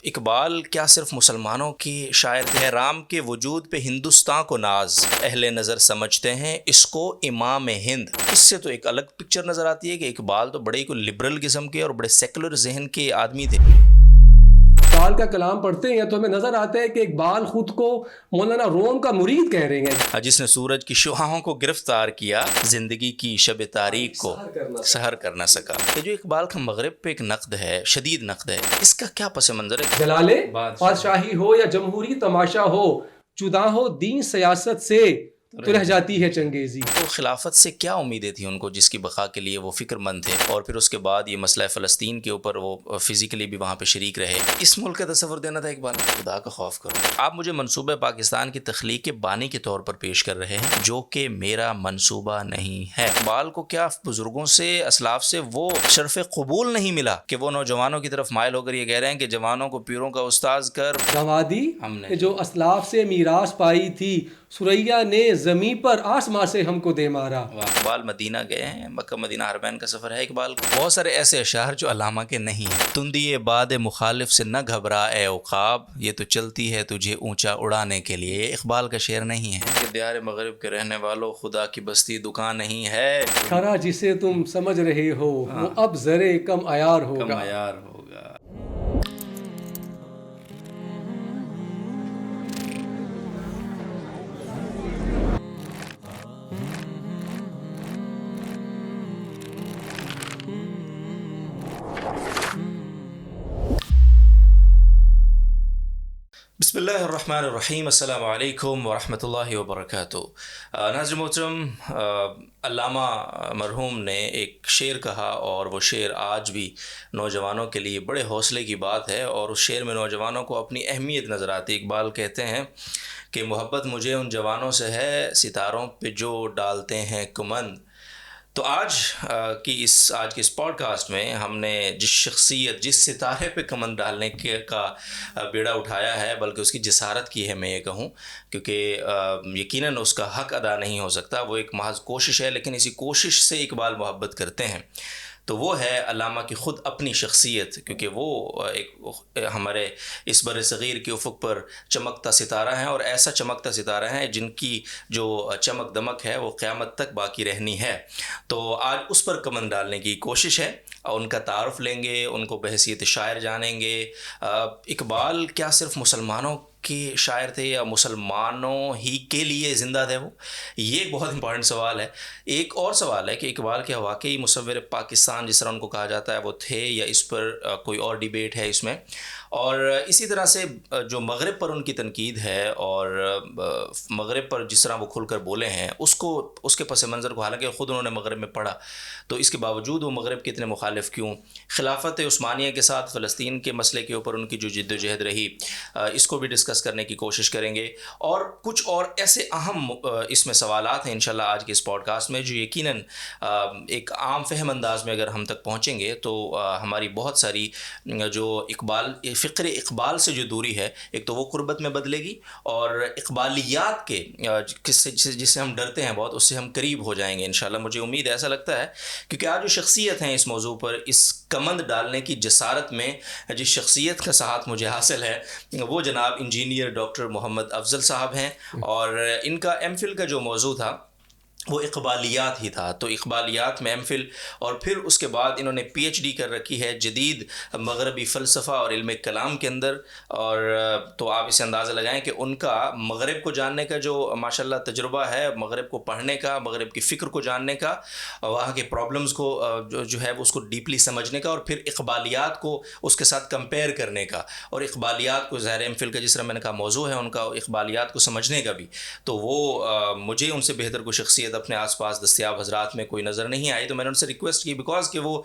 اقبال کیا صرف مسلمانوں کی شاعر تھے؟ رام کے وجود پہ ہندوستان کو ناز، اہل نظر سمجھتے ہیں اس کو امام ہند۔ اس سے تو ایک الگ پکچر نظر آتی ہے کہ اقبال تو بڑے کوئی لبرل قسم کے اور بڑے سیکولر ذہن کے آدمی تھے۔ اقبال کا کلام پڑھتے ہیں تو ہمیں نظر آتا ہے کہ اقبال خود کو مولانا روم کا مرید کہہ رہے ہیں، جس نے سورج کی شعاعوں کو گرفتار کیا، زندگی کی شب تاریک کو سحر کر نہ سکا۔ یہ جو اقبال کا مغرب پہ ایک نقد ہے، شدید نقد ہے، اس کا کیا پس منظر ہے؟ جلالے بادشاہی ہو یا جمہوری تماشا ہو، جدا ہو دین سیاست سے تو رہ جاتی ہے چنگیزی۔ تو خلافت سے کیا امیدیں تھیں ان کو، جس کی بقا کے لیے وہ فکر مند تھے، اور پھر اس کے بعد یہ مسئلہ فلسطین کے اوپر وہ فزیکلی بھی وہاں پہ شریک رہے۔ اس ملک کا تصور دینا تھا اقبال، خدا کا خوف کرو۔ آپ مجھے منصوبہ پاکستان کی تخلیق کے بانی کے طور پر پیش کر رہے ہیں، جو کہ میرا منصوبہ نہیں ہے۔ اقبال کو کیا بزرگوں سے، اسلاف سے وہ شرف قبول نہیں ملا کہ وہ نوجوانوں کی طرف مائل ہو کر یہ کہہ رہے ہیں کہ جوانوں کو پیروں کا استاذ کر دامادی ہم نے جو اسلاف سے میراث پائی تھی، سریا نے زمین پر آسمان سے ہم کو دے مارا۔ اقبال مدینہ گئے ہیں، مکہ مدینہ حرمین کا سفر ہے اقبال کا۔ بہت سارے ایسے اشعار جو علامہ کے نہیں ہیں۔ تندی باد مخالف سے نہ گھبرا اے عقاب، یہ تو چلتی ہے تجھے اونچا اڑانے کے لیے۔ یہ اقبال کا شعر نہیں ہے کہ دیار مغرب کے رہنے والوں، خدا کی بستی دکان نہیں ہے، کھرا جسے تم سمجھ رہے ہو وہ اب ذرے کم عیار ہوگا۔ کم عیار ہوگا۔ بسم اللہ الرحمن الرحیم، السلام علیکم ورحمۃ اللہ وبرکاتہ۔ ناظرین محترم، علامہ مرحوم نے ایک شعر کہا، اور وہ شعر آج بھی نوجوانوں کے لیے بڑے حوصلے کی بات ہے، اور اس شعر میں نوجوانوں کو اپنی اہمیت نظر آتی۔ اقبال کہتے ہیں کہ محبت مجھے ان جوانوں سے ہے، ستاروں پہ جو ڈالتے ہیں کمند۔ تو آج کی اس پوڈ کاسٹ میں ہم نے جس شخصیت، جس ستارے پہ کمند ڈالنے کا بیڑا اٹھایا ہے، بلکہ اس کی جسارت کی ہے میں یہ کہوں، کیونکہ یقیناً اس کا حق ادا نہیں ہو سکتا، وہ ایک محض کوشش ہے، لیکن اسی کوشش سے اقبال محبت کرتے ہیں۔ تو وہ ہے علامہ کی خود اپنی شخصیت، کیونکہ وہ ایک ہمارے اس بر صغیر کے افق پر چمکتا ستارہ ہیں، اور ایسا چمکتا ستارہ ہیں جن کی جو چمک دمک ہے وہ قیامت تک باقی رہنی ہے۔ تو آج اس پر کمند ڈالنے کی کوشش ہے، اور ان کا تعارف لیں گے، ان کو بحیثیت شاعر جانیں گے۔ اقبال کیا صرف مسلمانوں کے شاعر تھے یا مسلمانوں ہی کے لیے زندہ تھے وہ؟ یہ ایک بہت امپورٹنٹ سوال ہے۔ ایک اور سوال ہے کہ اقبال کیا واقعی مصور پاکستان جس طرح ان کو کہا جاتا ہے وہ تھے، یا اس پر کوئی اور ڈیبیٹ ہے اس میں؟ اور اسی طرح سے جو مغرب پر ان کی تنقید ہے، اور مغرب پر جس طرح وہ کھل کر بولے ہیں، اس کے پس منظر کو، حالانکہ خود انہوں نے مغرب میں پڑھا، تو اس کے باوجود وہ مغرب کے اتنے مخالف کیوں؟ خلافت عثمانیہ کے ساتھ فلسطین کے مسئلے کے اوپر ان کی جو جد و جہد رہی، اس کو بھی ڈسکس کرنے کی کوشش کریں گے، اور کچھ اور ایسے اہم اس میں سوالات ہیں انشاءاللہ آج کے اس پوڈ کاسٹ میں، جو یقیناً ایک عام فہم انداز میں اگر ہم تک پہنچیں گے تو ہماری بہت ساری جو فکر اقبال سے جو دوری ہے، ایک تو وہ قربت میں بدلے گی، اور اقبالیات کے جس سے ہم ڈرتے ہیں بہت، اس سے ہم قریب ہو جائیں گے انشاءاللہ۔ مجھے امید ایسا لگتا ہے، کیونکہ آج جو شخصیت ہیں اس موضوع پر، اس کمند ڈالنے کی جسارت میں جس شخصیت کا ساتھ مجھے حاصل ہے، وہ جناب انجینئر ڈاکٹر محمد افضل صاحب ہیں، اور ان کا ایم فل کا جو موضوع تھا وہ اقبالیات ہی تھا۔ تو اقبالیات میں ایم فل، اور پھر اس کے بعد انہوں نے پی ایچ ڈی کر رکھی ہے جدید مغربی فلسفہ اور علم کلام کے اندر، اور تو آپ اسے اندازہ لگائیں کہ ان کا مغرب کو جاننے کا جو ماشاءاللہ تجربہ ہے، مغرب کو پڑھنے کا، مغرب کی فکر کو جاننے کا، وہاں کے پرابلمز کو جو ہے اس کو ڈیپلی سمجھنے کا، اور پھر اقبالیات کو اس کے ساتھ کمپیئر کرنے کا، اور اقبالیات کو ظاہر ایم فل کا جس طرح میں نے کہا موضوع ہے ان کا، اقبالیات کو سمجھنے کا بھی، تو وہ مجھے ان سے بہتر کوئی شخصیت اپنے آس پاس دستیاب حضرات میں کوئی نظر نہیں آئی، تو میں نے ان سے ریکویسٹ کی، بیکاز کہ وہ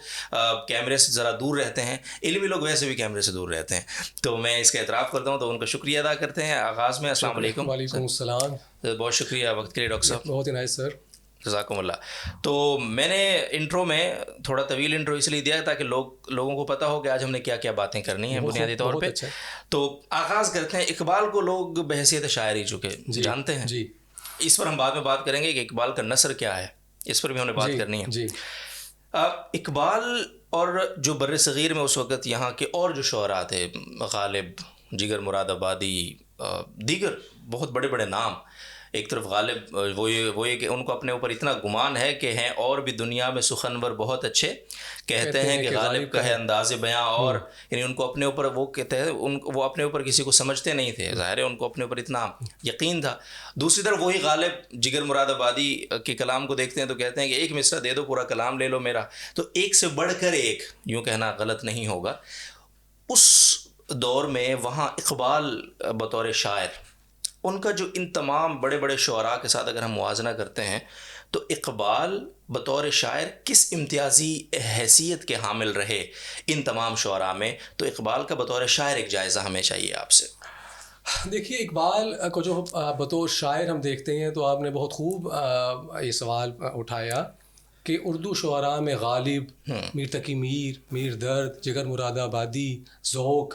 کیمرے سے ذرا دور رہتے ہیں، علمی لوگ ویسے بھی کیمرے سے دور رہتے ہیں، تو میں اس کا اعتراف کرتا ہوں، تو ان کا شکریہ ادا کرتے ہیں آغاز میں۔ السلام علیکم۔ وعلیکم السلام۔ بہت شکریہ وقت کے لیے ڈاکٹر صاحب۔ بہت نائس سر، جزاکم اللہ۔ تو میں نے انٹرو میں تھوڑا طویل انٹرو اس لیے دیا تاکہ لوگوں کو پتہ ہو کہ آج ہم نے کیا کیا باتیں کرنی ہیں بنیادی طور پہ۔ تو آغاز کرتے ہیں۔ اقبال کو لوگ بحیثیت شاعر ہی چکے جانتے ہیں، اس پر ہم بعد میں بات کریں گے کہ اقبال کا نثر کیا ہے، اس پر بھی ہم نے بات کرنی ہے۔ اقبال اور جو بر صغیر میں اس وقت یہاں کے اور جو شعراء تھے، غالب، جگر مراد آبادی، دیگر بہت بڑے بڑے نام، ایک طرف غالب وہ یہ کہ ان کو اپنے اوپر اتنا گمان ہے کہ ہیں اور بھی دنیا میں سخنور بہت اچھے، کہتے ہیں کہ غالب کا ہے انداز بیاں، اور یعنی ان کو اپنے اوپر وہ کہتے ہیں وہ اپنے اوپر کسی کو سمجھتے نہیں تھے، ظاہر ہے ان کو اپنے اوپر اتنا یقین تھا۔ دوسری طرف وہی غالب جگر مراد آبادی کے کلام کو دیکھتے ہیں تو کہتے ہیں کہ ایک مصرع دے دو پورا کلام لے لو میرا، تو ایک سے بڑھ کر ایک، یوں کہنا غلط نہیں ہوگا۔ اس دور میں وہاں اقبال بطور شاعر، ان کا جو ان تمام بڑے بڑے شعراء کے ساتھ اگر ہم موازنہ کرتے ہیں تو اقبال بطور شاعر کس امتیازی حیثیت کے حامل رہے ان تمام شعراء میں، تو اقبال کا بطور شاعر ایک جائزہ ہمیں چاہیے آپ سے۔ دیکھیے اقبال کو جو بطور شاعر ہم دیکھتے ہیں تو آپ نے بہت خوب یہ سوال اٹھایا کہ اردو شعراء میں غالب، میر تقی میر، میر درد، جگر مراد آبادی، ذوق،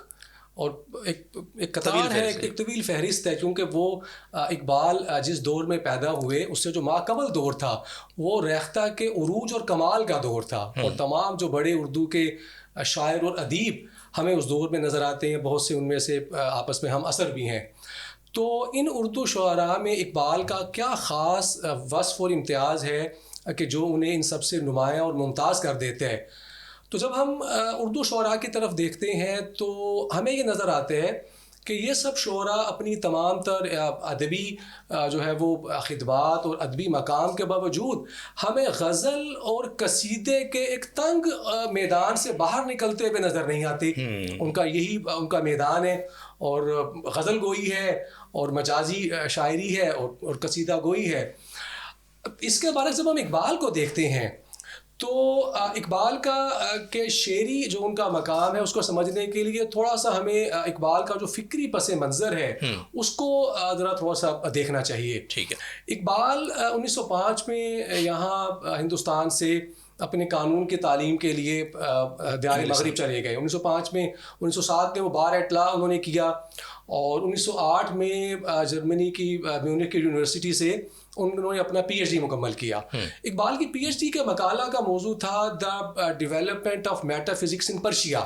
اور ایک قطار ہے، ایک طویل فہرست ہے، کیونکہ وہ اقبال جس دور میں پیدا ہوئے اس سے جو ماقبل دور تھا وہ ریختہ کے عروج اور کمال کا دور تھا، اور تمام جو بڑے اردو کے شاعر اور ادیب ہمیں اس دور میں نظر آتے ہیں، بہت سے ان میں سے آپس میں ہم اثر بھی ہیں۔ تو ان اردو شعراء میں اقبال کا کیا خاص وصف اور امتیاز ہے کہ جو انہیں ان سب سے نمایاں اور ممتاز کر دیتے ہیں؟ تو جب ہم اردو شعراء کی طرف دیکھتے ہیں تو ہمیں یہ نظر آتا ہے کہ یہ سب شعراء اپنی تمام تر ادبی جو ہے وہ خدمات اور ادبی مقام کے باوجود ہمیں غزل اور قصیدے کے ایک تنگ میدان سے باہر نکلتے ہوئے نظر نہیں آتے۔ ان کا یہی ان کا میدان ہے، اور غزل گوئی ہے اور مجازی شاعری ہے اور قصیدہ گوئی ہے۔ اس کے بارے جب ہم اقبال کو دیکھتے ہیں تو اقبال کا کہ شعری جو ان کا مقام ہے اس کو سمجھنے کے لیے تھوڑا سا ہمیں اقبال کا جو فکری پس منظر ہے اس کو ذرا تھوڑا سا دیکھنا چاہیے۔ ٹھیک ہے۔ اقبال 1905 میں یہاں ہندوستان سے اپنے قانون کی تعلیم کے لیے دیار مغرب چلے گئے۔ 1905 میں 1907 میں وہ بار ایٹ لا انہوں نے کیا، اور 1908 میں جرمنی کی میونخ کی یونیورسٹی سے انہوں نے اپنا پی ایچ ڈی مکمل کیا۔ اقبال کی پی ایچ ڈی کے مقالہ کا موضوع تھا the development of meta physics in Persia,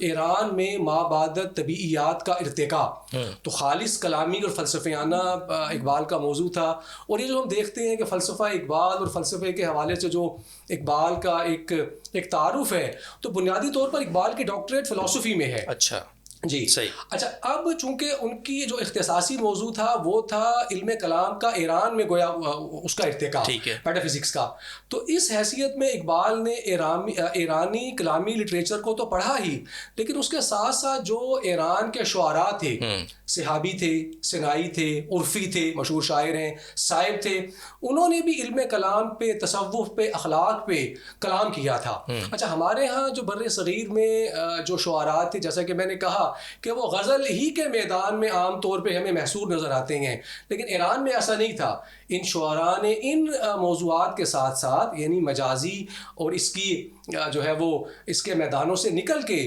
Iran میں مابعدت طبیعیات کا ارتقاء۔ تو خالص کلامی اور فلسفیانہ اقبال کا موضوع تھا، اور یہ جو ہم دیکھتے ہیں کہ فلسفہ اقبال اور فلسفے کے حوالے سے جو اقبال کا ایک تعارف ہے، تو بنیادی طور پر اقبال کی ڈاکٹریٹ فلسفی میں ہے۔ اچھا جی صحیح۔ اچھا، اب چونکہ ان کی جو اختصاصی موضوع تھا وہ تھا علم کلام کا ایران میں گویا اس کا ارتقاء، میٹا فزکس کا، تو اس حیثیت میں اقبال نے ایرانی کلامی لٹریچر کو تو پڑھا ہی، لیکن اس کے ساتھ ساتھ جو ایران کے شعراء تھے، صحابی تھے، سنائی تھے، عرفی تھے، مشہور شاعر ہیں، صائب تھے، انہوں نے بھی علم کلام پہ، تصوف پہ، اخلاق پہ کلام کیا تھا۔ اچھا، ہمارے ہاں جو بر صغیر میں جو شعراء تھے، جیسا کہ میں نے کہا کہ وہ غزل ہی کے میدان میں عام طور پہ ہمیں محصور نظر آتے ہیں، لیکن ایران میں ایسا نہیں تھا۔ ان شعراء نے ان موضوعات کے ساتھ ساتھ یعنی مجازی اور اس کی جو ہے وہ اس کے میدانوں سے نکل کے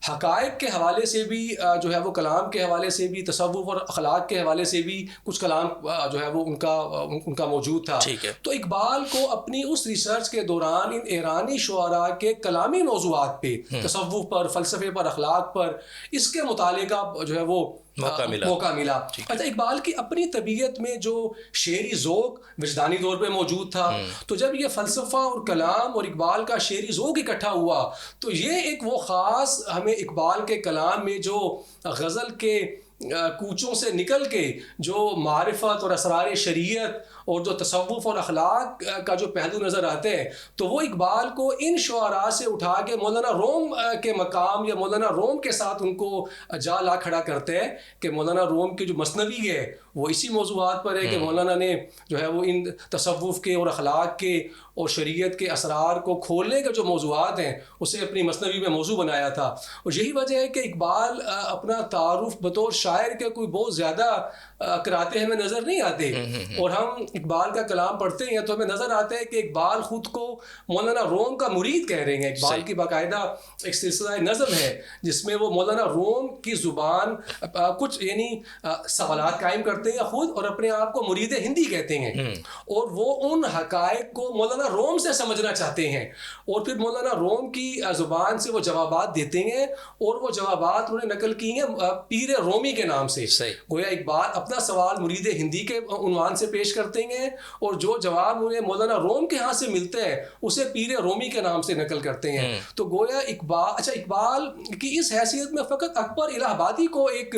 حقائق کے حوالے سے بھی جو ہے وہ کلام کے حوالے سے بھی، تصوف اور اخلاق کے حوالے سے بھی کچھ کلام جو ہے وہ ان کا موجود تھا۔ تو اقبال کو اپنی اس ریسرچ کے دوران ان ایرانی شعراء کے کلامی موضوعات پہ، تصوف پر، فلسفے پر، اخلاق پر، اس کے مطالعے کا جو ہے وہ موقع ملا۔ اچھا، اقبال کی اپنی طبیعت میں جو شعری ذوق وجدانی طور پہ موجود تھا، تو جب یہ فلسفہ اور کلام اور اقبال کا شعری ذوق اکٹھا ہوا تو یہ ایک وہ خاص ہمیں اقبال کے کلام میں جو غزل کے کوچوں سے نکل کے جو معرفت اور اسرار شریعت اور جو تصوف اور اخلاق کا جو پہلو نظر آتے ہیں، تو وہ اقبال کو ان شعراء سے اٹھا کے مولانا روم کے مقام یا مولانا روم کے ساتھ ان کو جا لا کھڑا کرتے ہیں کہ مولانا روم کی جو مثنوی ہے وہ اسی موضوعات پر ہے کہ مولانا نے جو ہے وہ ان تصوف کے اور اخلاق کے اور شریعت کے اسرار کو کھولنے کے جو موضوعات ہیں اسے اپنی مثنوی میں موضوع بنایا تھا۔ اور یہی وجہ ہے کہ اقبال اپنا تعارف بطور شاعر کے کوئی بہت زیادہ کراتے ہمیں نظر نہیں آتے، اور ہم اقبال کا کلام پڑھتے ہیں تو ہمیں نظر آتا ہے کہ اقبال خود کو مولانا روم کا مرید کہہ رہے ہیں۔ اقبال کی باقاعدہ ایک سلسلہ نظم ہے جس میں وہ مولانا روم کی زبان کچھ یعنی سوالات قائم کرتے کرتے ہیں خود اور اپنے آپ کو مرید ہندی کہتے ہیں, اور وہ ان حقائق کو مولانا روم سے سمجھنا چاہتے ہیں, اور پھر مولانا روم کی زبان سے وہ جوابات دیتے ہیں, اور وہ جوابات انہوں نے نقل کی ہیں پیر رومی کے نام سے. گویا اقبال اپنا سوال مرید ہندی کے عنوان سے پیش کرتے ہیں, اور جو جواب انہیں مولانا روم کے ہاں سے ملتا ہے اسے پیر رومی کے نام سے نقل کرتے ہیں. تو گویا اقبال کی اس حیثیت میں فقط اکبر الہ آبادی کو ایک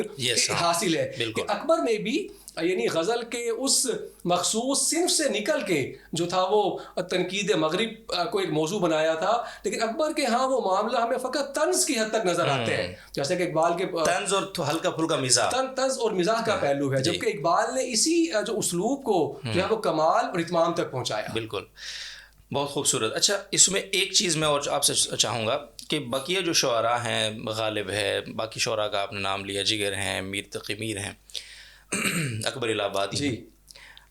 حاصل ہے کہ اکبر نے بھی یعنی غزل کے اس مخصوص صنف سے نکل کے جو تھا وہ تنقید مغرب کو ایک موضوع بنایا تھا, لیکن اکبر کے ہاں وہ معاملہ ہمیں فقط طنز کی حد تک نظر آتے ہیں, جیسے کہ اقبال کے طنز اور ہلکا پھلکا مزاح, طنز اور مزاح کا پہلو ہے, جبکہ اقبال نے اسی جو اسلوب کو جو ہے وہ کمال اور اتمام تک پہنچایا. بالکل, بہت خوبصورت. اچھا, اس میں ایک چیز میں اور آپ سے چاہوں گا کہ بقیہ جو شعراء ہیں, غالب ہے, باقی شعراء کا آپ نے نام لیا, جگر ہیں, میر تقی میر ہیں, اکبر الہ آبادی. جی.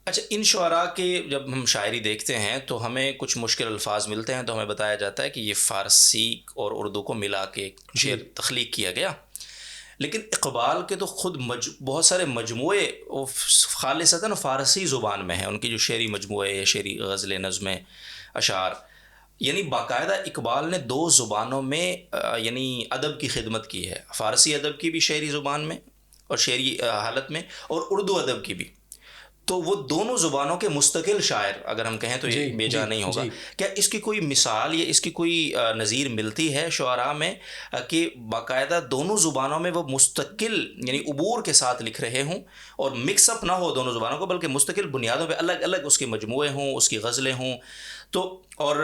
اچھا, ان شعراء کے جب ہم شاعری دیکھتے ہیں تو ہمیں کچھ مشکل الفاظ ملتے ہیں, تو ہمیں بتایا جاتا ہے کہ یہ فارسی اور اردو کو ملا کے شعر تخلیق کیا گیا. لیکن اقبال کے تو خود بہت سارے مجموعے خالصتاً فارسی زبان میں ہیں, ان کی جو شعری مجموعے یا شعری غزلیں, نظمیں, اشعار, یعنی باقاعدہ اقبال نے 2 زبانوں میں یعنی ادب کی خدمت کی ہے, فارسی ادب کی بھی شعری زبان میں اور شعری حالت میں, اور اردو ادب کی بھی. تو وہ دونوں زبانوں کے مستقل شاعر اگر ہم کہیں تو یہ بے جا نہیں ہوگا. کیا اس کی کوئی مثال یا اس کی کوئی نظیر ملتی ہے شعراء میں کہ باقاعدہ دونوں زبانوں میں وہ مستقل یعنی عبور کے ساتھ لکھ رہے ہوں اور مکس اپ نہ ہو دونوں زبانوں کو, بلکہ مستقل بنیادوں پہ الگ الگ اس کے مجموعے ہوں, اس کی غزلیں ہوں؟ تو اور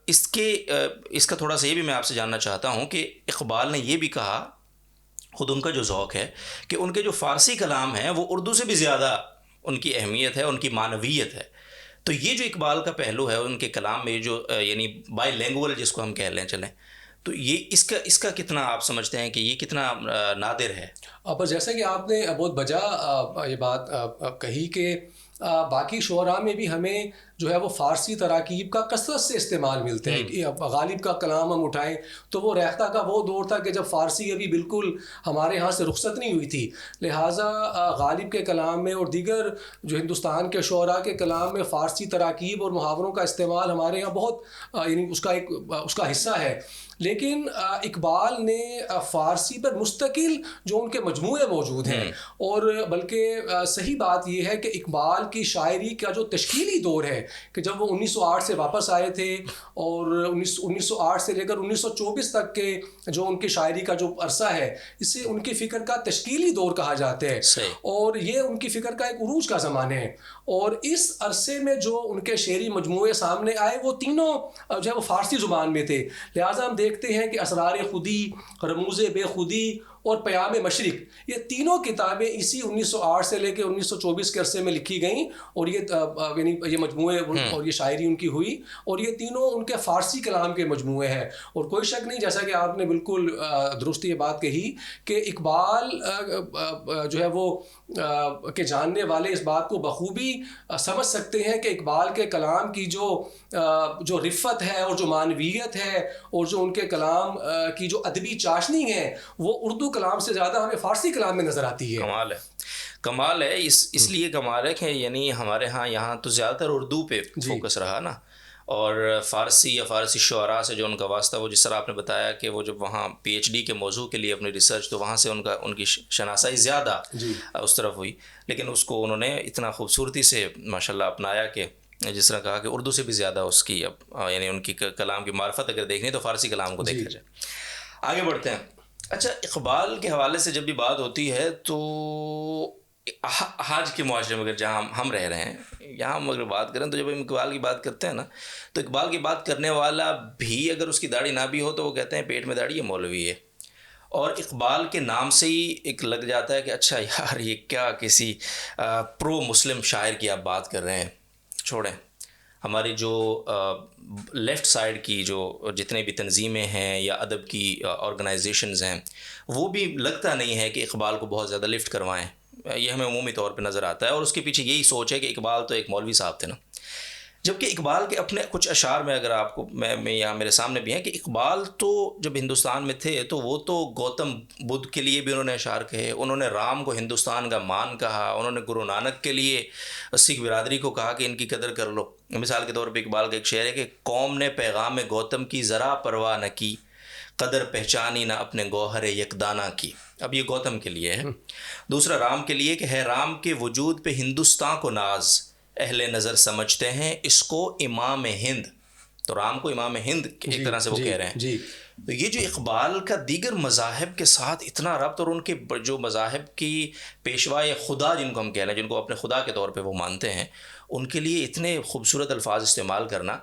اس کا تھوڑا سا یہ بھی میں آپ سے جاننا چاہتا ہوں کہ اقبال نے یہ بھی کہا, خود ان کا جو ذوق ہے, کہ ان کے جو فارسی کلام ہیں وہ اردو سے بھی زیادہ ان کی اہمیت ہے, ان کی معنویت ہے. تو یہ جو اقبال کا پہلو ہے ان کے کلام میں, جو یعنی بائی لینگویج جس کو ہم کہہ لیں چلیں, تو یہ اس کا کتنا آپ سمجھتے ہیں کہ یہ کتنا نادر ہے؟ پر جیسا کہ آپ نے بہت بجا یہ بات کہی کہ باقی شعراء میں بھی ہمیں جو ہے وہ فارسی تراکیب کا کثرت سے استعمال ملتے ہیں. کہ غالب کا کلام ہم اٹھائیں تو وہ ریختہ کا وہ دور تھا کہ جب فارسی ابھی بالکل ہمارے یہاں سے رخصت نہیں ہوئی تھی, لہٰذا غالب کے کلام میں اور دیگر جو ہندوستان کے شعراء کے کلام میں فارسی تراکیب اور محاوروں کا استعمال ہمارے یہاں بہت یعنی اس کا حصہ ہے. لیکن اقبال نے فارسی پر مستقل جو ان کے مجموعے موجود ہیں, اور بلکہ صحیح بات یہ ہے کہ اقبال کی شاعری کا جو تشکیلی دور ہے کہ جب وہ 1908 سے واپس آئے تھے, اور 1908 سے لے کر 1924 تک کے جو ان کی شاعری کا جو عرصہ ہے, اسے ان کی فکر کا تشکیلی دور کہا جاتا ہے, اور یہ ان کی فکر کا ایک عروج کا زمانہ ہے. اور اس عرصے میں جو ان کے شعری مجموعے سامنے آئے وہ تینوں جو ہے وہ فارسی زبان میں تھے. لہٰذا ہم دیکھتے ہیں کہ اسرار خودی, رموز بے خودی اور پیام مشرق, یہ تینوں کتابیں اسی 1908 سے لے کے 1924 کے عرصے میں لکھی گئیں, اور یہ مجموعے اور یہ شاعری ان کی ہوئی, اور یہ تینوں ان کے فارسی کلام کے مجموعے ہیں. اور کوئی شک نہیں, جیسا کہ آپ نے بالکل درست یہ بات کہی کہ اقبال جو ہے وہ کہ جاننے والے اس بات کو بخوبی سمجھ سکتے ہیں کہ اقبال کے کلام کی جو رفت ہے اور جو معنویت ہے اور جو ان کے کلام کی جو ادبی چاشنی ہے وہ اردو کلام سے زیادہ ہمیں فارسی کلام میں نظر آتی ہے. کمال ہے اس لیے کمال ہے کہ یعنی ہمارے ہاں یہاں تو زیادہ تر اردو پہ فوکس رہا نا, اور فارسی یا فارسی شعراء سے جو ان کا واسطہ, وہ جس طرح آپ نے بتایا کہ وہ جب وہاں پی ایچ ڈی کے موضوع کے لیے اپنی ریسرچ, تو وہاں سے ان کی شناسائی زیادہ اس طرف ہوئی, لیکن اس کو انہوں نے اتنا خوبصورتی سے ماشاءاللہ اپنایا کہ جس طرح کہا کہ اردو سے بھی زیادہ اس کی یعنی ان کی کلام کی معرفت اگر دیکھنی تو فارسی کلام کو دیکھا جائے. آگے بڑھتے ہیں. اچھا, اقبال کے حوالے سے جب بھی بات ہوتی ہے تو آج کے معاشرے میں اگر جہاں ہم رہ رہے ہیں یہاں ہم اگر بات کریں تو جب ہم اقبال کی بات کرتے ہیں نا, تو اقبال کی بات کرنے والا بھی اگر اس کی داڑھی نہ بھی ہو تو وہ کہتے ہیں پیٹ میں داڑھی ہے, مولوی ہے. اور اقبال کے نام سے ہی ایک لگ جاتا ہے کہ اچھا یار یہ کیا کسی پرو مسلم شاعر کی آپ بات کر رہے ہیں. چھوڑیں, ہماری جو لیفٹ سائڈ کی جو جتنے بھی تنظیمیں ہیں یا ادب کی آرگنائزیشنز ہیں, وہ بھی لگتا نہیں ہے کہ اقبال کو بہت زیادہ لفٹ کروائیں. یہ ہمیں عمومی طور پہ نظر آتا ہے, اور اس کے پیچھے یہی سوچ ہے کہ اقبال تو ایک مولوی صاحب تھے نا. جبکہ اقبال کے اپنے کچھ اشعار میں اگر آپ کو میں یہاں میرے سامنے بھی ہیں کہ اقبال تو جب ہندوستان میں تھے تو وہ تو گوتم بدھ کے لیے بھی انہوں نے اشعار کہے, انہوں نے رام کو ہندوستان کا مان کہا, انہوں نے گرو نانک کے لیے سکھ برادری کو کہا کہ ان کی قدر کر لو. مثال کے طور پہ اقبال کا ایک شعر ہے کہ قوم نے پیغام گوتم کی ذرا پرواہ نہ کی, قدر پہچانی نہ اپنے گوہر یکدانہ کی. اب یہ گوتم کے لیے ہے. دوسرا رام کے لیے کہ ہے رام کے وجود پہ ہندوستان کو ناز, اہل نظر سمجھتے ہیں اس کو امام ہند. تو رام کو امام ہند ایک طرح سے وہ کہہ رہے ہیں. تو یہ جو اقبال کا دیگر مذاہب کے ساتھ اتنا ربط, اور ان کے جو مذاہب کی پیشوا یا خدا جن کو ہم کہہ رہے ہیں, جن کو اپنے خدا کے طور پہ وہ مانتے ہیں, ان کے لیے اتنے خوبصورت الفاظ استعمال کرنا,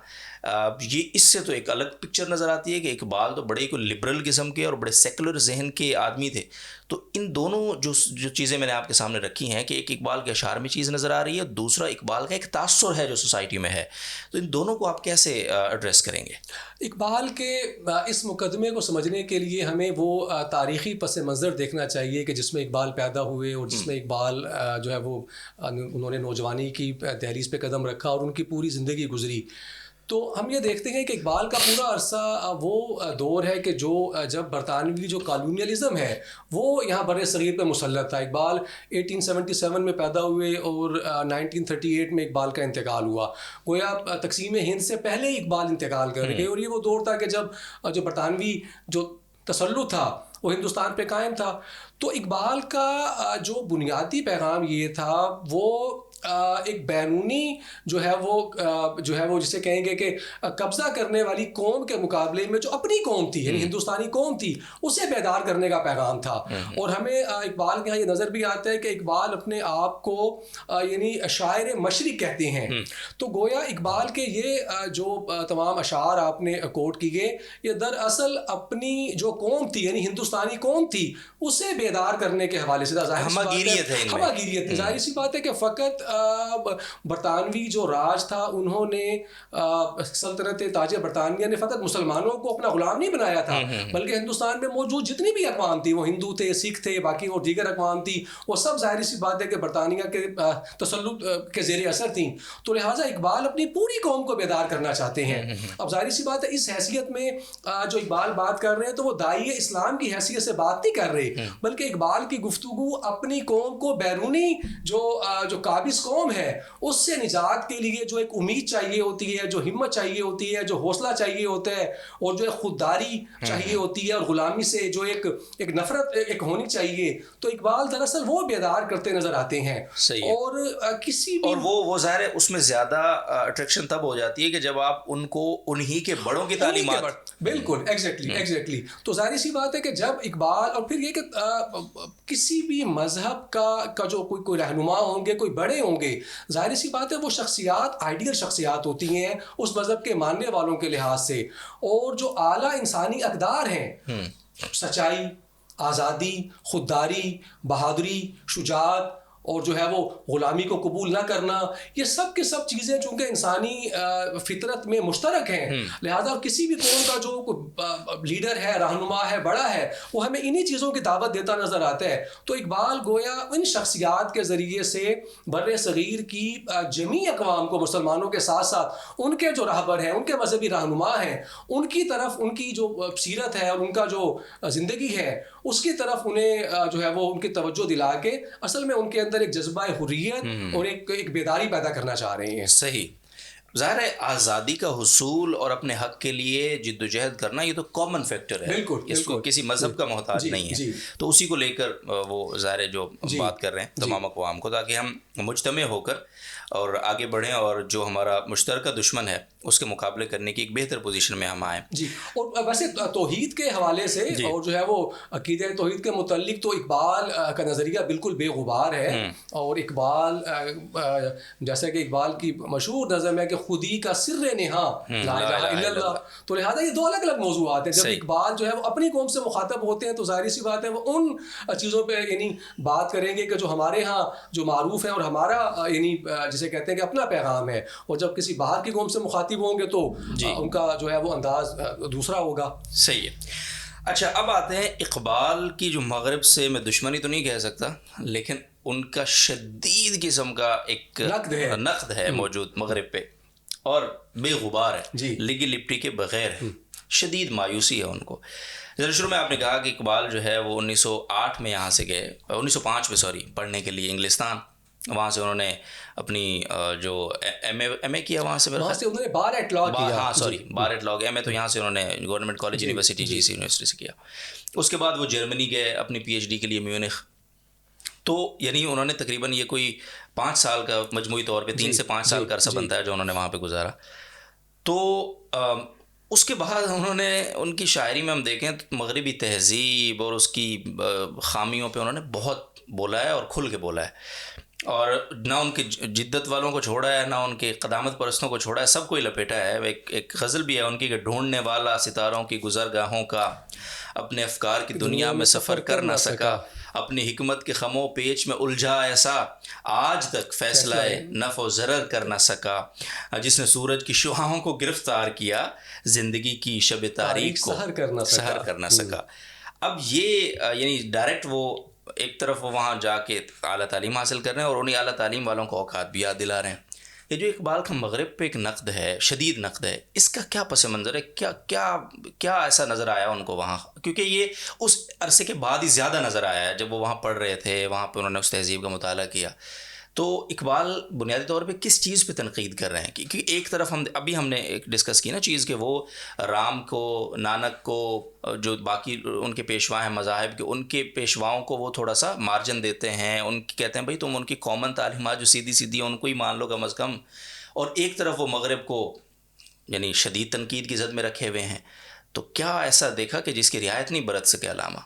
یہ اس سے تو ایک الگ پکچر نظر آتی ہے کہ اقبال تو بڑے کوئی لبرل قسم کے اور بڑے سیکولر ذہن کے آدمی تھے. تو ان دونوں جو چیزیں میں نے آپ کے سامنے رکھی ہیں کہ ایک اقبال کے اشعار میں چیز نظر آ رہی ہے, دوسرا اقبال کا ایک تاثر ہے جو سوسائٹی میں ہے, تو ان دونوں کو آپ کیسے ایڈریس کریں گے؟ اقبال کے اس مقدمے کو سمجھنے کے لیے ہمیں وہ تاریخی پس منظر دیکھنا چاہیے کہ جس میں اقبال پیدا ہوئے اور جس میں اقبال جو ہے وہ انہوں نے نوجوانی کی دہلیز پہ قدم رکھا اور ان کی پوری زندگی گزری. تو ہم یہ دیکھتے ہیں کہ اقبال کا پورا عرصہ وہ دور ہے کہ جب برطانوی جو کالونیلزم ہے وہ یہاں بر صغیر پہ مسلط تھا. اقبال 1877 میں پیدا ہوئے اور 1938 میں اقبال کا انتقال ہوا. گویا تقسیم ہند سے پہلے ہی اقبال انتقال کر گئے, اور یہ وہ دور تھا کہ جب برطانوی جو تسلط تھا وہ ہندوستان پہ قائم تھا. تو اقبال کا جو بنیادی پیغام یہ تھا وہ ایک بیرونی جو ہے وہ جسے کہیں گے کہ قبضہ کرنے والی قوم کے مقابلے میں جو اپنی قوم تھی, یعنی ہندوستانی قوم تھی, اسے بیدار کرنے کا پیغام تھا. اور ہمیں اقبال کے یہاں یہ نظر بھی آتا ہے کہ اقبال اپنے آپ کو یعنی شاعر مشرق کہتے ہیں. تو گویا اقبال کے یہ جو تمام اشعار آپ نے کوٹ کیے, یہ دراصل اپنی جو قوم تھی یعنی ہندوستانی قوم تھی اسے بیدار کرنے کے حوالے سے ہماگیریت ہے. ظاہر سی بات ہے کہ فقط برطانوی جو راج تھا انہوں نے سلطنت تاج برطانیہ نے فقط مسلمانوں کو اپنا غلام نہیں بنایا تھا, بلکہ ہندوستان میں موجود جتنی بھی اقوام تھی, وہ ہندو تھے, سکھ تھے, باقی اور دیگر اقوام تھی, وہ سب ظاہر سی بات ہے کہ برطانیہ کے تسلط کے زیر اثر تھیں. تو لہٰذا اقبال اپنی پوری قوم کو بیدار کرنا چاہتے ہیں. اب ظاہر سی بات ہے اس حیثیت میں جو اقبال بات کر رہے ہیں تو وہ داعی اسلام کی حیثیت سے بات نہیں کر رہے, بلکہ اقبال کی گفتگو اپنی قوم کو بیرونی جو قابض قوم ہے اس سے نجات کے لیے جو ایک امید چاہیے ہوتی ہے, جو ہمت چاہیے ہوتی ہے, جو حوصلہ چاہیے ہوتا ہے, اور جو ایک خودداری چاہیے ہوتی ہے, اور غلامی سے جو ایک نفرت ایک ہونی چاہیے, تو اقبال دراصل وہ بیدار کرتے نظر آتے ہیں. اور کسی بھی اور وہ ظاہر ہے اس میں زیادہ اٹریکشن تب ہو جاتی ہے کہ جب آپ ان کو انہی کے بڑوں کی تعلیمات, بالکل ایگزیکٹلی. تو ظاہر سی بات ہے کہ جب اقبال, اور پھر یہ کہ کسی بھی مذہب کا جو کوئی رہنما ہوں گے, کوئی بڑے ہوں گے, ظاہر سی بات ہے وہ شخصیات آئیڈیل شخصیات ہوتی ہیں اس مذہب کے ماننے والوں کے لحاظ سے, اور جو اعلیٰ انسانی اقدار ہیں, سچائی, آزادی, خودداری, بہادری, شجاعت, اور جو ہے وہ غلامی کو قبول نہ کرنا, یہ سب کے سب چیزیں چونکہ انسانی فطرت میں مشترک ہیں, لہذا کسی بھی قوم کا جو لیڈر ہے, رہنما ہے, بڑا ہے, وہ ہمیں انہی چیزوں کی دعوت دیتا نظر آتا ہے. تو اقبال گویا ان شخصیات کے ذریعے سے بر صغیر کی جمیع اقوام کو, مسلمانوں کے ساتھ ساتھ ان کے جو رہبر ہیں, ان کے مذہبی رہنما ہیں, ان کی طرف ان کی جو سیرت ہے اور ان کا جو زندگی ہے اس کی طرف انہیں جو ہے وہ ان کی توجہ دلا کے اصل میں ان کے اندر ایک جذبہ حریت اور ایک بیداری پیدا کرنا چاہ رہے ہیں. صحیح. ظاہر ہے آزادی کا حصول اور اپنے حق کے لیے جد و جہد کرنا یہ تو کامن فیکٹر ہے, اس کو کسی مذہب کا محتاج نہیں ہے. تو اسی کو لے کر وہ ظاہر ہے جو بات کر رہے ہیں تمام اقوام کو, تاکہ ہم مجتمع ہو کر اور آگے بڑھیں اور جو ہمارا مشترکہ دشمن ہے اس کے مقابلے کرنے کی ایک بہتر پوزیشن میں ہم آئیں. اور ویسے توحید کے حوالے سے اور جو ہے وہ عقیدہ توحید کے متعلق تو اقبال کا نظریہ بالکل بے غبار ہے. اور اقبال جیسا کہ اقبال کی مشہور نظم ہے کہ خودی کا سر نہاں لا الہ الا اللہ, تو لہٰذا یہ دو الگ الگ موضوعات ہیں. جب اقبال جو ہے وہ اپنی قوم سے مخاطب ہوتے ہیں تو ظاہر سی بات ہے وہ ان چیزوں پہ یعنی بات کریں گے کہ جو ہمارے ہاں جو معروف ہیں اور ہمارا یعنی جسے کہتے ہیں کہ اپنا پیغام ہے, اور جب کسی باہر کی قوم سے مخاطب ہوں گے تو ان کا جو ہے وہ انداز دوسرا ہوگا. صحیح ہے. اچھا, اب آتے ہیں اقبال کی جو مغرب سے میں دشمنی تو نہیں کہہ سکتا, لیکن ان کا شدید قسم کا ایک نقد ہے موجود مغرب پہ, اور بے غبار ہے, جی, لگی لپٹی کے بغیر ہے, شدید مایوسی ہے ان کو. ذرا شروع میں آپ نے کہا کہ اقبال جو ہے وہ 1908 میں یہاں سے گئے, 1905 میں پڑھنے کے لیے انگلستان. وہاں سے انہوں نے اپنی جو ایم اے کیا, وہاں سے انہوں نے بار ایٹ لا کیا. ہاں sorry, bar at law. M A تو یہاں سے انہوں نے government college university, G C university سے کیا. اس کے بعد وہ جرمنی گئے اپنی پی ایچ ڈی کے لیے, میونخ. تو یعنی انہوں نے تقریباً یہ کوئی 5 سال کا مجموعی طور پہ 3 سے 5 سال کا عرصہ بنتا ہے جو انہوں نے وہاں پہ گزارا. تو اس کے بعد انہوں نے ان کی شاعری میں ہم دیکھیں تو مغربی تہذیب اور اس کی خامیوں پہ انہوں نے بہت بولا ہے اور کھل کے بولا ہے, اور نہ ان کے جدت والوں کو چھوڑا ہے, نہ ان کے قدامت پرستوں کو چھوڑا ہے, سب کو ہی لپیٹا ہے. ایک غزل بھی ہے ان کی کہ ڈھونڈنے والا ستاروں کی گزرگاہوں کا, اپنے افکار کی دنیا میں سفر کر نہ سکا, اپنی حکمت کے خم و پیچ میں الجھا ایسا, آج تک فیصلہ نفع و ضرر کر نہ سکا, جس نے سورج کی شعاعوں کو گرفتار کیا, زندگی کی شب تاریک کو سحر کر نہ سکا. اب یہ یعنی ڈائریکٹ وہ ایک طرف وہ وہاں جا کے اعلیٰ تعلیم حاصل کر رہے ہیں اور انہیں اعلیٰ تعلیم والوں کو اوقات بھی یاد دلا رہے ہیں. یہ جو اقبال کا مغرب پہ ایک نقد ہے, شدید نقد ہے, اس کا کیا پس منظر ہے؟ کیا ایسا نظر آیا ان کو وہاں؟ کیونکہ یہ اس عرصے کے بعد ہی زیادہ نظر آیا ہے جب وہ وہاں پڑھ رہے تھے, وہاں پہ انہوں نے اس تہذیب کا مطالعہ کیا. تو اقبال بنیادی طور پہ کس چیز پہ تنقید کر رہے ہیں؟ کیونکہ ایک طرف ہم نے ایک ڈسکس کی نا چیز کہ وہ رام کو, نانک کو, جو باقی ان کے پیشوا ہیں مذاہب کے, ان کے پیشواؤں کو وہ تھوڑا سا مارجن دیتے ہیں, ان کی کہتے ہیں بھائی تم ان کی کامن تعلیمات جو سیدھی سیدھی ہیں ان کو ہی مان لو کم از کم. اور ایک طرف وہ مغرب کو یعنی شدید تنقید کی زد میں رکھے ہوئے ہیں. تو کیا ایسا دیکھا کہ جس کی رعایت نہیں برت سکے علامہ؟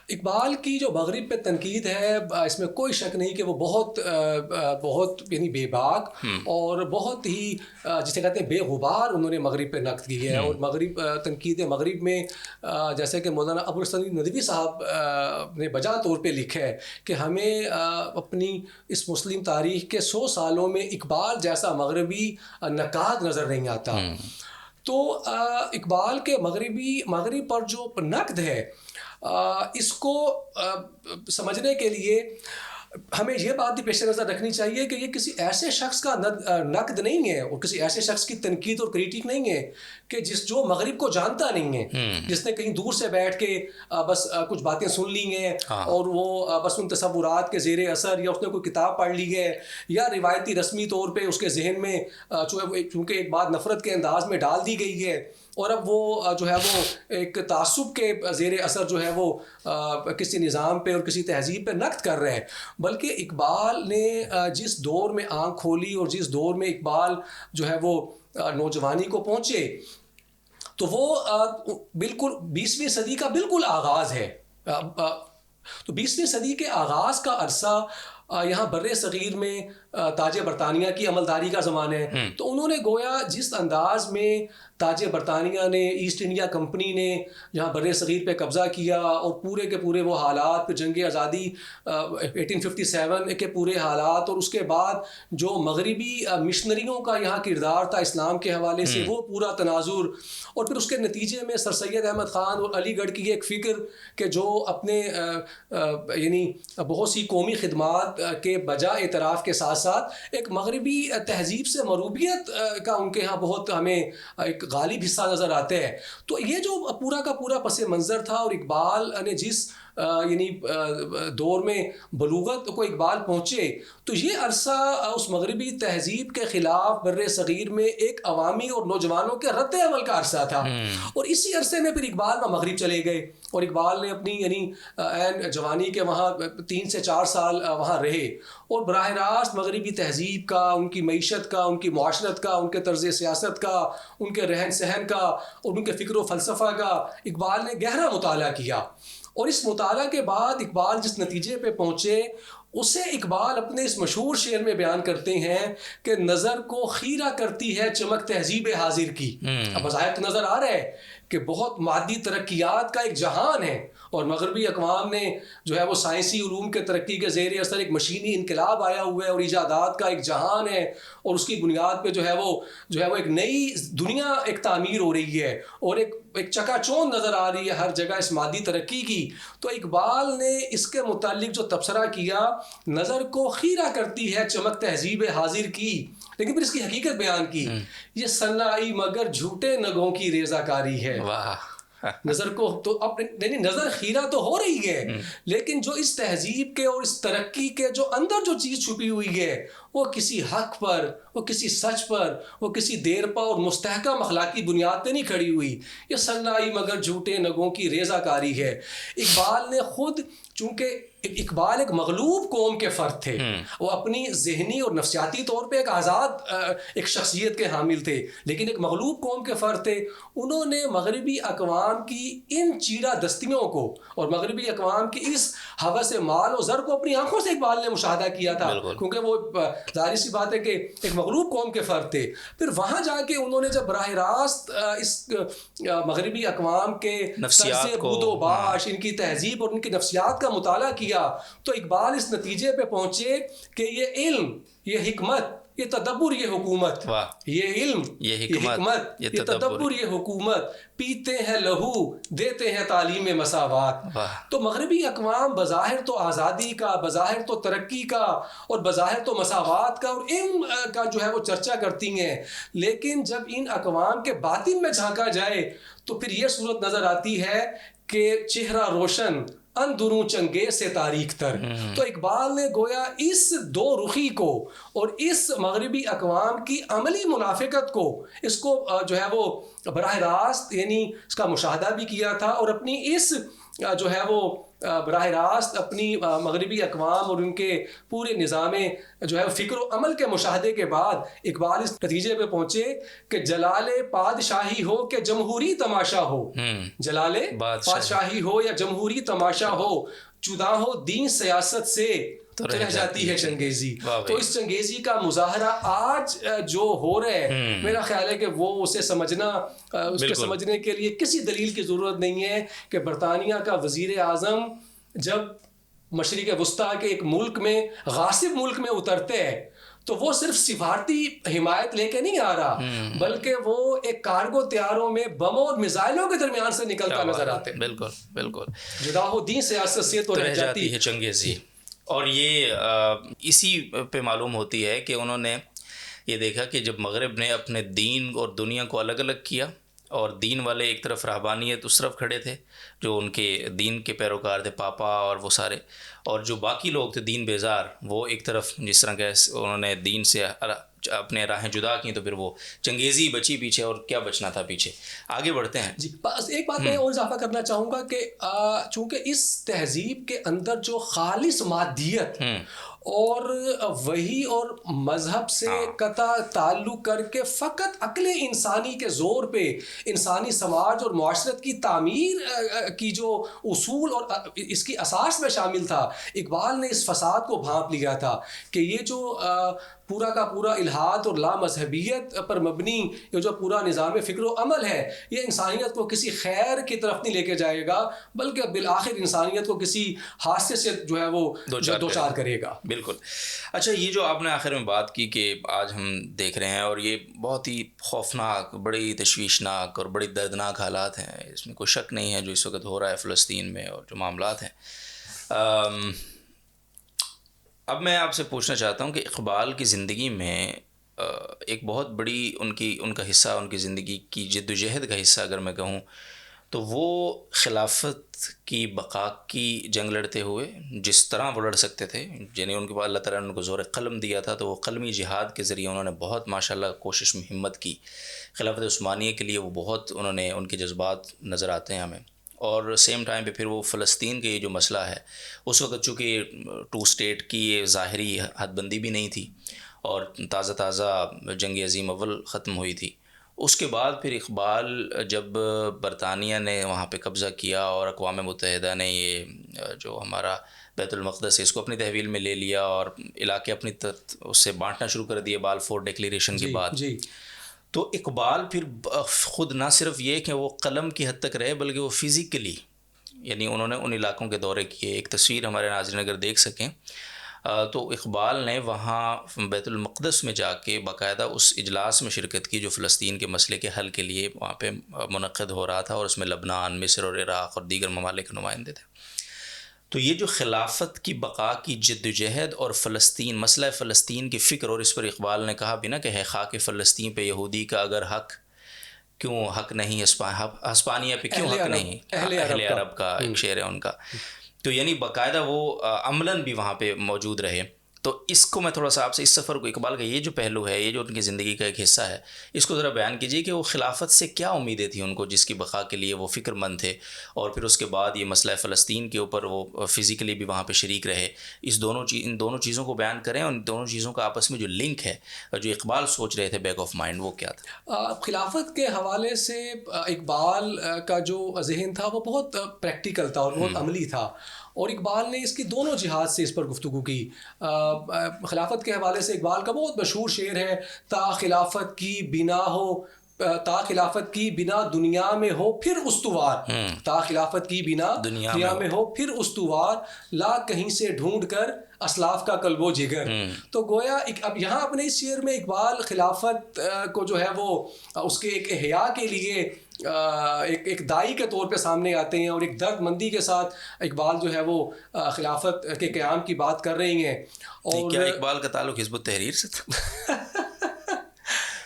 اقبال کی جو مغرب پہ تنقید ہے اس میں کوئی شک نہیں کہ وہ بہت یعنی بے باک اور بہت ہی جسے کہتے ہیں بے غبار انہوں نے مغرب پہ نقد کی ہے. اور تنقید مغرب میں جیسے کہ مولانا ابوالحسن ندوی صاحب نے بجا طور پہ لکھا ہے کہ ہمیں اپنی اس مسلم تاریخ کے 100 سالوں میں اقبال جیسا مغربی نقاد نظر نہیں آتا. تو اقبال کے مغرب پر جو نقد ہے اس کو سمجھنے کے لیے ہمیں یہ بات بھی پیش نظر رکھنی چاہیے کہ یہ کسی ایسے شخص کا نقد نہیں ہے اور کسی ایسے شخص کی تنقید اور کریٹک نہیں ہے کہ جو مغرب کو جانتا نہیں ہے, جس نے کہیں دور سے بیٹھ کے بس کچھ باتیں سن لی ہیں اور وہ بس ان تصورات کے زیر اثر, یا اس نے کوئی کتاب پڑھ لی ہے, یا روایتی رسمی طور پہ اس کے ذہن میں چونکہ ایک بات نفرت کے انداز میں ڈال دی گئی ہے اور اب وہ جو ہے وہ ایک تعصب کے زیر اثر جو ہے وہ کسی نظام پہ اور کسی تہذیب پہ نقد کر رہے ہیں. بلکہ اقبال نے جس دور میں آنکھ کھولی اور جس دور میں اقبال جو ہے وہ نوجوانی کو پہنچے تو وہ بالکل 20ویں صدی کا بالکل آغاز ہے. تو 20ویں صدی کے آغاز کا عرصہ یہاں بر صغیر میں تاج برطانیہ کی عملداری کا زمانہ ہے. تو انہوں نے گویا جس انداز میں تاج برطانیہ نے, ایسٹ انڈیا کمپنی نے یہاں بر صغیر پہ قبضہ کیا اور پورے کے پورے وہ حالات پہ جنگ آزادی 1857 کے پورے حالات, اور اس کے بعد جو مغربی مشنریوں کا یہاں کردار تھا اسلام کے حوالے سے وہ پورا تناظر, اور پھر اس کے نتیجے میں سر سید احمد خان اور علی گڑھ کی ایک فکر کہ جو اپنے یعنی بہت سی قومی خدمات کے بجا اعتراف کے ساتھ ساتھ ایک مغربی تہذیب سے مروبیت کا ان کے ہاں بہت ہمیں ایک غالب حصہ نظر آتے ہیں. تو یہ جو پورا کا پورا پس منظر تھا, اور اقبال نے جس یعنی دور میں بلوغت کو اقبال پہنچے, تو یہ عرصہ اس مغربی تہذیب کے خلاف بر صغیر میں ایک عوامی اور نوجوانوں کے رد عمل کا عرصہ تھا. اور اسی عرصے میں پھر اقبال مغرب چلے گئے اور اقبال نے اپنی یعنی عین جوانی کے وہاں 3 سے 4 سال وہاں رہے اور براہ راست مغربی تہذیب کا, ان کی معیشت کا, ان کی معاشرت کا, ان کے طرز سیاست کا, ان کے رہن سہن کا اور ان کے فکر و فلسفہ کا اقبال نے گہرا مطالعہ کیا. اور اس مطالعہ کے بعد اقبال جس نتیجے پہ پہنچے اسے اقبال اپنے اس مشہور شعر میں بیان کرتے ہیں کہ نظر کو خیرہ کرتی ہے چمک تہذیب حاضر کی. اب بظاہر نظر آ رہا ہے کہ بہت مادی ترقیات کا ایک جہان ہے اور مغربی اقوام نے جو ہے وہ سائنسی علوم کے ترقی کے زیر اثر ایک مشینی انقلاب آیا ہوا ہے اور ایجادات کا ایک جہان ہے, اور اس کی بنیاد پہ جو ہے وہ ایک نئی دنیا ایک تعمیر ہو رہی ہے اور ایک چکا چوند نظر آ رہی ہے ہر جگہ اس مادی ترقی کی. تو اقبال نے اس کے متعلق جو تبصرہ کیا, نظر کو خیرہ کرتی ہے چمک تہذیب حاضر کی, لیکن پھر اس کی حقیقت بیان کی، یہ سنائی مگر جھوٹے نگوں کی ریزہ کاری ہے. نظر کو تو اب یعنی نظر خیرہ تو ہو رہی ہے، لیکن جو اس تہذیب کے اور اس ترقی کے جو اندر جو چیز چھپی ہوئی ہے وہ کسی حق پر، وہ کسی سچ پر، وہ کسی دیرپا اور مستحکم اخلاقی بنیاد پہ نہیں کھڑی ہوئی. یہ سنائی مگر جھوٹے نگوں کی ریزہ کاری ہے. اقبال نے خود، چونکہ اقبال ایک مغلوب قوم کے فرد تھے، وہ اپنی ذہنی اور نفسیاتی طور پہ ایک آزاد ایک شخصیت کے حامل تھے، لیکن ایک مغلوب قوم کے فرد تھے. انہوں نے مغربی اقوام کی ان چیرہ دستیوں کو اور مغربی اقوام کی اس ہوس مال و زر کو اپنی آنکھوں سے اقبال نے مشاہدہ کیا تھا، کیونکہ وہ ظاہر سی بات ہے کہ ایک مغلوب قوم کے فرد تھے. پھر وہاں جا کے انہوں نے جب براہ راست اس مغربی اقوام کے طرز بود و باش، ان کی تہذیب اور ان کی نفسیات کا مطالعہ کیا، تو اقبال اس نتیجے پہ پہنچے کہ یہ علم، یہ حکمت، یہ تدبر، یہ حکومت، یہ علم، یہ حکمت، یہ تدبر، یہ حکومت، پیتے ہیں لہو، دیتے ہیں تعلیم مساوات. تو مغربی اقوام بظاہر تو آزادی کا، بظاہر تو ترقی کا اور بظاہر تو مساوات کا اور علم کا جو ہے وہ چرچا کرتی ہیں، لیکن جب ان اقوام کے باطن میں جھانکا جائے تو پھر یہ صورت نظر آتی ہے کہ چہرہ روشن اندروں چنگیز سے تاریک تر. تو اقبال نے گویا اس دو رخی کو اور اس مغربی اقوام کی عملی منافقت کو، اس کو جو ہے وہ براہ راست یعنی اس کا مشاہدہ بھی کیا تھا، اور اپنی اس جو ہے وہ براہ راست اپنی مغربی اقوام اور ان کے پورے نظام جو ہے فکر و عمل کے مشاہدے کے بعد اقبال اس نتیجے پہ پہنچے کہ جلال پادشاہی ہو کہ جمہوری تماشا ہو، جلال پادشاہی ہو یا جمہوری تماشا ہو، جدا ہو دین سیاست سے تو رہ جاتی ہے چنگیزی. تو اس چنگیزی کا مظاہرہ آج جو ہو رہا ہے، میرا خیال ہے کہ وہ اسے سمجھنا، اس کے سمجھنے کے لیے کسی دلیل کی ضرورت نہیں ہے کہ برطانیہ کا وزیر اعظم جب مشرق وسطیٰ کے ایک ملک میں، غاصب ملک میں اترتے ہیں تو وہ صرف سفارتی حمایت لے کے نہیں آ رہا، بلکہ وہ ایک کارگو طیاروں میں بموں اور میزائلوں کے درمیان سے نکلتا نظر آتے ہیں. بالکل بالکل. جدا ہو دین سیاست سے تو رہ جاتی ہے چنگیزی. اور یہ اسی پہ معلوم ہوتی ہے کہ انہوں نے یہ دیکھا کہ جب مغرب نے اپنے دین اور دنیا کو الگ الگ کیا، اور دین والے ایک طرف رہبانیت اس طرف کھڑے تھے جو ان کے دین کے پیروکار تھے، پاپا اور وہ سارے، اور جو باقی لوگ تھے دین بیزار، وہ ایک طرف جس طرح کہ انہوں نے دین سے اپنے راہیں جدا کی، تو پھر وہ چنگیزی بچی پیچھے، اور کیا بچنا تھا پیچھے. آگے بڑھتے ہیں. جی بس ایک بات میں اور اضافہ کرنا چاہوں گا کہ چونکہ اس تہذیب کے اندر جو خالص مادیت اور وحی اور مذہب سے قطع تعلق کر کے فقط عقل انسانی کے زور پہ انسانی سماج اور معاشرت کی تعمیر کی جو اصول اور اس کی اساس میں شامل تھا، اقبال نے اس فساد کو بھانپ لیا تھا کہ یہ جو پورا کا پورا الحاد اور لامذہبیت پر مبنی یہ جو پورا نظام فکر و عمل ہے، یہ انسانیت کو کسی خیر کی طرف نہیں لے کے جائے گا، بلکہ بالآخر انسانیت کو کسی حادثے سے جو ہے وہ دوچار کرے گا. بالکل. اچھا، یہ جو آپ نے آخر میں بات کی کہ آج ہم دیکھ رہے ہیں، اور یہ بہت ہی خوفناک، بڑی تشویشناک اور بڑی دردناک حالات ہیں، اس میں کوئی شک نہیں ہے جو اس وقت ہو رہا ہے فلسطین میں اور جو معاملات ہیں. اب میں آپ سے پوچھنا چاہتا ہوں کہ اقبال کی زندگی میں ایک بہت بڑی ان کا حصہ، ان کی زندگی کی جد و جہد کا حصہ اگر میں کہوں تو وہ خلافت کی بقا کی جنگ لڑتے ہوئے، جس طرح وہ لڑ سکتے تھے، یعنی ان کے بعد اللہ تعالیٰ نے ان کو زور قلم دیا تھا، تو وہ قلمی جہاد کے ذریعے انہوں نے بہت ماشاءاللہ کوشش میں ہمت کی. خلافت عثمانیہ کے لیے وہ بہت ان کے جذبات نظر آتے ہیں ہمیں. اور سیم ٹائم پہ پھر وہ فلسطین کے یہ جو مسئلہ ہے، اس وقت چونکہ 2 اسٹیٹ کی یہ ظاہری حد بندی بھی نہیں تھی اور تازہ جنگ عظیم اول ختم ہوئی تھی. اس کے بعد پھر اقبال جب برطانیہ نے وہاں پہ قبضہ کیا اور اقوام متحدہ نے یہ جو ہمارا بیت المقدس ہے اس کو اپنی تحویل میں لے لیا اور علاقے اپنی اس سے بانٹنا شروع کر دیے بالفور ڈکلیریشن کے بعد، تو اقبال پھر خود نہ صرف یہ کہ وہ قلم کی حد تک رہے بلکہ وہ فزیکلی، یعنی انہوں نے ان علاقوں کے دورے کیے. ایک تصویر ہمارے ناظرین اگر دیکھ سکیں تو اقبال نے وہاں بیت المقدس میں جا کے باقاعدہ اس اجلاس میں شرکت کی جو فلسطین کے مسئلے کے حل کے لیے وہاں پہ منعقد ہو رہا تھا، اور اس میں لبنان، مصر اور عراق اور دیگر ممالک کے نمائندے تھے. تو یہ جو خلافت کی بقا کی جد و جہد اور فلسطین، مسئلہ فلسطین کی فکر، اور اس پر اقبال نے کہا بھی نا کہ ہے خاک فلسطین پہ یہودی کا اگر حق، کیوں حق نہیں ہسپانیہ پہ کیوں حق نہیں، اہل عرب کا ایک شعر ہے ان کا. تو یعنی باقاعدہ وہ عملاً بھی وہاں پہ موجود رہے. تو اس کو میں تھوڑا سا آپ سے اس سفر کو، اقبال کا یہ جو پہلو ہے، یہ جو ان کی زندگی کا ایک حصہ ہے، اس کو ذرا بیان کیجیے کہ وہ خلافت سے کیا امیدیں تھیں ان کو، جس کی بقا کے لیے وہ فکر مند تھے، اور پھر اس کے بعد یہ مسئلہ فلسطین کے اوپر وہ فزیکلی بھی وہاں پہ شریک رہے. ان دونوں چیزوں کو بیان کریں، اور ان دونوں چیزوں کا آپس میں جو لنک ہے، جو اقبال سوچ رہے تھے بیک آف مائنڈ، وہ کیا تھا؟ خلافت کے حوالے سے اقبال کا جو ذہن تھا وہ بہت پریکٹیکل تھا اور بہت عملی تھا، اور اقبال نے اس کی دونوں جہات سے اس پر گفتگو کی. خلافت کے حوالے سے اقبال کا بہت مشہور شعر ہے، تا خلافت کی بنا ہو، تا خلافت کی بنا دنیا میں ہو پھر استوار، تا خلافت کی بنا دنیا میں ہو پھر استوار، لا کہیں سے ڈھونڈ کر اسلاف کا قلب و جگر. تو گویا اب یہاں اپنے اس شعر میں اقبال خلافت کو جو ہے وہ اس کے ایک احیاء کے لیے ایک دائی کے طور پہ سامنے آتے ہیں، اور ایک درد مندی کے ساتھ اقبال جو ہے وہ خلافت کے قیام کی بات کر رہی ہیں. اور کیا اقبال کا تعلق حزب التحریر سے تھا؟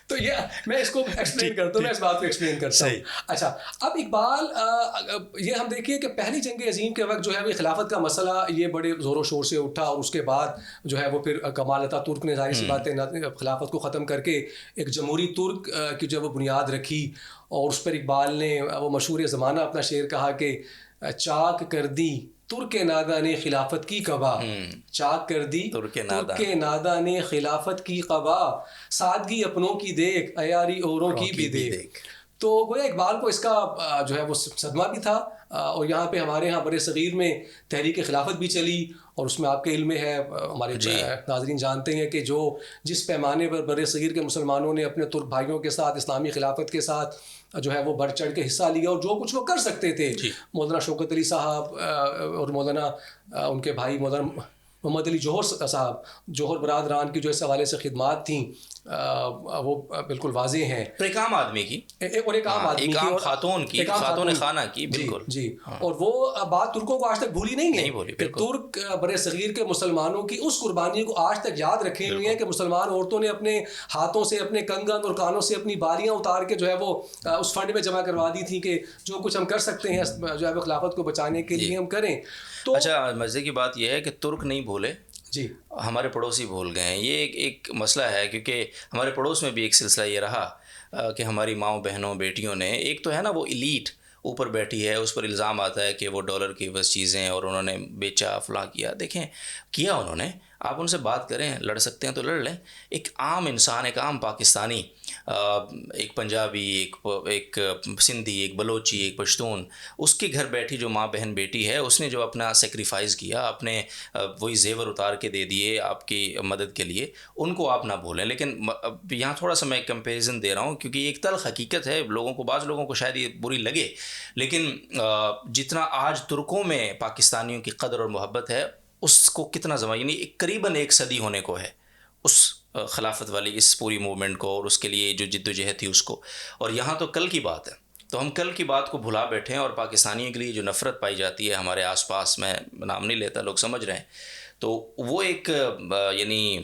تو یہ میں اس کو ایکسپلین کرتا ہوں، میں اس بات کو ایکسپلین کرتا ہوں. اچھا، اب اقبال یہ ہم دیکھیے کہ پہلی جنگ عظیم کے وقت جو ہے وہ خلافت کا مسئلہ یہ بڑے زور و شور سے اٹھا، اور اس کے بعد جو ہے وہ پھر کمال اتا ترک نے ظاہر سی بات ہے خلافت کو ختم کر کے ایک جمہوری ترک کی جو وہ بنیاد رکھی، اور اس پر اقبال نے وہ مشہور زمانہ اپنا شعر کہا کہ چاک کر دی ترک نادا نے خلافت کی قبا، چاک کر دی ترک نادا نے خلافت کی قبا، سادگی اپنوں کی دیکھ عیاری اوروں کی بھی دیکھ. تو گویا اقبال کو اس کا جو ہے وہ صدمہ بھی تھا. اور یہاں پہ ہمارے ہاں بر صغیر میں تحریک خلافت بھی چلی، اور اس میں آپ کے علم میں ہے، ہمارے ناظرین جانتے ہیں کہ جس پیمانے پر بر صغیر کے مسلمانوں نے اپنے ترک بھائیوں کے ساتھ اسلامی خلافت کے ساتھ جو ہے وہ بڑھ چڑھ کے حصہ لیا، اور جو کچھ وہ کر سکتے تھے، مولانا شوکت علی صاحب اور مولانا ان کے بھائی مولانا محمد علی جوہر صاحب، جوہر برادران کی جو اس حوالے سے خدمات تھیں وہ بالکل واضح ہیں. ایک عام آدمی کی، اور ایک عام آدمی کی، ایک عام خاتون کی، خاتون خانہ کی، بالکل جی. اور وہ بات ترکوں کو آج تک بھولی نہیں ہے کہ ترک بر صغیر کے مسلمانوں کی اس قربانی کو آج تک یاد رکھے ہوئے ہیں کہ مسلمان عورتوں نے اپنے ہاتھوں سے، اپنے کنگن اور کانوں سے اپنی بالیاں اتار کے جو ہے وہ اس فنڈ میں جمع کروا دی تھی کہ جو کچھ ہم کر سکتے ہیں جو ہے وہ خلافت کو بچانے کے لیے ہم کریں. تو اچھا، مزے کی بات یہ ہے کہ ترک نہیں بھولے، جی ہمارے پڑوسی بھول گئے ہیں. یہ ایک مسئلہ ہے، کیونکہ ہمارے پڑوس میں بھی ایک سلسلہ یہ رہا کہ ہماری ماؤں بہنوں بیٹیوں نے، ایک تو ہے نا وہ ایلیٹ اوپر بیٹھی ہے، اس پر الزام آتا ہے کہ وہ ڈالر کی بس چیزیں، اور انہوں نے بیچا فلاں کیا. دیکھیں کیا انہوں نے، آپ ان سے بات کریں، لڑ سکتے ہیں تو لڑ لیں. ایک عام انسان، ایک عام پاکستانی، ایک پنجابی، ایک سندھی، ایک بلوچی، ایک پشتون، اس کے گھر بیٹھی جو ماں بہن بیٹی ہے، اس نے جو اپنا سیکریفائز کیا، اپنے وہی زیور اتار کے دے دیے آپ کی مدد کے لیے، ان کو آپ نہ بھولیں. لیکن یہاں تھوڑا سا میں ایک کمپیریزن دے رہا ہوں، کیونکہ یہ ایک تلخ حقیقت ہے، بعض لوگوں کو شاید یہ بری لگے، لیکن جتنا آج ترکوں میں پاکستانیوں کی قدر اور محبت ہے، اس کو کتنا زمانہ، یعنی قریباً 1 صدی ہونے کو ہے اس خلافت والی اس پوری موومنٹ کو، اور اس کے لیے جو جد و جہد تھی اس کو. اور یہاں تو کل کی بات ہے، تو ہم کل کی بات کو بھلا بیٹھے ہیں، اور پاکستانیوں کے لیے جو نفرت پائی جاتی ہے ہمارے آس پاس، میں نام نہیں لیتا، لوگ سمجھ رہے ہیں، تو وہ ایک یعنی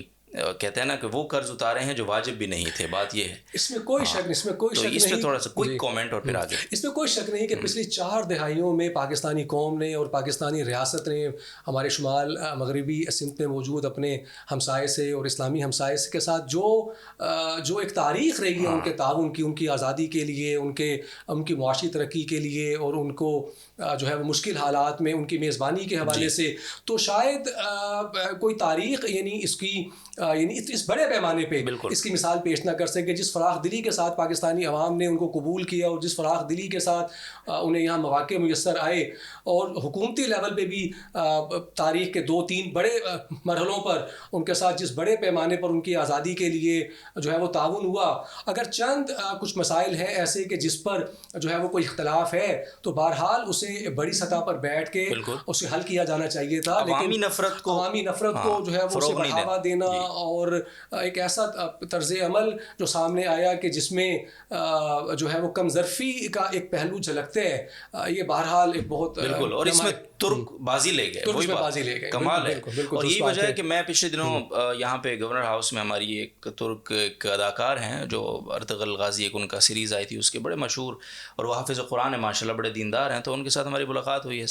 کہتے ہیں نا کہ وہ قرض اتارے ہیں جو واجب بھی نہیں تھے. بات یہ ہے، اس میں کوئی شک نہیں، اس پہ تھوڑا سا کوئی کامنٹ اور پھر آگے. اس میں کوئی شک نہیں کہ پچھلی 4 دہائیوں میں پاکستانی قوم نے اور پاکستانی ریاست نے ہمارے شمال مغربی سمت میں موجود اپنے ہمسائے سے اور اسلامی ہمسائے کے ساتھ جو ایک تاریخ رہی ہے ان کے تعاون کی، ان کی آزادی کے لیے، ان کی معاشی ترقی کے لیے، اور ان کو جو ہے وہ مشکل حالات میں ان کی میزبانی کے حوالے سے، تو شاید کوئی تاریخ یعنی اس بڑے پیمانے پہ اس کی مثال پیش نہ کر سکے، جس فراخ دلی کے ساتھ پاکستانی عوام نے ان کو قبول کیا، اور جس فراخ دلی کے ساتھ انہیں یہاں مواقع میسر آئے، اور حکومتی لیول پہ بھی تاریخ کے 2-3 بڑے مرحلوں پر ان کے ساتھ جس بڑے پیمانے پر ان کی آزادی کے لیے جو ہے وہ تعاون ہوا. اگر چند کچھ مسائل ہیں ایسے کہ جس پر جو ہے وہ کوئی اختلاف ہے، تو بہرحال اسے بڑی سطح پر بیٹھ کے اسے حل کیا جانا چاہیے تھا. عوامی نفرت کو جو ہے وہ اسے بڑھاوا دینا اور ایک ایسا طرز عمل جو سامنے آیا کہ جس میں جو ہے وہ کم ظرفی کا ایک پہلو جھلکتے ہیں. یہ بہرحال ایک بہت بالکل, اور اس میں ترک بازی لے گئے, وہی بازی لے گئے, کمال ہے. اور یہی وجہ ہے کہ میں پچھلے دنوں یہاں پہ گورنر ہاؤس میں ہماری ایک ترک ایک اداکار ہیں جو ارطغرل غازی, ایک ان کا سیریز آئی تھی, اس کے بڑے مشہور اور وہ حافظ قرآن ہیں ماشاء اللہ, بڑے دیندار ہیں, تو ان کے ساتھ ہماری ملاقات ہوئی ہے.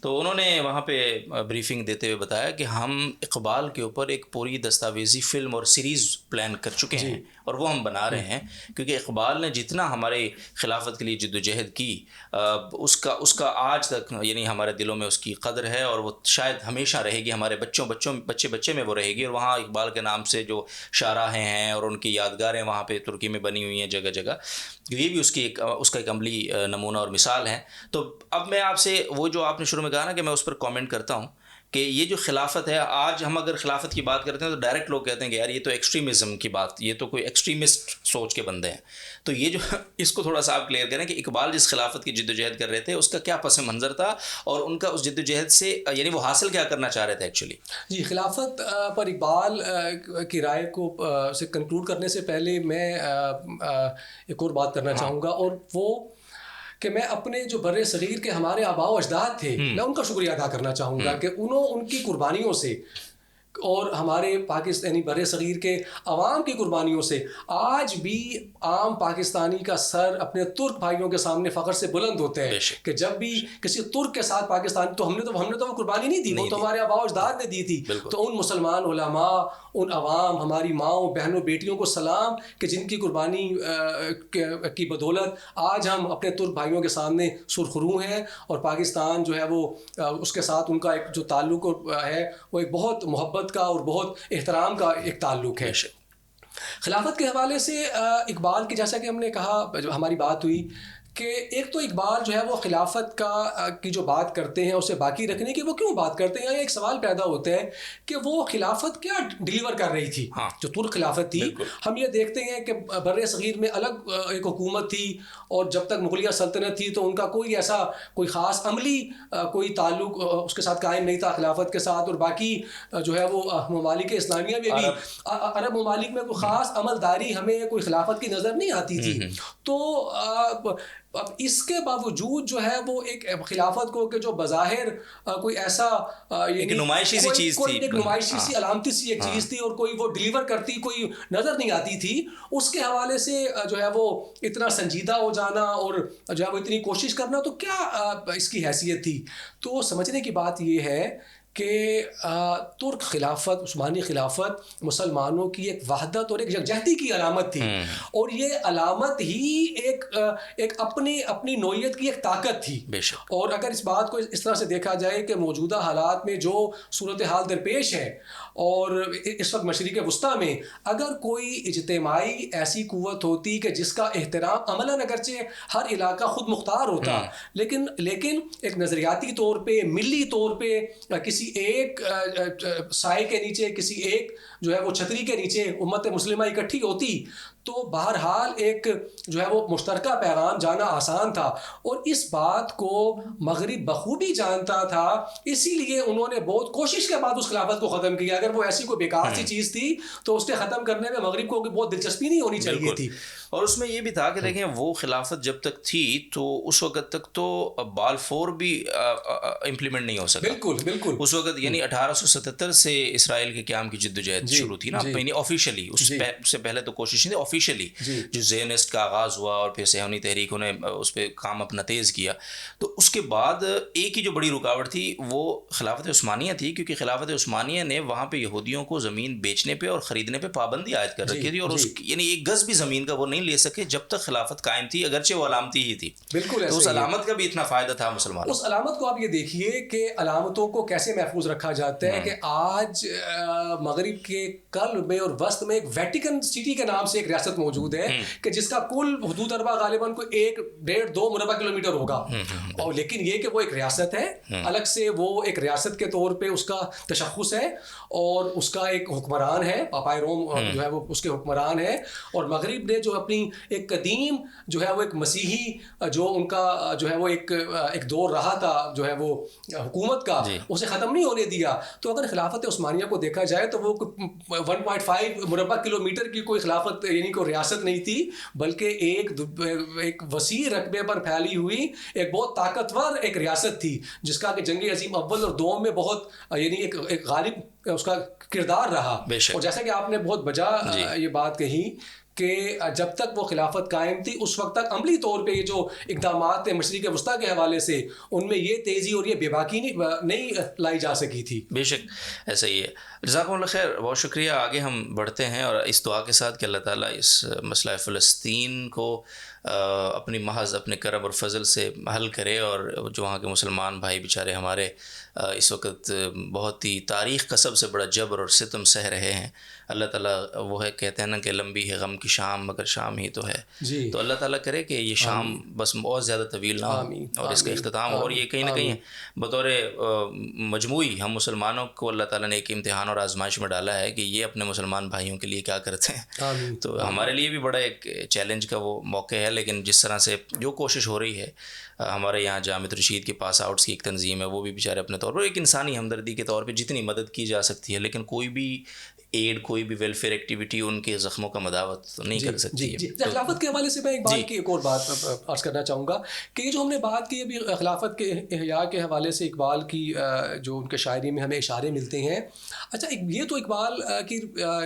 تو انہوں نے وہاں پہ بریفنگ دیتے ہوئے بتایا کہ ہم اقبال کے اوپر ایک پوری دستاویزی فلم اور سیریز پلان کر چکے ہیں, اور وہ ہم بنا رہے ہیں, کیونکہ اقبال نے جتنا ہمارے خلافت کے لیے جد و جہد کی, اس کا آج تک یعنی ہمارے دلوں میں اس کی قدر ہے, اور وہ شاید ہمیشہ رہے گی, ہمارے بچے میں وہ رہے گی. اور وہاں اقبال کے نام سے جو شاہراہیں ہیں اور ان کی یادگاریں وہاں پہ ترکی میں بنی ہوئی ہیں جگہ جگہ, یہ بھی اس کا ایک عملی نمونہ اور مثال ہے. تو اب میں آپ سے وہ جو آپ نے شروع میں کہا نا کہ میں اس پر کامنٹ کرتا ہوں کہ یہ جو خلافت ہے, آج ہم اگر خلافت کی بات کرتے ہیں تو ڈائریکٹ لوگ کہتے ہیں کہ یار یہ تو ایکسٹریمزم کی بات, یہ تو کوئی ایکسٹریمسٹ سوچ کے بندے ہیں. تو یہ جو اس کو تھوڑا سا آپ کلیئر کریں کہ اقبال جس خلافت کی جد و جہد کر رہے تھے اس کا کیا پس منظر تھا, اور ان کا اس جد و جہد سے یعنی وہ حاصل کیا کرنا چاہ رہے تھے ایکچولی. جی, خلافت پر اقبال کی رائے کو سے کنکلوڈ کرنے سے پہلے میں ایک اور بات کرنا چاہوں گا, اور وہ کہ میں اپنے جو بر صغیر کے ہمارے آباء و اجداد تھے, میں ان کا شکریہ ادا کرنا چاہوں گا کہ ان کی قربانیوں سے اور ہمارے پاکستانی بر صغیر کے عوام کی قربانیوں سے آج بھی عام پاکستانی کا سر اپنے ترک بھائیوں کے سامنے فخر سے بلند ہوتے ہیں کہ جب بھی کسی ترک کے ساتھ پاکستان, تو ہم نے تو وہ قربانی نہیں دی, وہ تو ہمارے آباء و اجداد نے دی تھی. تو ان مسلمان علماء, ان عوام, ہماری ماؤں بہنوں بیٹیوں کو سلام کہ جن کی قربانی کی بدولت آج ہم اپنے ترک بھائیوں کے سامنے سرخرو ہیں, اور پاکستان جو ہے وہ اس کے ساتھ ان کا ایک جو تعلق ہے وہ ایک بہت محبت کا اور بہت احترام کا ایک تعلق ہے. خلافت کے حوالے سے اقبال کی, جیسا کہ ہم نے کہا جو ہماری بات ہوئی, کہ ایک تو اقبال جو ہے وہ خلافت کی جو بات کرتے ہیں اسے باقی رکھنے کی وہ کیوں بات کرتے ہیں, ایک سوال پیدا ہوتا ہے کہ وہ خلافت کیا ڈیلیور کر رہی تھی. جو ترک خلافت تھی, ہم یہ دیکھتے ہیں کہ بر صغیر میں الگ ایک حکومت تھی, اور جب تک مغلیہ سلطنت تھی تو ان کا کوئی خاص عملی کوئی تعلق اس کے ساتھ قائم نہیں تھا خلافت کے ساتھ, اور باقی جو ہے وہ ممالک اسلامیہ میں بھی عرب ممالک میں کوئی خاص عملداری ہمیں کوئی خلافت کی نظر نہیں آتی تھی. تو اب اس کے باوجود جو ہے وہ ایک خلافت کو کہ جو بظاہر کوئی ایسا ایک نمائشی سی چیز تھی, ایک نمائشی سی علامتی سی ایک چیز تھی, اور کوئی وہ ڈیلیور کرتی کوئی نظر نہیں آتی تھی, اس کے حوالے سے جو ہے وہ اتنا سنجیدہ ہو جانا اور جو ہے وہ اتنی کوشش کرنا, تو کیا اس کی حیثیت تھی. تو سمجھنے کی بات یہ ہے کہ ترک خلافت, عثمانی خلافت مسلمانوں کی ایک وحدت اور ایک یکجہتی کی علامت تھی, اور یہ علامت ہی ایک اپنی نوعیت کی ایک طاقت تھی. اور اگر اس بات کو اس طرح سے دیکھا جائے کہ موجودہ حالات میں جو صورتحال درپیش ہے, اور اس وقت مشرق وسطیٰ میں اگر کوئی اجتماعی ایسی قوت ہوتی کہ جس کا احترام عملاً اگرچہ ہر علاقہ خود مختار ہوتا, لیکن ایک نظریاتی طور پہ, ملی طور پہ کسی ایک سائے کے نیچے, کسی ایک جو ہے وہ چھتری کے نیچے امت مسلمہ اکٹھی ہوتی, تو بہرحال ایک جو ہے وہ مشترکہ پیغام جانا آسان تھا. اور اس بات کو مغرب بخوبی جانتا تھا, اسی لیے انہوں نے بہت کوشش کے بعد اس خلافت کو ختم کیا. اگر وہ ایسی کوئی بیکار سی چیز تھی تو اس کے ختم کرنے میں مغرب کو بہت دلچسپی نہیں ہونی چاہیے تھی. اور اس میں یہ بھی تھا کہ دیکھیں وہ خلافت جب تک تھی تو اس وقت تک تو بالفور بھی امپلیمنٹ نہیں ہو سکا. بالکل اس وقت یعنی 1877 سے اسرائیل کے قیام کی جد و جہد شروع تھی نا, یعنی آفیشلی, اس سے پہلے تو کوشش نہیں تھی, آفیشلی جو زیونسٹ کا آغاز ہوا اور پھر صہیونی تحریکوں نے اس پہ کام اپنا تیز کیا. تو اس کے بعد ایک ہی جو بڑی رکاوٹ تھی وہ خلافت عثمانیہ تھی, کیونکہ خلافت عثمانیہ نے وہاں پہ یہودیوں کو زمین بیچنے پہ اور خریدنے پہ پابندی عائد کر رکھی تھی, اور اس یعنی ایک گز بھی زمین کا وہ نہیں لے سکے جب تک خلافت قائم تھی, اگرچہ وہ علامتی ہی تھی. بالکل, تو اس علامت کا بھی اتنا فائدہ تھا مسلمانوں. اس علامت کو آپ یہ دیکھیے کہ علامتوں کو کیسے محفوظ رکھا جاتا ہے, کہ آج مغرب کے قلب میں اور وسط میں ایک ویٹیکن سٹی کے نام سے ایک ریاست ریاست موجود ہے کہ جس کا کل حدود اربع غالباً کوئی 1.5-2 مربع کلومیٹر ہوگا، اور لیکن یہ کہ وہ ایک ریاست ہے الگ سے، وہ ایک ریاست کے طور پہ اس کا تشخص ہے، اور اس کا ایک حکمران ہے، پاپائے روم جو ہے وہ اس کے حکمران ہے، اور مغرب نے جو اپنی ایک قدیم جو ہے وہ ایک مسیحی جو ان کا جو ہے وہ ایک دور رہا تھا جو ہے وہ حکومت کا، اسے ختم نہیں ہونے دیا. تو اگر خلافت عثمانیہ کو دیکھا جائے تو وہ 1.5 مربع کلومیٹر کی کوئی خلافت یعنی کوئی ریاست نہیں تھی، بلکہ ایک وسیع رقبے پر پھیلی ہوئی ایک بہت طاقتور ایک ریاست تھی، جس کا کہ جنگ عظیم اول اور دوم میں بہت یعنی ایک غالب اس کا کردار رہا. اور جیسا کہ آپ نے بہت بجا یہ بات کہی کہ جب تک وہ خلافت قائم تھی اس وقت تک عملی طور پہ یہ جو اقدامات تھے مشرق وسطیٰ کے حوالے سے، ان میں یہ تیزی اور یہ بے باکی نہیں لائی جا سکی تھی. بے شک ایسا ہی ہے. جزاکم اللہ خیر، بہت شکریہ. آگے ہم بڑھتے ہیں اور اس دعا کے ساتھ کہ اللہ تعالیٰ اس مسئلہ فلسطین کو اپنی محض اپنے کرم اور فضل سے حل کرے، اور جو وہاں کے مسلمان بھائی بیچارے ہمارے اس وقت بہت ہی تاریخ کا سب سے بڑا جبر اور ستم سہ رہے ہیں، اللہ تعالیٰ وہ ہے کہتے ہیں نا کہ لمبی ہے غم کی شام مگر شام ہی تو ہے. تو اللہ تعالیٰ کرے کہ یہ شام بس بہت زیادہ طویل نہ ہو اور اس کا اختتام ہو. اور یہ کہیں نہ کہیں بطور مجموعی ہم مسلمانوں کو اللہ تعالیٰ نے ایک امتحان اور آزمائش میں ڈالا ہے کہ یہ اپنے مسلمان بھائیوں کے لیے کیا کرتے ہیں. تو ہمارے لیے بھی بڑا ایک چیلنج کا وہ موقع ہے، لیکن جس طرح سے جو کوشش ہو رہی ہے ہمارے یہاں جامعۃ رشید کے پاس آؤٹس کی ایک تنظیم ہے، وہ بھی بیچارے اپنے طور پر ایک انسانی ہمدردی کے طور پہ جتنی مدد کی جا سکتی ہے، لیکن کوئی بھی ایڈ کوئی بھی ویلفیئر ایکٹیویٹی ان کے زخموں کا مداوت نہیں کر سکتی ہے. خلافت کے حوالے سے میں ایک اور بات عرض کرنا چاہوں گا کہ یہ جو ہم نے بات کی ابھی خلافت کے احیاء کے حوالے سے اقبال کی جو ان کے شاعری میں ہمیں اشارے ملتے ہیں. اچھا یہ تو اقبال کی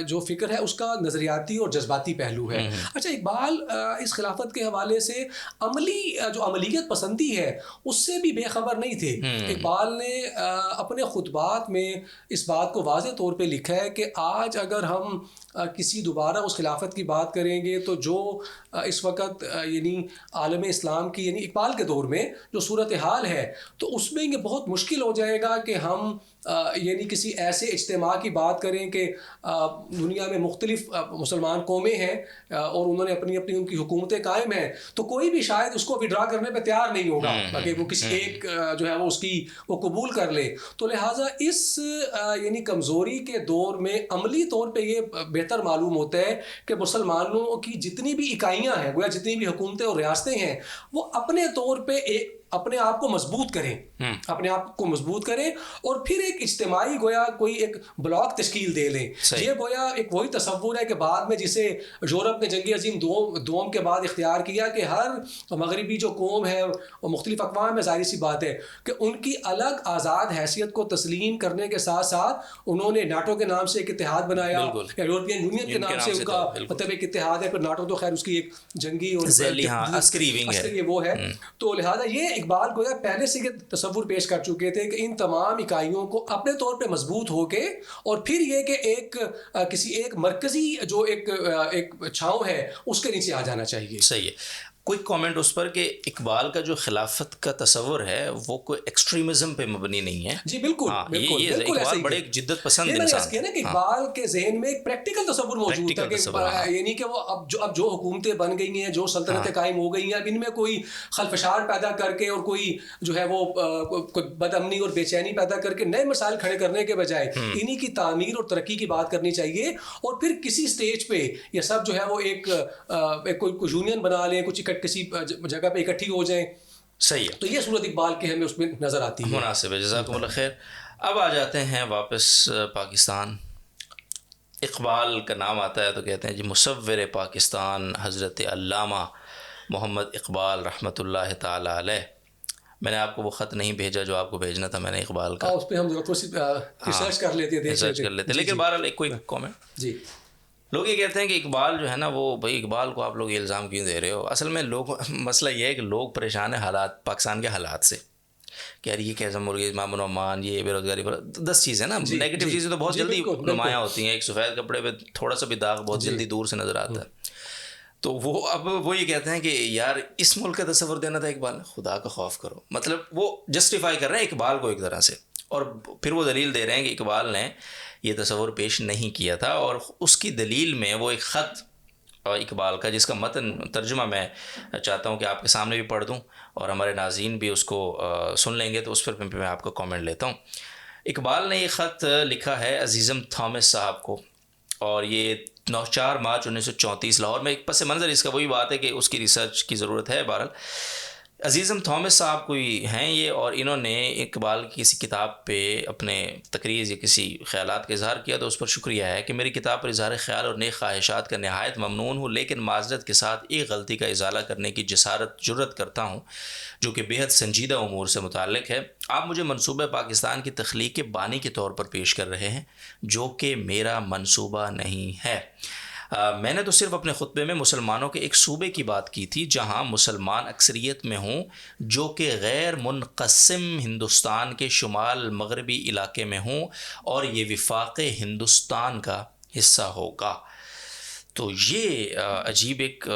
جو فکر ہے اس کا نظریاتی اور جذباتی پہلو ہے. اچھا اقبال اس خلافت کے حوالے سے جو عملیت پسندی ہے اس سے بھی بے خبر نہیں تھے. اقبال نے اپنے خطبات میں اس بات کو واضح طور پہ لکھا ہے کہ آج اگر ہم کسی دوبارہ اس خلافت کی بات کریں گے تو جو اس وقت یعنی عالم اسلام کی یعنی اقبال کے دور میں جو صورتحال ہے تو اس میں یہ بہت مشکل ہو جائے گا کہ ہم یعنی کسی ایسے اجتماع کی بات کریں کہ دنیا میں مختلف مسلمان قومیں ہیں اور انہوں نے اپنی ان کی حکومتیں قائم ہیں، تو کوئی بھی شاید اس کو وڈرا کرنے پہ تیار نہیں ہوگا کہ وہ کسی ایک جو ہے وہ اس کی وہ قبول کر لے. تو لہٰذا اس یعنی کمزوری کے دور میں عملی طور پہ یہ بہتر معلوم ہوتا ہے کہ مسلمانوں کی جتنی بھی اکائیاں ہیں، گویا جتنی بھی حکومتیں اور ریاستیں ہیں، وہ اپنے طور پہ اپنے آپ کو مضبوط کریں اور پھر ایک اجتماعی گویا کوئی ایک بلاک تشکیل دے لیں. یہ گویا ایک وہی تصور ہے کہ بعد میں جسے یورپ نے جنگ عظیم دوم کے بعد اختیار کیا کہ ہر مغربی جو قوم ہے وہ مختلف اقوام ہے، ظاہر سی بات ہے کہ ان کی الگ آزاد حیثیت کو تسلیم کرنے کے ساتھ ساتھ انہوں نے ناٹو کے نام سے ایک اتحاد بنایا، یا یورپین یونین کے نام سے ان کا مطلب ایک اتحاد ہے. پھر ناٹو تو خیر اس کی ایک جنگی اور عسکری وہ ہے. تو لہٰذا یہ اقبال کو پہلے سے یہ تصور پیش کر چکے تھے کہ ان تمام اکائیوں کو اپنے طور پہ مضبوط ہو کے اور پھر یہ کہ کسی ایک مرکزی جو ایک چھاؤں ہے اس کے نیچے آ جانا چاہیے. صحیح ہے. کوئی کامنٹ اس پر کہ اقبال کا جو خلافت کا تصور ہے وہ کوئی ایکسٹریمزم پہ مبنی نہیں ہے. جی بالکل اقبال بڑے جدت پسند انسان ہے. کہ اقبال کے ذہن میں ایک پریکٹیکل تصور موجود تھا، یعنی کہ وہ اب جو حکومتیں بن گئی ہیں، جو سلطنتیں قائم ہو گئی ہیں، اب ان میں کوئی خلفشار پیدا کر کے اور کوئی جو ہے وہ بد امنی اور بے چینی پیدا کر کے نئے مسائل کھڑے کرنے کے بجائے انہی کی تعمیر اور ترقی کی بات کرنی چاہیے. اور پھر کسی سٹیج پہ یہ سب جو ہے وہ ایک کوئی یونین بنا لیں، کچھ کسی جگہ پہ اکٹھی ہو جائیں. صحیح ہے. تو یہ صورت اقبال کے ہمیں اس میں نظر آتی ہے. مناسب ہے. جزاکم اللہ خیر. اب آ جاتے ہیں واپس پاکستان. اقبال کا نام آتا ہے تو کہتے ہیں جی مصور پاکستان حضرت علامہ محمد اقبال رحمۃ اللہ تعالی علیہ. میں نے آپ کو وہ خط نہیں بھیجا جو آپ کو بھیجنا تھا میں نے اقبال کا، اس پہ ہم ریسرچ کر لیتے لیکن بہرحال ایک کوئی کامنٹ. جی لوگ یہ کہتے ہیں کہ اقبال جو ہے نا وہ بھائی اقبال کو آپ لوگ الزام کیوں دے رہے ہو. اصل میں مسئلہ یہ ہے کہ لوگ پریشان ہیں حالات پاکستان کے حالات سے کہ یار یہ کیسا مرغی امام النعمان، یہ بے روزگاری پر 10 چیزیں نا نیگیٹو چیزیں تو بہت جلدی نمایاں ہوتی ہیں. ایک سفید کپڑے پہ تھوڑا سا بھی داغ بہت جلدی دور سے نظر آتا ہے. تو وہ یہ کہتے ہیں کہ یار اس ملک کا تصور دینا تھا اقبال نے، خدا کا خوف کرو. مطلب وہ جسٹیفائی کر رہے ہیں اقبال کو ایک طرح سے، اور پھر وہ دلیل دے رہے ہیں کہ اقبال نے یہ تصور پیش نہیں کیا تھا. اور اس کی دلیل میں وہ ایک خط اقبال کا، جس کا متن ترجمہ میں چاہتا ہوں کہ آپ کے سامنے بھی پڑھ دوں اور ہمارے ناظرین بھی اس کو سن لیں گے، تو اس پر میں آپ کا کامنٹ لیتا ہوں۔ اقبال نے یہ خط لکھا ہے عزیزم تھامس صاحب کو، اور یہ 4 مارچ 1934 لاہور میں۔ ایک پس منظر اس کا وہی بات ہے کہ اس کی ریسرچ کی ضرورت ہے۔ بہرحال عزیزم تھامس صاحب کوئی ہیں یہ، اور انہوں نے اقبال کی کسی کتاب پہ اپنے تقریر یا کسی خیالات کا اظہار کیا، تو اس پر شکریہ ہے کہ میری کتاب پر اظہار خیال اور نیک خواہشات کا نہایت ممنون ہوں، لیکن معذرت کے ساتھ ایک غلطی کا ازالہ کرنے کی جرات کرتا ہوں جو کہ بیحد سنجیدہ امور سے متعلق ہے۔ آپ مجھے منصوبہ پاکستان کی تخلیق کے بانی کے طور پر پیش کر رہے ہیں، جو کہ میرا منصوبہ نہیں ہے۔ میں نے تو صرف اپنے خطبے میں مسلمانوں کے ایک صوبے کی بات کی تھی جہاں مسلمان اکثریت میں ہوں، جو کہ غیر منقسم ہندوستان کے شمال مغربی علاقے میں ہوں، اور یہ وفاق ہندوستان کا حصہ ہوگا۔ تو یہ عجیب ایک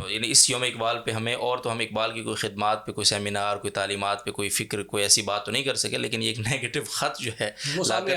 یعنی اس یوم اقبال پہ ہمیں، اور تو ہم اقبال کی کوئی خدمات پہ، کوئی سیمینار، کوئی تعلیمات پہ، کوئی فکر، کوئی ایسی بات تو نہیں کر سکے، لیکن یہ ایک نیگیٹو خط جو ہے سامنے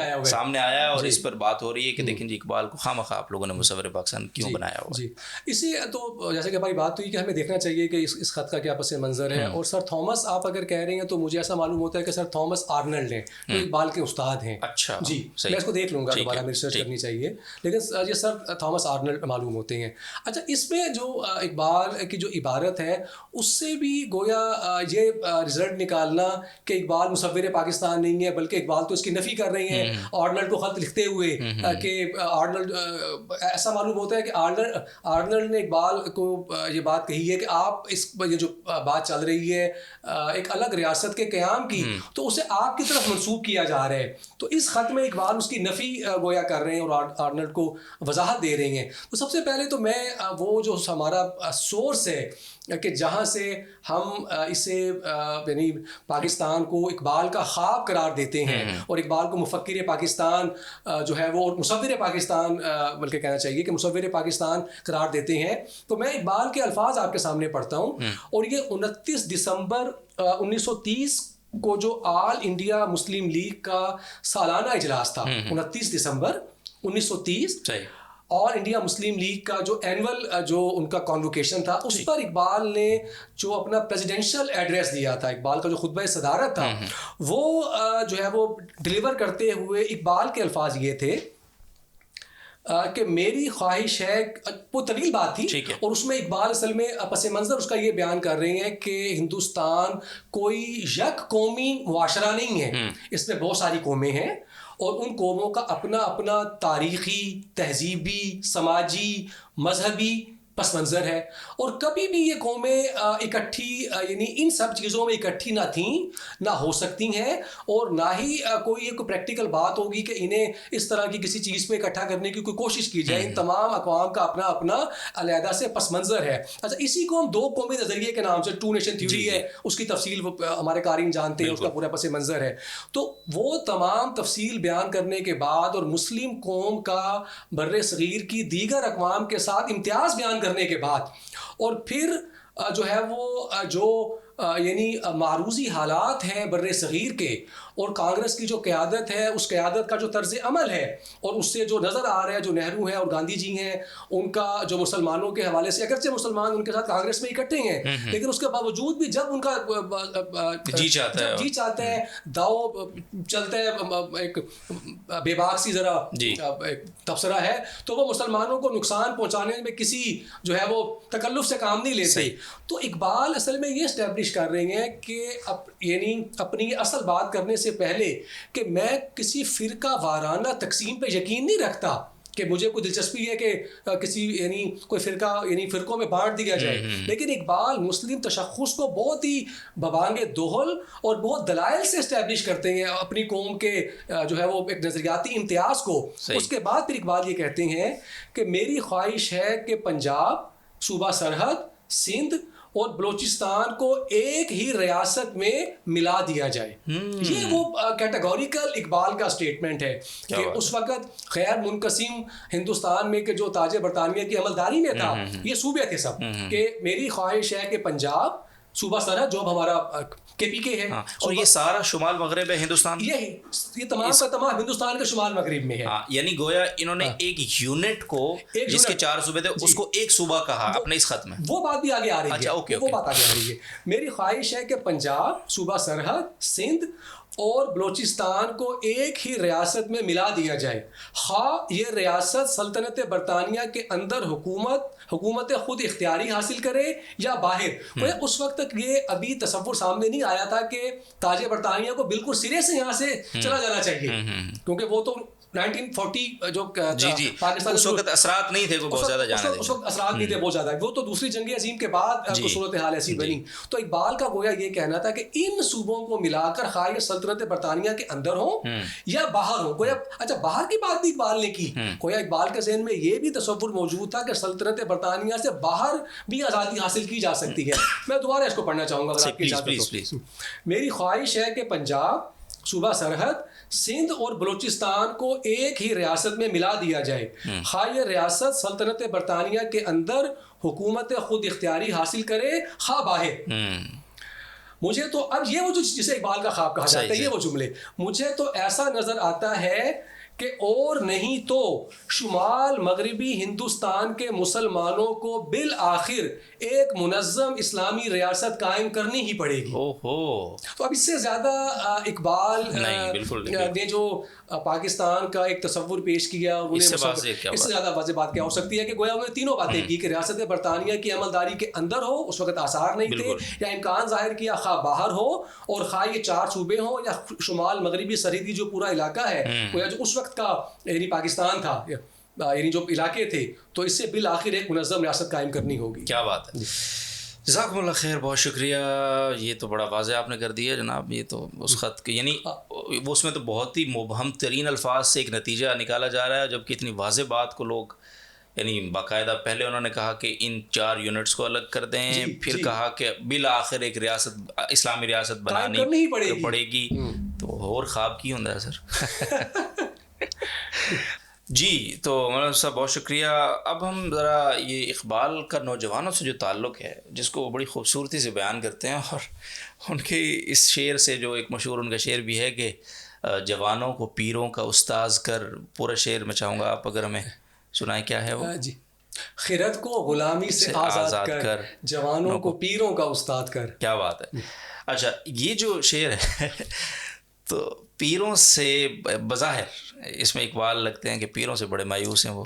آیا ہے، اور اس پر بات ہو رہی ہے کہ دیکھیں جی اقبال کو خواہ آپ لوگوں نے مصور پاکستان کیوں بنایا ہوا۔ جی اسی تو جیسے کہ ہماری بات ہوئی کہ ہمیں دیکھنا چاہیے کہ اس خط کا کیا پس منظر ہے۔ اور سر تھامس آپ اگر کہہ رہے ہیں تو مجھے ایسا معلوم ہوتا ہے کہ سر تھامس آرنلڈ ہیں جو اقبال کے استاد ہیں۔ اچھا جی میں اس کو دیکھ لوں گا، دوبارہ ہمیں ریسرچ کرنی چاہیے، لیکن یہ سر تھامس آرنلڈ معلوم ہوتے ہیں۔ اچھا، اس میں جو اقبال کی جو عبارت ہے اس سے بھی گویا یہ رزلٹ نکالنا کہ اقبال مصور پاکستان نہیں ہے، بلکہ اقبال تو اس کی نفی کر رہے ہیں آرنلڈ کو خط لکھتے ہوئے، کہ آرنلڈ ایسا معلوم ہوتا ہے کہ آرنلڈ نے اقبال کو یہ بات کہی ہے کہ آپ اس یہ جو بات چل رہی ہے ایک الگ ریاست کے قیام کی، تو اسے آپ کی طرف منسوب کیا جا رہا ہے۔ تو اس خط میں اقبال اس کی نفی گویا کر رہے ہیں اور آرنلڈ کو وضاحت دے رہے ہیں۔ تو سب سے پہلے تو میں وہ جو ہمارا سورس ہے کہ جہاں سے ہم اسے یعنی پاکستان کو اقبال کا خواب قرار دیتے ہیں، اور اقبال کو مفکر پاکستان جو ہے وہ مصور پاکستان بلکہ کہنا چاہیے کہ مصور پاکستان قرار دیتے ہیں، تو میں اقبال کے الفاظ آپ کے سامنے پڑھتا ہوں۔ اور یہ 29 دسمبر 1930 کو جو آل انڈیا مسلم لیگ کا سالانہ اجلاس تھا، 29 دسمبر 1930 اور انڈیا مسلم لیگ کا جو اینول جو ان کا کانوکیشن تھا، اس پر اقبال نے جو اپنا پریزیڈنشل ایڈریس دیا تھا، اقبال کا جو خطبہ صدارت تھا، وہ جو ہے وہ ڈلیور کرتے ہوئے اقبال کے الفاظ یہ تھے کہ میری خواہش ہے، وہ طویل بات تھی، اور اس میں اقبال اصل میں پس منظر اس کا یہ بیان کر رہے ہیں کہ ہندوستان کوئی یک قومی معاشرہ نہیں ہے، اس میں بہت ساری قومیں ہیں، اور ان قوموں کا اپنا اپنا تاریخی، تہذیبی، سماجی، مذہبی پس منظر ہے، اور کبھی بھی یہ قومیں اکٹھی یعنی ان سب چیزوں میں اکٹھی نہ تھیں، نہ ہو سکتی ہیں، اور نہ ہی کوئی ایک پریکٹیکل بات ہوگی کہ انہیں اس طرح کی کسی چیز پہ اکٹھا کرنے کی کوئی کوشش کی جائے۔ ان تمام اقوام کا اپنا اپنا علیحدہ سے پس منظر ہے۔ اچھا، اسی کو ہم 2 قومی نظریے کے نام سے، 2 نیشن تھیوری ہے، اس کی تفصیل ہمارے قارئین جانتے ہیں، اس کا پورا پس منظر ہے۔ تو وہ تمام تفصیل بیان کرنے کے بعد اور مسلم قوم کا بر صغیر کی دیگر اقوام کے ساتھ امتیاز بیان کرنے کے بعد، اور پھر جو ہے وہ جو یعنی معروضی حالات ہیں بر صغیر کے، اور کانگریس کی جو قیادت ہے، اس قیادت کا جو طرز عمل ہے، اور اس سے جو نظر آ رہا ہے، جو نہرو ہیں اور گاندھی جی ہیں، ان کا جو مسلمانوں کے حوالے سے، اگرچہ مسلمان ان کے ساتھ کانگریس میں اکٹھے ہیں، لیکن اس کے باوجود بھی جب ان کا جی چاہتا ہے، داؤ چلتا ہے، ایک بے باک سی ذرا تبصرہ ہے، تو وہ مسلمانوں کو نقصان پہنچانے میں کسی جو ہے وہ تکلف سے کام نہیں لیتے۔ تو اقبال اصل میں یہ اسٹیبلش کر رہے ہیں کہ یعنی اپنی اصل بات کرنے سے پہلے کہ میں کسی فرقہ وارانہ تقسیم پہ یقین نہیں رکھتا، کہ مجھے کوئی دلچسپی ہے کہ کسی یعنی کوئی فرقہ یعنی فرقوں میں بانٹ دیا جائے، لیکن اقبال مسلم تشخص کو بہت ہی ببانگ دوہل اور بہت دلائل سے اسٹیبلش کرتے ہیں اپنی قوم کے جو ہے وہ ایک نظریاتی امتیاز کو۔ اس کے بعد پھر اقبال یہ کہتے ہیں کہ میری خواہش ہے کہ پنجاب، صوبہ سرحد، سندھ اور بلوچستان کو ایک ہی ریاست میں ملا دیا جائے۔ یہ وہ کیٹیگوریکل اقبال کا سٹیٹمنٹ ہے کہ اس وقت غیر منقسم ہندوستان میں کہ جو تاج برطانیہ کی عملداری میں تھا، یہ صوبے تھے سب، کہ میری خواہش ہے کہ پنجاب، صوبہ سرحد جو اب ہمارا KPK ہے. اور یہ سارا شمال مغرب ہے ہندوستان، یہ تمام کا تمام ہندوستان کے شمال مغرب میں ہے. یعنی گویا انہوں نے ایک یونٹ کو جس کے 4 صوبے تھے اس کو ایک صوبہ کہا اپنے اس خط میں. وہ بات بھی آگے آ رہی ہے، وہ بات آگے آ رہی ہے. میری خواہش ہے کہ پنجاب، صوبہ سرحد، سندھ اور بلوچستان کو ایک ہی ریاست میں ملا دیا جائے، خواہ یہ ریاست سلطنت برطانیہ کے اندر حکومت خود اختیاری حاصل کرے یا باہر. اس وقت تک یہ ابھی تصور سامنے نہیں آیا تھا کہ تاج برطانیہ کو بالکل سرے سے یہاں سے چلا جانا چاہیے، کیونکہ وہ تو 1940 جو پاکستان اس وقت اثرات نہیں تھے بہت زیادہ، اس وقت اثرات نہیں تھے بہت زیادہ، وہ تو دوسری جنگ عظیم کے بعد صورتحال ایسی بنی. تو اقبال کا گویا یہ کہنا تھا کہ ان صوبوں کو ملا کر خواہ سلطنت برطانیہ کے اندر ہوں یا باہر ہوں. گویا اچھا باہر کی بات بھی اقبال نے کی، گویا اقبال کے ذہن میں یہ بھی تصور موجود تھا کہ سلطنت برطانیہ سے باہر بھی آزادی حاصل کی جا سکتی ہے. میں دوبارہ اس کو پڑھنا چاہوں گا اگر آپ کی اجازت ہو. میری خواہش ہے کہ پنجاب، صوبہ سرحد، سندھ اور بلوچستان کو ایک ہی ریاست میں ملا دیا جائے، خواہ یہ ریاست سلطنت برطانیہ کے اندر حکومت خود اختیاری حاصل کرے خواہ باہر. مجھے تو اب یہ وہ جو جسے اقبال کا خواب کہا جاتا ہے، یہ وہ جملے مجھے تو ایسا نظر آتا ہے کہ اور نہیں تو شمال مغربی ہندوستان کے مسلمانوں کو بالآخر ایک منظم اسلامی ریاست قائم کرنی ہی پڑے گی. تو اب اس سے زیادہ اقبال نے جو پاکستان کا ایک تصور پیش کیا، اس سے زیادہ واضح بات کیا ہو سکتی ہے کہ گویا انہوں نے تینوں باتیں کی کہ ریاست برطانیہ کی عملداری کے اندر ہو، اس وقت آثار نہیں تھے، یا امکان ظاہر کیا خواہ باہر ہو، اور خواہ یہ 4 صوبے ہوں یا شمال مغربی سرحدی جو پورا علاقہ ہے گویا جو اس وقت کا یعنی پاکستان تھا، یعنی جو علاقے تھے، تو اس سے بالآخر ایک منظم ریاست قائم کرنی ہوگی. کیا بات ہے، جزاکم اللہ خیر، بہت شکریہ. یہ تو بڑا واضح آپ نے کر دیا جناب. یہ تو اس خط کے یعنی وہ اس میں تو بہت ہی مبہم ترین الفاظ سے ایک نتیجہ نکالا جا رہا ہے، جبکہ اتنی واضح بات کو لوگ یعنی باقاعدہ پہلے انہوں نے کہا کہ ان 4 یونٹس کو الگ کر دیں، پھر کہا کہ بالآخر ایک ریاست اسلامی ریاست بنانی پڑے گی. تو اور خواب کی ہوتا ہے سر. جی تو مولانا صاحب بہت شکریہ. اب ہم ذرا یہ اقبال کا نوجوانوں سے جو تعلق ہے جس کو وہ بڑی خوبصورتی سے بیان کرتے ہیں، اور ان کے اس شعر سے جو ایک مشہور ان کا شعر بھی ہے کہ جوانوں کو پیروں کا استاذ کر، پورا شعر میں چاہوں گا آپ اگر ہمیں سنائیں کیا ہے وہ. جی، خرد کو غلامی سے آزاد کر، جوانوں کو پیروں کا استاد کر. کیا بات ہے. اچھا یہ جو شعر ہے تو پیروں سے بظاہر اس میں اقبال لگتے ہیں کہ پیروں سے بڑے مایوس ہیں. وہ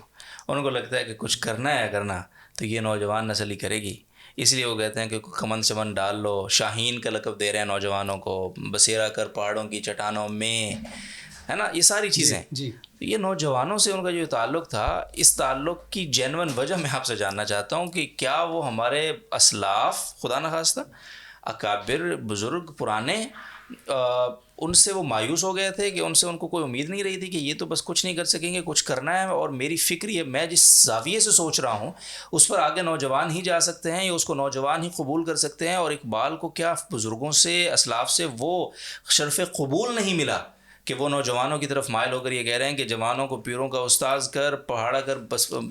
ان کو لگتا ہے کہ کچھ کرنا ہے کرنا تو یہ نوجوان نسل ہی کرے گی، اس لیے وہ کہتے ہیں کہ کمن چمن ڈال لو. شاہین کا لقب دے رہے ہیں نوجوانوں کو، بسیرا کر پہاڑوں کی چٹانوں میں، ہے نا، یہ ساری چیزیں. یہ نوجوانوں سے ان کا جو تعلق تھا، اس تعلق کی جینون وجہ میں آپ سے جاننا چاہتا ہوں کہ کیا وہ ہمارے اسلاف خدا نخواستہ اکابر بزرگ پرانے ان سے وہ مایوس ہو گئے تھے کہ ان سے ان کو کوئی امید نہیں رہی تھی کہ یہ تو بس کچھ نہیں کر سکیں گے، کچھ کرنا ہے، اور میری فکر یہ میں جس زاویے سے سوچ رہا ہوں اس پر آگے نوجوان ہی جا سکتے ہیں یا اس کو نوجوان ہی قبول کر سکتے ہیں. اور اقبال کو کیا بزرگوں سے اسلاف سے وہ شرف قبول نہیں ملا کہ وہ نوجوانوں کی طرف مائل ہو کر یہ کہہ رہے ہیں کہ جوانوں کو پیروں کا استاذ کر، پہاڑا کر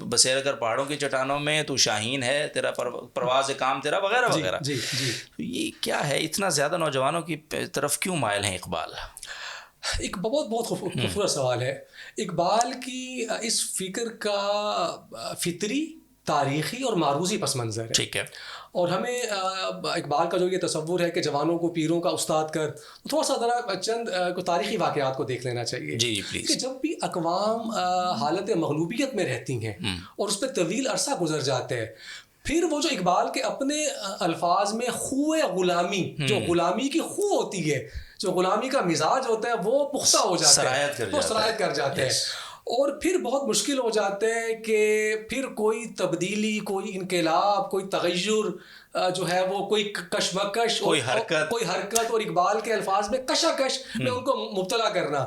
بسیرا کر پہاڑوں کی چٹانوں میں، تو شاہین ہے تیرا پرواز کام تیرا وغیرہ وغیرہ. یہ کیا ہے، اتنا زیادہ نوجوانوں کی طرف کیوں مائل ہیں اقبال؟ ایک بہت خوبصورت سوال ہے. اقبال کی اس فکر کا فطری، تاریخی اور معروضی پس منظر ہے. ٹھیک ہے. اور ہمیں اقبال کا جو یہ تصور ہے کہ جوانوں کو پیروں کا استاد کر، تھوڑا سا ذرا چند تاریخی واقعات کو دیکھ لینا چاہیے. جی پلیز. کہ جب بھی اقوام حالت مغلوبیت میں رہتی ہیں اور اس پہ طویل عرصہ گزر جاتے ہیں، پھر وہ جو اقبال کے اپنے الفاظ میں خوئے غلامی، جو غلامی کی خو ہوتی ہے، جو غلامی کا مزاج ہوتا ہے، وہ پختہ ہو جاتا ہے، وہ سرایت کر جاتے ہیں. اور پھر بہت مشکل ہو جاتے ہیں کہ پھر کوئی تبدیلی، کوئی انقلاب، کوئی تغیر جو ہے وہ کوئی کشمکش، کوئی حرکت، اور اقبال کے الفاظ میں کشاکش میں ان کو مبتلا کرنا.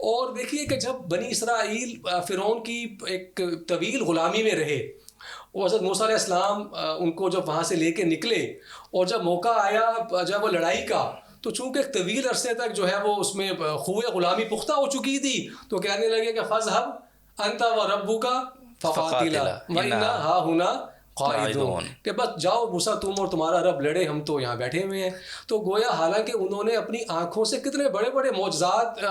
اور دیکھیے کہ جب بنی اسرائیل فرعون کی ایک طویل غلامی میں رہے، اور حضرت موسیٰ علیہ السلام ان کو جب وہاں سے لے کے نکلے، اور جب موقع آیا جب وہ لڑائی کا، تو چونکہ ایک طویل عرصے تک جو ہے وہ اس میں خوئے غلامی پختہ ہو چکی تھی، تو کہنے لگے کہ فَاذْهَبْ أَنْتَ وَرَبُّكَ فَقَاتِلَا وَإِنَّا هَاهُنَا قاعدون، کہ بس جاؤ موسیٰ تم اور تمہارا رب لڑے، ہم تو یہاں بیٹھے ہوئے ہیں. تو گویا حالانکہ انہوں نے اپنی آنکھوں سے کتنے بڑے بڑے معجزات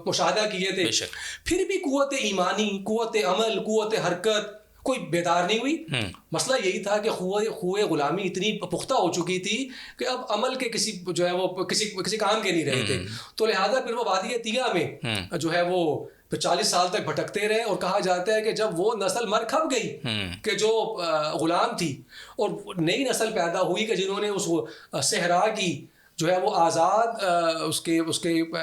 مشاہدہ کیے تھے، پھر بھی قوت ایمانی، قوت عمل، قوت حرکت کوئی بیدار نہیں ہوئی. مسئلہ یہی تھا کہ خوئے غلامی اتنی پختہ ہو چکی تھی کہ اب عمل کے کسی جو ہے وہ کسی کام کے نہیں رہے تھے. تو لہٰذا پھر وہ وادی طیہ میں جو ہے وہ 40 سال تک بھٹکتے رہے. اور کہا جاتا ہے کہ جب وہ نسل مر کھپ گئی کہ جو غلام تھی اور نئی نسل پیدا ہوئی کہ جنہوں نے اس صحرا کی جو ہے وہ آزاد اس کے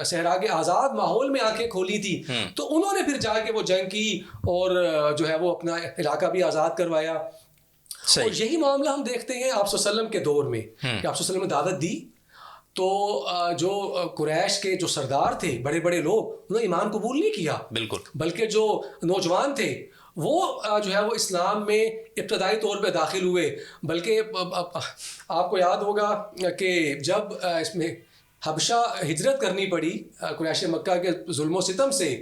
صحرا کے آزاد ماحول میں آنکھیں کھولی تھی، تو انہوں نے پھر جا کے وہ جنگ کی اور جو ہے وہ اپنا علاقہ بھی آزاد کروایا. اور یہی معاملہ ہم دیکھتے ہیں آپ صلی اللہ علیہ وسلم کے دور میں کہ آپ صلی اللہ علیہ وسلم نے دعوت دی تو جو قریش کے جو سردار تھے، بڑے بڑے لوگ، انہوں نے ایمان قبول نہیں کیا بالکل، بلکہ جو نوجوان تھے وہ جو ہے وہ اسلام میں ابتدائی طور پہ داخل ہوئے. بلکہ آپ کو یاد ہوگا کہ جب اس میں حبشہ ہجرت کرنی پڑی قریش مکہ کے ظلم و ستم سے،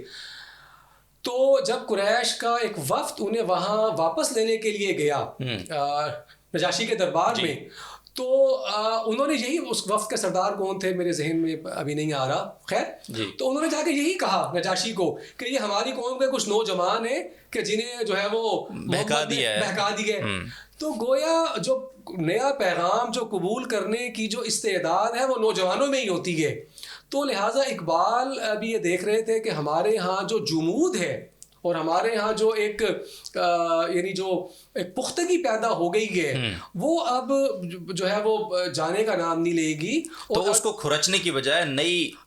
تو جب قریش کا ایک وفد انہیں وہاں واپس لینے کے لیے گیا نجاشی کے دربار میں، تو انہوں نے یہی، اس وفد کے سردار کون تھے میرے ذہن میں ابھی نہیں آ رہا، خیر تو انہوں نے جا کے یہی کہا نجاشی کو کہ یہ ہماری قوم کے کچھ نوجوان ہیں کہ جنہیں جو ہے وہ بہکا دیا ہے. تو گویا جو نیا پیغام جو قبول کرنے کی جو استعداد ہے وہ نوجوانوں میں ہی ہوتی ہے. تو لہٰذا اقبال ابھی یہ دیکھ رہے تھے کہ ہمارے ہاں جو جمود ہے اور ہمارے ہاں جو ایک یعنی جو ایک پختگی پیدا ہو گئی ہے وہ اب جو ہے وہ جانے کا نام نہیں لے گی. تو اس کو کھرچنے کی بجائے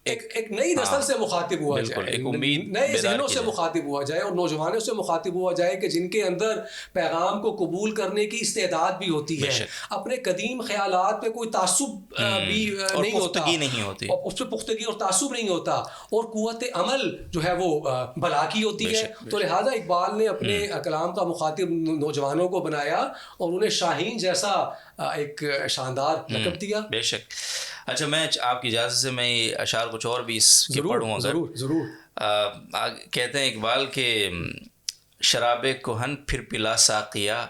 ایک نئی نسل سے مخاطب ہوا جائے، نئے ذہنوں سے مخاطب ہوا جائے اور نوجوانوں سے مخاطب ہوا جائے کہ جن کے اندر پیغام کو قبول کرنے کی استعداد بھی ہوتی ہے، اپنے قدیم خیالات پہ کوئی تعصب بھی نہیں ہوتا، اس پہ پختگی اور تعصب نہیں ہوتا، اور قوت عمل جو ہے وہ بلا کی ہوتی ہے. تو لہٰذا اقبال نے اپنے کلام کا مخاطب نوجوانوں کو بنایا اور انہیں شاہین جیسا ایک شاندار لقب دیا. بے شک. اچھا، میں آپ کی اجازت سے میں اشعار کچھ اور بھی اس کے پڑھوں. ضرور. کہتے ہیں اقبال کہ شراب کہن پھر پلا ساقیا،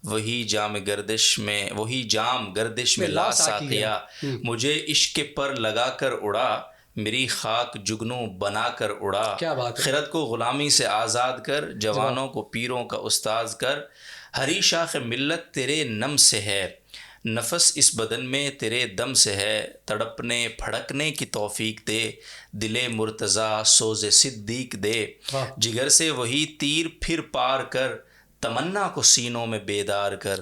وہی جام گردش میں لا ساقیا، مجھے عشق پر لگا کر اڑا، میری خاک جگنوں بنا کر اڑا، خرد کو غلامی سے آزاد کر، جوانوں کو پیروں کا استاذ کر، ہری شاخ ملت تیرے نم سے ہے، نفس اس بدن میں تیرے دم سے ہے، تڑپنے پھڑکنے کی توفیق دے، دل مرتضیٰ سوز صدیق دے، جگر سے وہی تیر پھر پار کر، تمنا کو سینوں میں بیدار کر،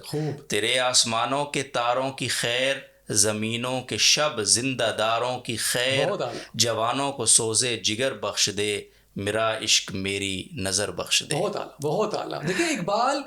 تیرے آسمانوں کے تاروں کی خیر، زمینوں کے شب زندہ داروں کی خیر، جوانوں کو سوزے جگر بخش دے، میرا عشق میری نظر بخش دے. بہت اعلیٰ، بہت اعلیٰ. دیکھیں اقبال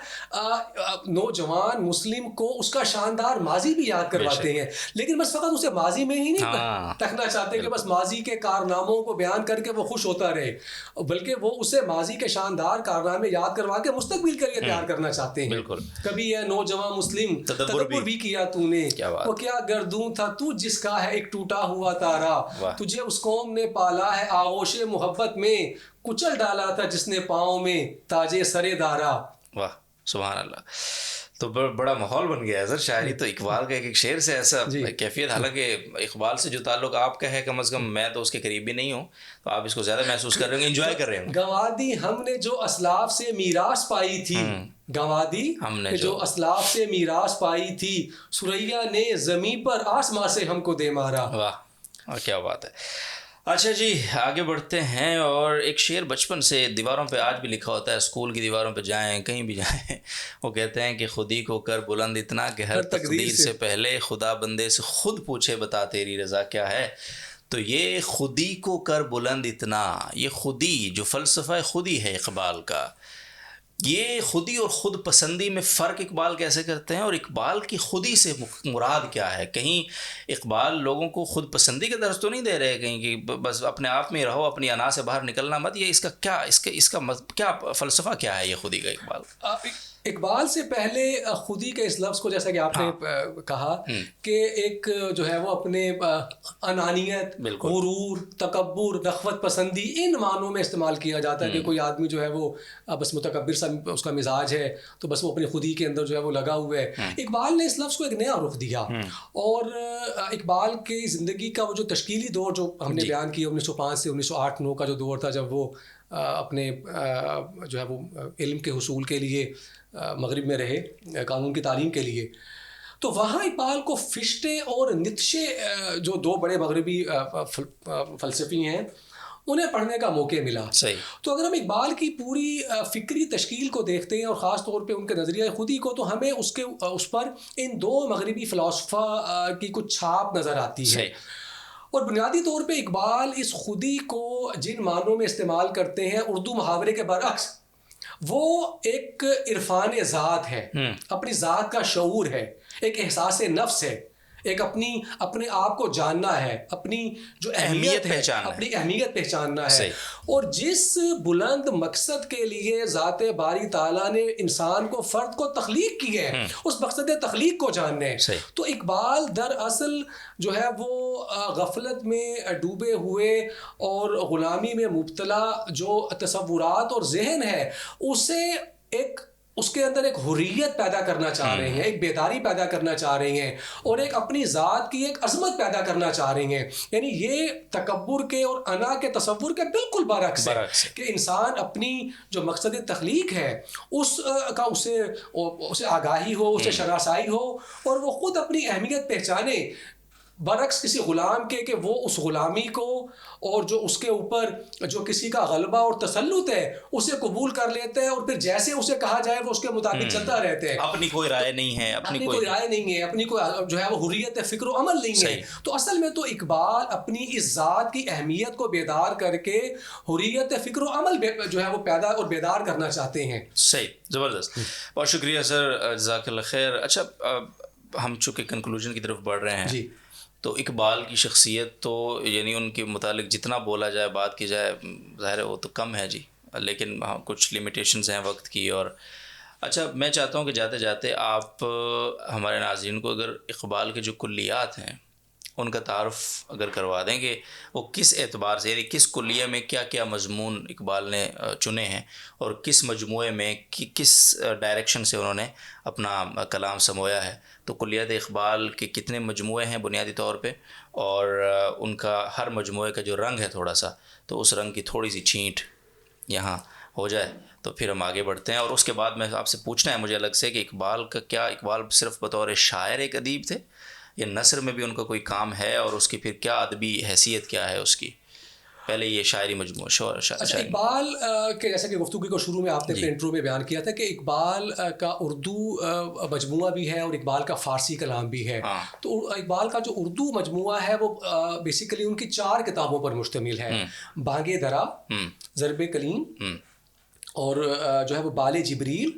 نوجوان مسلم کو اس کا شاندار ماضی بھی یاد کرواتے ہیں، لیکن بس فقط اسے ماضی میں ہی نہیں تکنا چاہتے کہ بس ماضی کے کارناموں کو بیان کر کے وہ خوش ہوتا رہے، بلکہ وہ اسے ماضی کے شاندار کارنامے یاد کروا کے مستقبل کے لیے تیار کرنا چاہتے ہیں. کبھی ہے نوجوان مسلم تدبر بھی کیا تو نے، وہ کیا گردوں تھا تو جس کا ہے ایک ٹوٹا ہوا تارا، تجھے اس قوم نے پالا ہے آغوش محبت میں، کچل ڈالا تھا جس نے پاؤں میں تاجے سرے دارا. واہ سبحان اللہ. تو بڑا ماحول بن گیا ہے سر شاعری. تو اقبال کا ایک شعر سے ایسا کیفیت، حالانکہ اقبال سے جو تعلق آپ کا ہے کم از کم میں تو اس کے قریب بھی نہیں ہوں، تو آپ اس کو زیادہ محسوس کر رہے ہیں، انجوائے کر رہے ہیں. گنوادی ہم نے جو اسلاف سے میراث پائی تھی، گنوادی ہم نے جو اسلاف سے میراث پائی تھی، سریا نے زمیں پر آسماں سے ہم کو دے مارا. واہ کیا بات ہے. اچھا جی، آگے بڑھتے ہیں. اور ایک شعر بچپن سے دیواروں پہ آج بھی لکھا ہوتا ہے، اسکول کی دیواروں پہ جائیں کہیں بھی جائیں، وہ کہتے ہیں کہ خودی کو کر بلند اتنا کہ ہر تقدیر سے پہلے خدا بندے سے خود پوچھے بتا تیری رضا کیا ہے. تو یہ خودی کو کر بلند اتنا، یہ خودی جو فلسفہ خودی ہے اقبال کا، یہ خودی اور خود پسندی میں فرق اقبال کیسے کرتے ہیں، اور اقبال کی خودی سے مراد کیا ہے؟ کہیں اقبال لوگوں کو خود پسندی کا درس تو نہیں دے رہے کہیں کہ بس اپنے آپ میں رہو، اپنی انا سے باہر نکلنا مت؟ یہ اس کا کیا فلسفہ کیا ہے یہ خودی کا اقبال؟ اقبال سے پہلے خودی کے اس لفظ کو جیسا کہ آپ نے کہا کہ ایک جو ہے وہ اپنے انانیت، غرور، تکبر، رغبت پسندی ان معنوں میں استعمال کیا جاتا ہے کہ کوئی آدمی جو ہے وہ بس متکبر سا اس کا مزاج ہے، تو بس وہ اپنی خودی کے اندر جو ہے وہ لگا ہوا ہے. اقبال نے اس لفظ کو ایک نیا رخ دیا، اور اقبال کی زندگی کا وہ جو تشکیلی دور جو ہم نے بیان کیا 1905 سے 1908-9 کا جو دور تھا، جب وہ اپنے جو ہے وہ علم کے حصول کے لیے مغرب میں رہے، قانون کی تعلیم کے لیے، تو وہاں اقبال کو فشتے اور نیتشے جو دو بڑے مغربی فلسفی ہیں انہیں پڑھنے کا موقع ملا. تو اگر ہم اقبال کی پوری فکری تشکیل کو دیکھتے ہیں اور خاص طور پہ ان کے نظریہ خودی کو، تو ہمیں اس پر ان دو مغربی فلاسفہ کی کچھ چھاپ نظر آتی ہے. اور بنیادی طور پہ اقبال اس خودی کو جن معنوں میں استعمال کرتے ہیں اردو محاورے کے برعکس، وہ ایک عرفان ذات ہے، اپنی ذات کا شعور ہے، ایک احساس نفس ہے، ایک اپنے آپ کو جاننا ہے، اپنی جو اہمیت ہے، اپنی اہمیت پہچاننا ہے. اور جس بلند مقصد کے لیے ذات باری تعالیٰ نے انسان کو، فرد کو تخلیق کی ہے، اس مقصد تخلیق کو جاننا ہے. تو اقبال دراصل جو ہے وہ غفلت میں ڈوبے ہوئے اور غلامی میں مبتلا جو تصورات اور ذہن ہے، اسے اس کے اندر ایک حریت پیدا کرنا چاہ رہے ہیں، ایک بیداری پیدا کرنا چاہ رہے ہیں، اور ایک اپنی ذات کی ایک عظمت پیدا کرنا چاہ رہے ہیں. یعنی یہ تکبر کے اور انا کے تصور کے بالکل برعکس ہے کہ انسان اپنی جو مقصد تخلیق ہے اس کا اسے آگاہی ہو، اسے شناسائی ہو، اور وہ خود اپنی اہمیت پہچانے، برعکس کسی غلام کے کہ وہ اس غلامی کو اور جو اس کے اوپر جو کسی کا غلبہ اور تسلط ہے اسے قبول کر لیتے ہیں، اور پھر جیسے اسے کہا جائے وہ اس کے مطابق چلتا رہتے ہیں. اپنی کوئی رائے نہیں ہے، اپنی کوئی رائے نہیں ہے، اپنی کوئی جو ہے وہ حریت فکر و عمل نہیں ہے. تو اصل میں تو اقبال اپنی اس ذات کی اہمیت کو بیدار کر کے حریت فکر و عمل جو ہے وہ پیدا اور بیدار کرنا چاہتے ہیں. صحیح، زبردست، بہت شکریہ سر، جزاک اللہ خیر. اچھا، ہم چونکہ کنکلوژن کی طرف بڑھ رہے ہیں، جی، تو اقبال کی شخصیت تو یعنی ان کے متعلق جتنا بولا جائے، بات کی جائے، ظاہر ہے وہ تو کم ہے جی، لیکن ہاں کچھ لمیٹیشنز ہیں وقت کی. اور اچھا، میں چاہتا ہوں کہ جاتے جاتے آپ ہمارے ناظرین کو اگر اقبال کے جو کلیات ہیں ان کا تعارف اگر کروا دیں کہ وہ کس اعتبار سے، یعنی کس کلیہ میں کیا کیا مضمون اقبال نے چنے ہیں، اور کس مجموعے میں کس ڈائریکشن سے انہوں نے اپنا کلام سمویا ہے. تو کلیات اقبال کے کتنے مجموعے ہیں بنیادی طور پہ، اور ان کا ہر مجموعے کا جو رنگ ہے تھوڑا سا، تو اس رنگ کی تھوڑی سی چھینٹ یہاں ہو جائے تو پھر ہم آگے بڑھتے ہیں. اور اس کے بعد میں آپ سے پوچھنا ہے مجھے الگ سے کہ اقبال صرف بطور شاعر ایک ادیب تھے، یا نثر میں بھی ان کا کوئی کام ہے، اور اس کی پھر کیا ادبی حیثیت کیا ہے اس کی؟ پہلے یہ شاعری مجموعہ اچھا، اقبال کے جیسا کہ گفتگو کو شروع میں آپ نے انٹرو میں بیان کیا تھا کہ اقبال کا اردو مجموعہ بھی ہے اور اقبال کا فارسی کلام بھی ہے. تو اقبال کا جو اردو مجموعہ ہے وہ بیسیکلی ان کی 4 کتابوں پر مشتمل ہے: بانگ درا، ضرب کلیم، اور جو ہے وہ بال جبریل،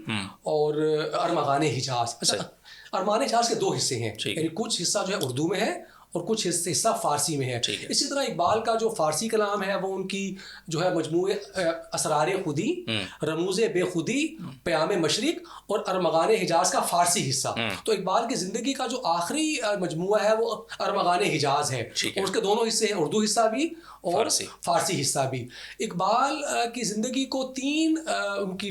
اور ارمغان حجاز. اچھا، ارمان حجاز کے 2 حصے ہیں، یعنی کچھ حصہ جو ہے اردو میں ہے اور کچھ حصہ فارسی میں ہے. اسی طرح اقبال کا جو فارسی کلام ہے وہ ان کی جو ہے مجموعے اسرار خودی، رموز بے خودی، پیام مشرق اور ارمغان حجاز کا فارسی حصہ. تو اقبال کی زندگی کا جو آخری مجموعہ ہے وہ ارمغان حجاز ہے، اور اس کے دونوں حصے ہیں، اردو حصہ بھی اور فارسی حصہ بھی. اقبال کی زندگی کو 3 ان کی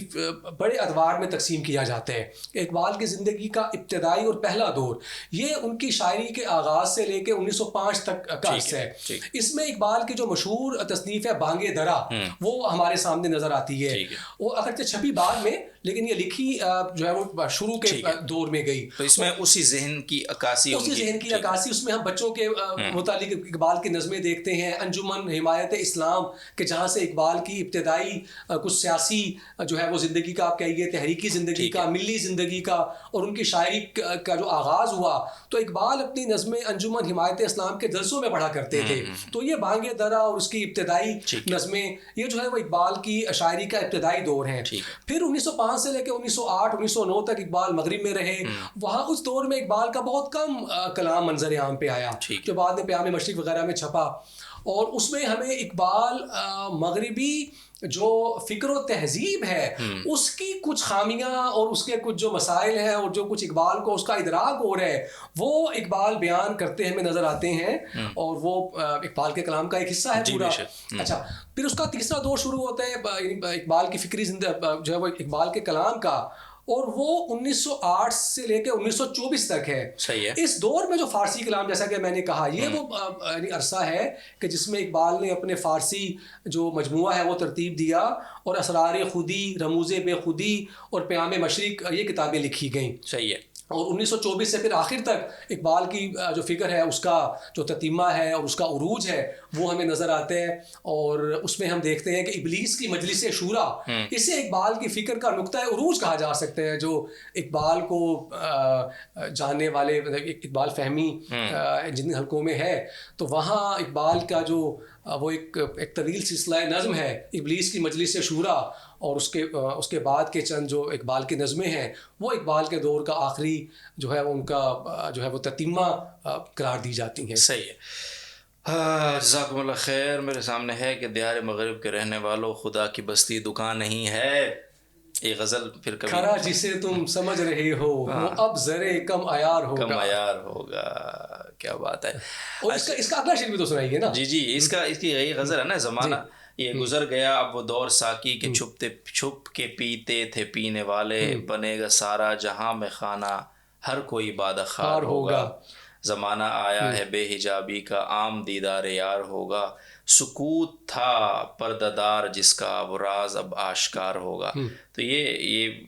بڑے ادوار میں تقسیم کیا جاتا ہے. اقبال کی زندگی کا ابتدائی اور پہلا دور یہ ان کی شاعری کے آغاز سے لے کے 1905 تک کا عرصہ ہے. اس میں اقبال کی جو مشہور تصنیف ہے بانگ درا، وہ ہمارے سامنے نظر آتی ہے. وہ اگرچہ چھپی بعد میں، لیکن یہ لکھی جو ہے وہ شروع کے دور میں گئی. تو اس میں اسی ذہن کی عکاسی، اس میں ہم بچوں کے متعلق اقبال کی نظمیں دیکھتے ہیں، انجمن حمایت اسلام، کہ جہاں سے اقبال کی ابتدائی کچھ سیاسی جو ہے وہ زندگی کا، آپ کہیے تحریکی زندگی کا، ملی زندگی کا، اور ان کی شاعری کا جو آغاز ہوا. تو اقبال اپنی نظمیں انجمن حمایت اسلام کے جلسوں میں پڑھا کرتے تھے. تو یہ بانگ درا اور اس کی ابتدائی نظمیں، یہ جو ہے وہ اقبال کی شاعری کا ابتدائی دور ہیں. پھر 1905 سے لے کے 1908 1909 تک اقبال مغرب میں رہے. وہاں اس دور میں اقبال کا بہت کم کلام منظر عام پہ آیا، جو بعد میں پیام مشرق وغیرہ میں چھپا. اور اس میں ہمیں اقبال مغربی جو فکر و تہذیب ہے اس کی کچھ خامیاں اور اس کے کچھ جو مسائل ہیں اور جو کچھ اقبال کو اس کا ادراک ہو رہا ہے وہ اقبال بیان کرتے ہمیں نظر آتے ہیں، اور وہ اقبال کے کلام کا ایک حصہ ہے پورا۔ اچھا، پھر اس کا تیسرا دور شروع ہوتا ہے اقبال کی فکری جو ہے وہ اقبال کے کلام کا، اور وہ 1908 سے لے کے 1924 تک ہے۔ صحیح ہے۔ اس دور میں جو فارسی کلام، جیسا کہ میں نے کہا، یہ وہ یعنی عرصہ ہے کہ جس میں اقبال نے اپنے فارسی جو مجموعہ ہے وہ ترتیب دیا، اور اسرار خودی، رموز بے خودی اور پیام مشرق یہ کتابیں لکھی گئیں۔ صحیح ہے۔ اور 1924 سے پھر آخر تک اقبال کی جو فکر ہے اس کا جو تتیمہ ہے اور اس کا عروج ہے وہ ہمیں نظر آتے ہیں، اور اس میں ہم دیکھتے ہیں کہ ابلیس کی مجلس شورا، اسے اقبال کی فکر کا نقطہ عروج کہا جا سکتا ہے، جو اقبال کو جاننے والے اقبال فہمی جن حلقوں میں ہے، تو وہاں اقبال کا جو وہ ایک طویل سلسلہ نظم ہے ابلیس کی مجلس شورا، اور اس کے بعد کے چند جو اقبال کی نظمیں ہیں وہ اقبال کے دور کا آخری جو ہے ان کا جو ہے وہ تتیمہ قرار دی جاتی ہیں۔ صحیح ہے۔ جزاکم اللہ خیر۔ میرے سامنے ہے کہ دیار مغرب کے رہنے والوں، خدا کی بستی دکان نہیں ہے، یہ غزل پھر کبھی کھرا جسے تم سمجھ رہے ہو وہ اب ذرے کم عیار ہوگا، کم عیار ہوگا۔ کیا بات ہے۔ اور اس کا اگلا شعر بھی تو سنائیے نا۔ جی اس کی یہی غزل ہے نا، زمانہ یہ گزر گیا اب وہ دور ساقی کے چھپ کے پیتے تھے پینے والے، بنے گا سارا جہاں میں خانہ ہر کوئی بادخار ہوگا، زمانہ آیا ہے بے حجابی کا عام دیدار یار ہوگا، سکوت تھا پردہ دار جس کا وہ راز اب آشکار ہوگا۔ تو یہ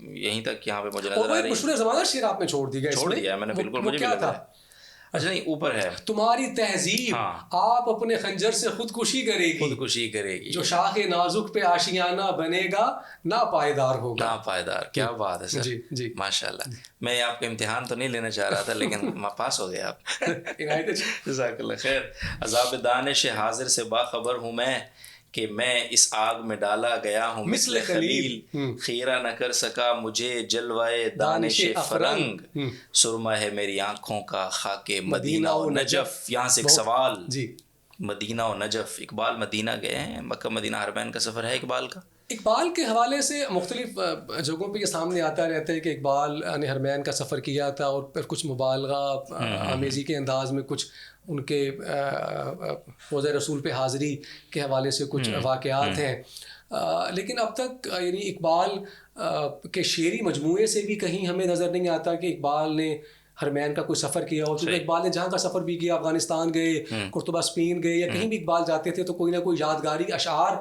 یہیں تک یہاں پہ مجھے نظر آ رہی ہے۔ مشہور زمانہ شعر آپ نے چھوڑ دیا ہے میں نے، بالکل مجھے بھی لگ رہا ہے۔ اچھا نہیں، اوپر ہے تمہاری تہذیب آپ اپنے خنجر سے خودکشی کرے گی، جو شاخ نازک پہ آشیانہ بنے گا نا پائیدار ہوگا۔ نا پائیدار، کیا بات ہے سر۔ جی ماشاء اللہ۔ میں آپ کا امتحان تو نہیں لینا چاہ رہا تھا لیکن پاس ہو گیا آپ۔ جزاک اللہ خیر۔ عذاب دانش حاضر سے باخبر ہوں میں کہ میں اس آگ میں ڈالا گیا ہوں مثل خلیل، خیرہ نہ کر سکا مجھے جلوائے دانش فرنگ، سرمہ ہے میری آنکھوں کا خاک مدینہ و نجف۔ یہاں سے ایک سوال، مدینہ و نجف، اقبال مدینہ گئے ہیں؟ مکہ مدینہ حرمین کا سفر ہے اقبال کا؟ اقبال کے حوالے سے مختلف جگہوں پہ یہ سامنے آتا رہتا ہے کہ اقبال نے حرمین کا سفر کیا تھا، اور پھر کچھ مبالغہ آمیزی کے انداز میں کچھ ان کے روضہ رسول پہ حاضری کے حوالے سے کچھ واقعات ہیں، لیکن اب تک یعنی اقبال کے شعری مجموعے سے بھی کہیں ہمیں نظر نہیں آتا کہ اقبال نے حرمین کا کوئی سفر کیا ہو۔ چونکہ اقبال نے جہاں کا سفر بھی کیا، افغانستان گئے، قرطبہ اسپین گئے، یا کہیں بھی اقبال جاتے تھے تو کوئی نہ کوئی یادگاری اشعار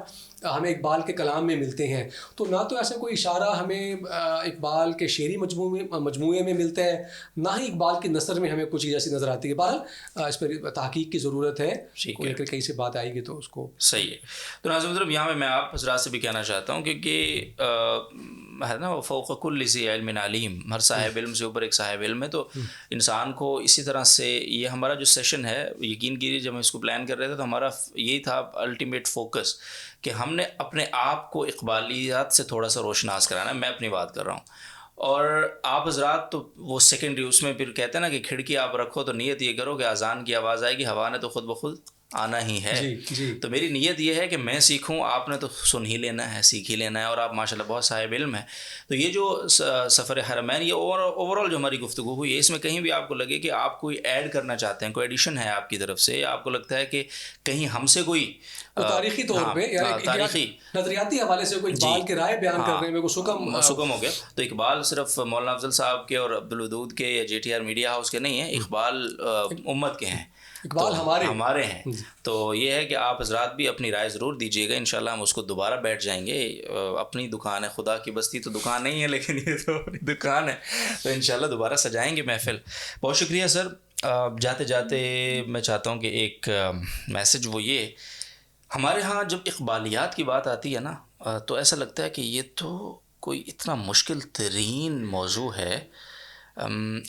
ہمیں اقبال کے کلام میں ملتے ہیں، تو نہ تو ایسا کوئی اشارہ ہمیں اقبال کے شعری مجموعے میں ملتا ہے، نہ ہی اقبال کی نثر میں ہمیں کچھ چیز ایسی نظر آتی ہے۔ بہرحال اس پر تحقیق کی ضرورت ہے، کوئی اگر کہیں سے بات آئے گی تو اس کو صحیح ہے۔ تو ناظرین مطلب یہاں میں آپ حضرات سے بھی کہنا چاہتا ہوں کہ ہے نا، فوق کل ذی علم علیم، ہر صاحب علم سے اوپر ایک صاحب علم ہے، تو انسان کو اسی طرح سے یہ ہمارا جو سیشن ہے، یقین کیجیے جب ہم اس کو پلان کر رہے تھے تو ہمارا یہی تھا الٹیمیٹ فوکس کہ ہم نے اپنے آپ کو اقبالیات سے تھوڑا سا روشناس کرانا ہے۔ میں اپنی بات کر رہا ہوں، اور آپ حضرات تو وہ سیکنڈری اس میں پھر کہتے ہیں نا کہ کھڑکی آپ رکھو تو نیت یہ کرو کہ اذان کی آواز آئے گی، ہوا نے تو خود بخود آنا ہی ہے۔ تو میری نیت یہ ہے کہ میں سیکھوں، آپ نے تو سن ہی لینا ہے، سیکھ ہی لینا ہے، اور آپ ماشاء اللہ بہت صاحب علم ہیں۔ تو یہ جو سفر حرمین، یہ اوور آل جو ہماری گفتگو ہوئی ہے، اس میں کہیں بھی آپ کو لگے کہ آپ کوئی ایڈ کرنا چاہتے ہیں، کوئی ایڈیشن ہے آپ کی طرف سے، آپ کو لگتا ہے کہ کہیں ہم سے کوئی تاریخی طور پہ تاریخی نظریاتی حوالے سے کوئی اقبال کی رائے بیان کرنے میں کوئی سکم ہو گیا، تو اقبال صرف مولانا افضل صاحب کے اور عبدالودود کے یا J T R media house کے نہیں ہیں، اقبال امت کے ہیں، اقبال ہمارے ہیں۔ تو یہ ہے کہ آپ حضرات بھی اپنی رائے ضرور دیجیے گا، انشاءاللہ ہم اس کو دوبارہ بیٹھ جائیں گے۔ اپنی دکان ہے، خدا کی بستی تو دکان نہیں ہے لیکن یہ تو اپنی دکان ہے، تو انشاءاللہ دوبارہ سجائیں گے محفل۔ بہت شکریہ سر۔ جاتے جاتے میں چاہتا ہوں کہ ایک میسج وہ یہ، ہمارے ہاں جب اقبالیات کی بات آتی ہے نا تو ایسا لگتا ہے کہ یہ تو کوئی اتنا مشکل ترین موضوع ہے،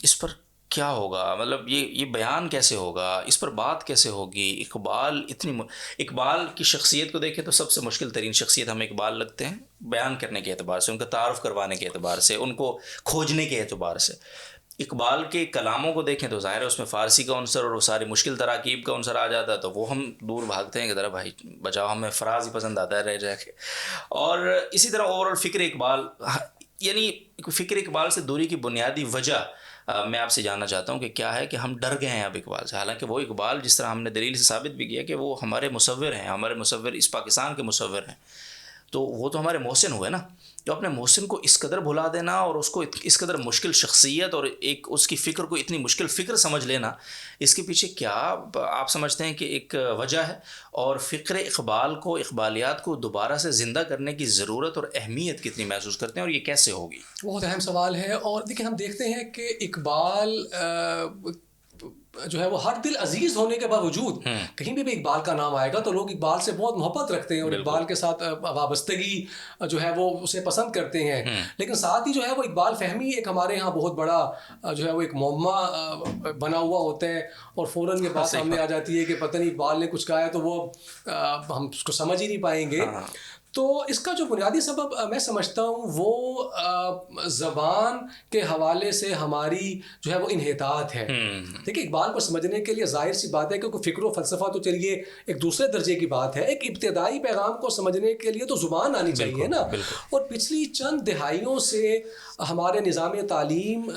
اس پر کیا ہوگا، مطلب یہ بیان کیسے ہوگا، اس پر بات کیسے ہوگی۔ اقبال کی شخصیت کو دیکھیں تو سب سے مشکل ترین شخصیت ہمیں اقبال لگتے ہیں، بیان کرنے کے اعتبار سے، ان کا تعارف کروانے کے اعتبار سے، ان کو کھوجنے کے اعتبار سے۔ اقبال کے کلاموں کو دیکھیں تو ظاہر ہے اس میں فارسی کا عنصر اور وہ ساری مشکل تراکیب کا عنصر آ جاتا ہے، تو وہ ہم دور بھاگتے ہیں کہ ذرا بھائی بچاؤ، ہمیں فراز ہی پسند آتا ہے رہ جا کے. اور اسی طرح اوور آل فکر اقبال، یعنی فکر اقبال سے دوری کی بنیادی وجہ میں آپ سے جاننا چاہتا ہوں کہ کیا ہے کہ ہم ڈر گئے ہیں اب اقبال سے، حالانکہ وہ اقبال جس طرح ہم نے دلیل سے ثابت بھی کیا کہ وہ ہمارے مصور ہیں، ہمارے مصور اس پاکستان کے مصور ہیں، تو وہ تو ہمارے محسن ہوئے نا. تو اپنے محسن کو اس قدر بھلا دینا اور اس کو اس قدر مشکل شخصیت اور ایک اس کی فکر کو اتنی مشکل فکر سمجھ لینا، اس کے پیچھے کیا آپ سمجھتے ہیں کہ ایک وجہ ہے؟ اور فکر اقبال کو، اقبالیات کو دوبارہ سے زندہ کرنے کی ضرورت اور اہمیت کتنی محسوس کرتے ہیں، اور یہ کیسے ہوگی؟ بہت اہم سوال ہے. اور دیکھیں ہم دیکھتے ہیں کہ اقبال جو ہے وہ ہر دل عزیز ہونے کے باوجود کہیں بھی اقبال کا نام آئے گا تو لوگ اقبال سے بہت محبت رکھتے ہیں اور اقبال کے ساتھ وابستگی جو ہے وہ اسے پسند کرتے ہیں. لیکن ساتھ ہی جو ہے وہ اقبال فہمی ایک ہمارے ہاں بہت بڑا جو ہے وہ ایک معمہ بنا ہوا ہوتا ہے، اور فوراً یہ بات سامنے آ جاتی ہے کہ پتہ نہیں اقبال نے کچھ کہا ہے تو وہ ہم اس کو سمجھ ہی نہیں پائیں گے. تو اس کا جو بنیادی سبب میں سمجھتا ہوں وہ زبان کے حوالے سے ہماری جو ہے وہ انحطاط ہے. دیکھیے اقبال کو سمجھنے کے لیے ظاہر سی بات ہے کیونکہ فکر و فلسفہ تو چلیے ایک دوسرے درجے کی بات ہے، ایک ابتدائی پیغام کو سمجھنے کے لیے تو زبان آنی چاہیے نا. اور پچھلی چند دہائیوں سے ہمارے نظام تعلیم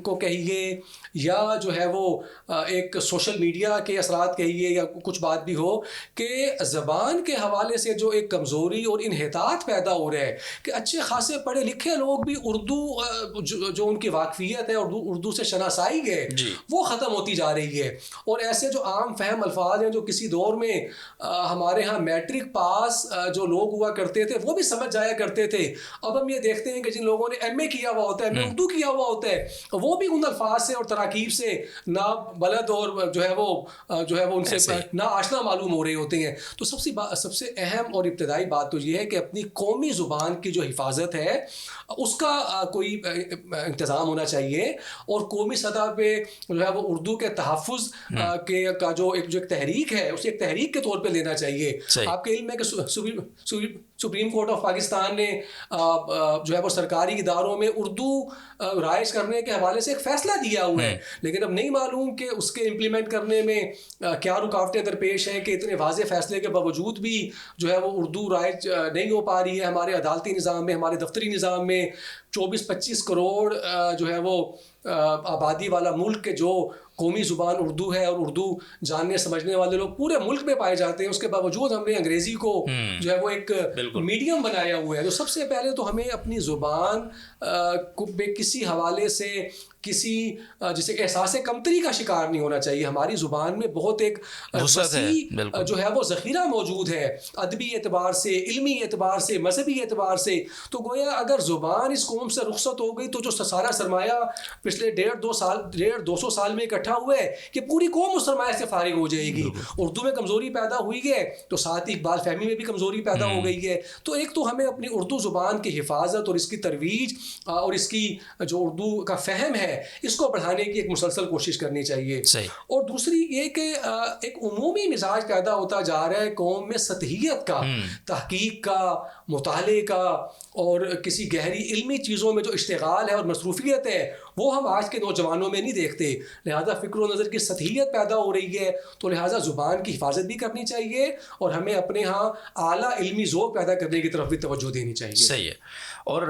کو کہیے یا جو ہے وہ ایک سوشل میڈیا کے اثرات کہیے یا کچھ بات بھی ہو، کہ زبان کے حوالے سے جو ایک کمزوری اور انحطاط پیدا ہو رہا ہے کہ اچھے خاصے پڑھے لکھے لوگ بھی اردو جو ان کی واقفیت ہے اردو سے شناسائی ہے وہ ختم ہوتی جا رہی ہے. اور ایسے جو عام فہم الفاظ ہیں جو کسی دور میں ہمارے ہاں میٹرک پاس جو لوگ ہوا کرتے تھے وہ بھی سمجھ جایا کرتے تھے، اب ہم یہ دیکھتے ہیں کہ جن لوگوں نے ایم اے کیا ہوا ہوتا ہے، ایم اے اردو کیا ہوا ہوتا ہے، وہ بھی ان الفاظ سے اور تراکیب سے نا بلد اور جو ہے وہ ان سے نا آشنا معلوم ہو رہے ہوتے ہیں. تو سب سے اہم اور ابتدائی بات تو یہ ہے کہ اپنی قومی زبان کی جو حفاظت ہے اس کا کوئی انتظام ہونا چاہیے، اور قومی سطح پہ جو ہے وہ اردو کے تحفظ کا جو ایک تحریک ہے اسے ایک تحریک کے طور پہ لینا چاہیے. آپ کے علم ہے کہ سپریم کورٹ آف پاکستان نے جو ہے وہ سرکاری اداروں میں اردو رائج کرنے کے حوالے سے ایک فیصلہ دیا ہوا ہے، لیکن اب نہیں معلوم کہ اس کے امپلیمنٹ کرنے میں کیا رکاوٹیں درپیش ہیں کہ اتنے واضح فیصلے کے باوجود بھی جو ہے وہ اردو رائج نہیں ہو پا رہی ہے. ہمارے عدالتی نظام میں، ہمارے دفتری نظام میں 24-25 کروڑ جو ہے وہ آبادی والا ملک کے جو قومی زبان اردو ہے اور اردو جاننے سمجھنے والے لوگ پورے ملک میں پائے جاتے ہیں، اس کے باوجود ہم نے انگریزی کو جو ہے وہ ایک میڈیم بنایا ہوا ہے. تو سب سے پہلے تو ہمیں اپنی زبان کو کسی حوالے سے کسی جسے احساس کمتری کا شکار نہیں ہونا چاہیے. ہماری زبان میں بہت ایک وسیع جو ہے وہ ذخیرہ موجود ہے، ادبی اعتبار سے، علمی اعتبار سے، مذہبی اعتبار سے. تو گویا اگر زبان اس قوم سے رخصت ہو گئی تو جو سارا سرمایہ پچھلے 150-200 سال میں اکٹھا ہوا ہے کہ پوری قوم اس سرمایہ سے فارغ ہو جائے گی. اردو میں کمزوری پیدا ہوئی ہے تو ساتھ ہی اقبال فہمی میں بھی کمزوری پیدا ہو گئی ہے. تو ایک تو ہمیں اپنی اردو زبان کی حفاظت اور اس کی ترویج اور اس کی جو اردو کا فہم ہے اس کو بڑھانے کی ایک مسلسل کوشش کرنی چاہیے. اور دوسری یہ کہ ایک عمومی مزاج پیدا ہوتا جا رہا ہے قوم میں سطحیت کا، تحقیق کا، مطالعے کا، اور کسی گہری علمی چیزوں میں جو اشتغال ہے اور مصروفیت ہے وہ ہم آج کے نوجوانوں میں نہیں دیکھتے. لہذا فکر و نظر کی سطحیت پیدا ہو رہی ہے، تو لہٰذا زبان کی حفاظت بھی کرنی چاہیے اور ہمیں اپنے ہاں اعلیٰ علمی ذوق پیدا کرنے کی طرف بھی توجہ دینی چاہیے. صحیح ہے. اور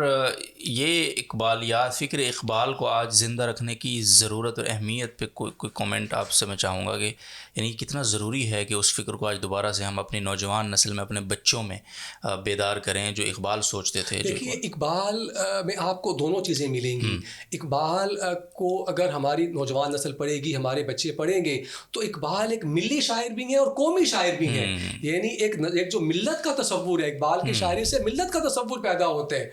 یہ اقبالیات، فکر اقبال کو آج زندہ رکھنے کی ضرورت اور اہمیت پہ کوئی کومنٹ آپ سے میں چاہوں گا کہ یعنی کتنا ضروری ہے کہ اس فکر کو آج دوبارہ سے ہم اپنی نوجوان نسل میں، اپنے بچوں میں بیدار کریں جو اقبال سوچتے تھے. دیکھیے اقبال میں آپ کو دونوں چیزیں ملیں گی. اقبال کو اگر ہماری نوجوان نسل پڑھے گی، ہمارے بچے پڑھیں گے، تو اقبال ایک ملی شاعر بھی ہے اور قومی شاعر بھی ہے. یعنی ایک جو ملت کا تصور ہے، اقبال کی شاعری سے ملت کا تصور پیدا ہوتا ہے.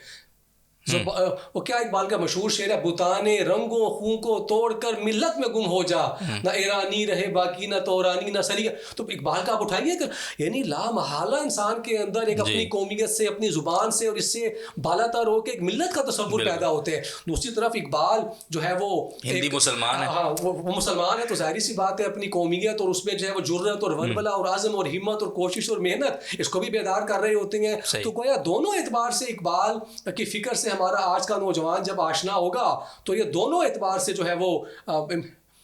وہ کیا اقبال کا مشہور شعر ہے، بتانے رنگوں خوں کو توڑ کر ملت میں گم ہو جا، نہ ایرانی رہے باقی نہ تورانی نہ سری. تو اقبال کا آپ اٹھائیے کہ یعنی لا محالہ انسان کے اندر ایک اپنی قومیت سے، اپنی زبان سے اور اس سے بالا تر ہو کے ایک ملت کا تصور پیدا ہوتے ہیں. دوسری طرف اقبال جو ہے وہ ہندی مسلمان ہے، ہاں وہ مسلمان ہے، تو ظاہری سی بات ہے اپنی قومیت اور اس میں جو ہے وہ جرأت اور ولولہ اور عزم اور ہمت اور کوشش اور محنت اس کو بھی بیدار کر رہے ہوتے ہیں. تو گویا دونوں اعتبار سے اقبال کی فکر سے ہمارا آج کا نوجوان جب آشنا ہوگا تو یہ دونوں اعتبار سے جو ہے وہ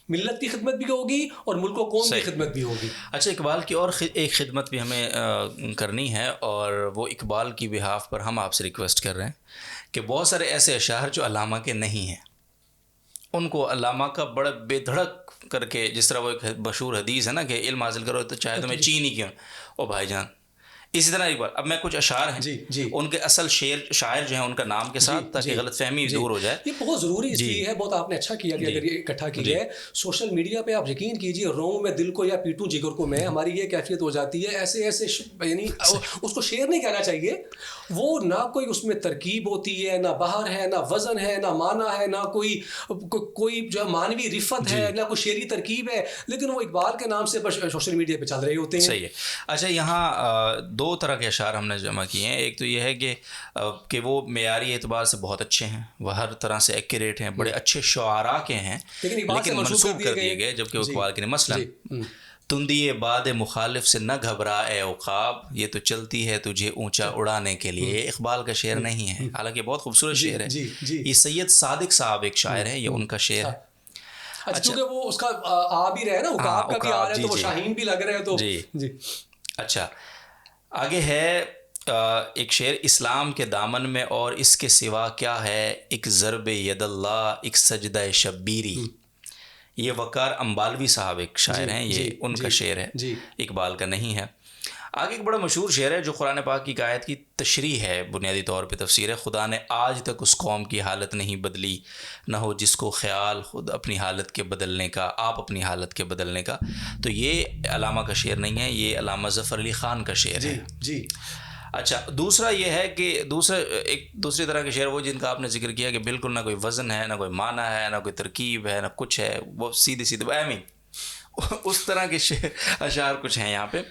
ملت کی خدمت بھی ہوگی اور ملک و قوم کی خدمت بھی ہوگی. اچھا اقبال کی اور ایک خدمت بھی ہمیں کرنی ہے، اور وہ اقبال کی بہاف پر ہم آپ سے ریکویسٹ کر رہے ہیں کہ بہت سارے ایسے اشعار جو علامہ کے نہیں ہیں ان کو علامہ کا بڑا بے دھڑک کر کے، جس طرح وہ ایک مشہور حدیث ہے نا کہ علم حاصل کرو تو چاہے تمہیں چین ہی کیوں، او بھائی جان. اسی طرح اقبال، اب میں کچھ اشعار ہیں ان کے اصل شاعر جو ہیں ان کا نام کے ساتھ، تاکہ غلط فہمی دور ہو جائے. یہ بہت ضروری اس لیے ہے، بہت آپ نے اچھا کیا کہ اگر یہ اکٹھا کی جائے. سوشل میڈیا پہ آپ یقین کیجیے روؤں میں دل کو یا پیٹوں جگر کو میں، ہماری یہ کیفیت ہو جاتی ہے. ایسے یعنی اس کو شعر نہیں کہنا چاہیے، وہ نہ کوئی اس میں ترکیب ہوتی ہے، نہ بہر ہے، نہ وزن ہے، نہ معنی ہے، نہ کوئی جو مانوی رفت ہے، نہ کوئی شعری ترکیب ہے، لیکن وہ اقبال کے نام سے بس سوشل میڈیا پہ چل رہے ہوتے ہیں. صحیح ہے. اچھا یہاں دو طرح کے اشعار ہم نے جمع کیے ہیں. ایک تو یہ ہے کہ وہ معیاری اعتبار سے بہت اچھے ہیں، وہ ہر طرح سے ایکوریٹ ہیں، بڑے اچھے شعراء کے ہیں، لیکن منسوب کر دیے گئے. جبکہ اقبال کے مثلاً تندی باد مخالف سے نہ گھبرا اے عقاب، یہ تو چلتی ہے تجھے اونچا اڑانے کے لیے. یہ اقبال کا شعر نہیں ہے، حالانکہ بہت خوبصورت شعر ہے. یہ سید صادق صاحب ایک شاعر ہیں، یہ ان کا شعر ہے. اچھا کیونکہ وہ اس کا آ بھی رہے نا، عقاب کا بھی آ رہا ہے تو وہ شاہین بھی لگ رہے ہیں تو جی. اچھا آگے ہے ایک شعر، اسلام کے دامن میں اور اس کے سوا کیا ہے، ایک ضرب ید اللہ ایک سجدہ شبیری. یہ وقار امبالوی صاحب ایک شاعر ہیں، یہ ان کا شعر ہے، اقبال کا نہیں ہے. آگے ایک بڑا مشہور شعر ہے جو قرآن پاک کی آیت کی تشریح ہے، بنیادی طور پہ تفسیر ہے. خدا نے آج تک اس قوم کی حالت نہیں بدلی، نہ ہو جس کو خیال خود اپنی حالت کے بدلنے کا، آپ اپنی حالت کے بدلنے کا. تو یہ علامہ کا شعر نہیں ہے، یہ علامہ ظفر علی خان کا شعر ہے. جی. اچھا دوسرا یہ ہے کہ دوسری طرح کے شعر وہ جن کا آپ نے ذکر کیا کہ بالکل نہ کوئی وزن ہے، نہ کوئی معنی ہے، نہ کوئی ترکیب ہے، نہ کچھ ہے، وہ سیدھے اس طرح کے اشعار کچھ ہیں یہاں پہ.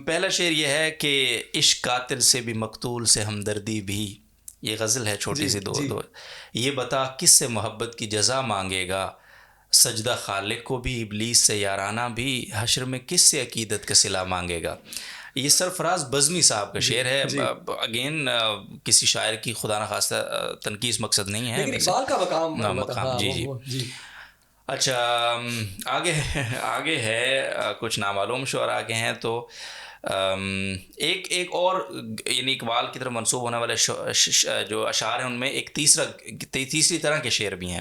پہلا شعر یہ ہے کہ عشق قاتل سے بھی مقتول سے ہمدردی بھی، یہ غزل ہے چھوٹی سی دو. یہ بتا کس سے محبت کی جزا مانگے گا، سجدہ خالق کو بھی ابلیس سے یارانہ بھی، حشر میں کس سے عقیدت کا صلہ مانگے گا. یہ سرفراز بزمی صاحب کا شعر ہے. اگین کسی شاعر کی خدا نخواستہ تنقیص مقصد نہیں ہے، لیکن اقبال کا مقام. جی. اچھا آگے ہے کچھ نامعلوم شعراء کے ہیں. تو ایک اور یعنی اقبال کی طرف منسوب ہونے والے جو اشعار ہیں ان میں ایک تیسری طرح کے شعر بھی ہیں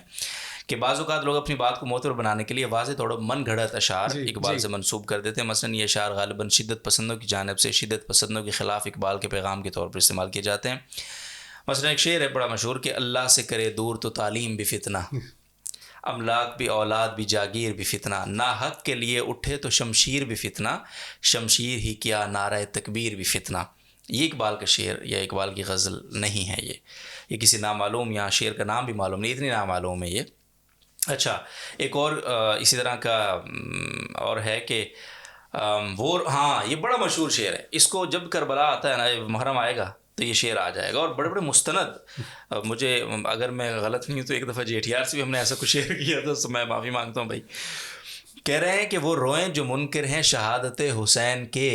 کہ بعض اوقات لوگ اپنی بات کو معتبر بنانے کے لیے واضح طور پر من گھڑت اشعار اقبال سے منسوب کر دیتے ہیں. مثلا یہ اشعار غالباً شدت پسندوں کی جانب سے شدت پسندوں کے خلاف اقبال کے پیغام کے طور پر استعمال کیے جاتے ہیں. مثلا ایک شعر ہے بڑا مشہور کہ اللہ سے کرے دور تو تعلیم بھی فتنہ، املاک بھی اولاد بھی جاگیر بھی فتنہ، ناحق کے لیے اٹھے تو شمشیر بھی فتنہ، شمشیر ہی کیا نعرہ تکبیر بھی فتنہ. یہ اقبال کا شعر یا اقبال کی غزل نہیں ہے، یہ کسی نامعلوم یا شعر کا نام بھی معلوم نہیں، اتنی نامعلوم ہے یہ. اچھا ایک اور اسی طرح کا اور ہے کہ وہ یہ بڑا مشہور شعر ہے. اس کو جب کربلا آتا ہے نا، محرم آئے گا تو یہ شعر آ جائے گا، اور بڑے مستند. مجھے اگر میں غلط نہیں ہوں تو ایک دفعہ JTR سے بھی ہم نے ایسا کچھ شعر کیا تھا، تو میں معافی مانگتا ہوں بھائی. کہہ رہے ہیں کہ وہ روئیں جو منکر ہیں شہادت حسین کے،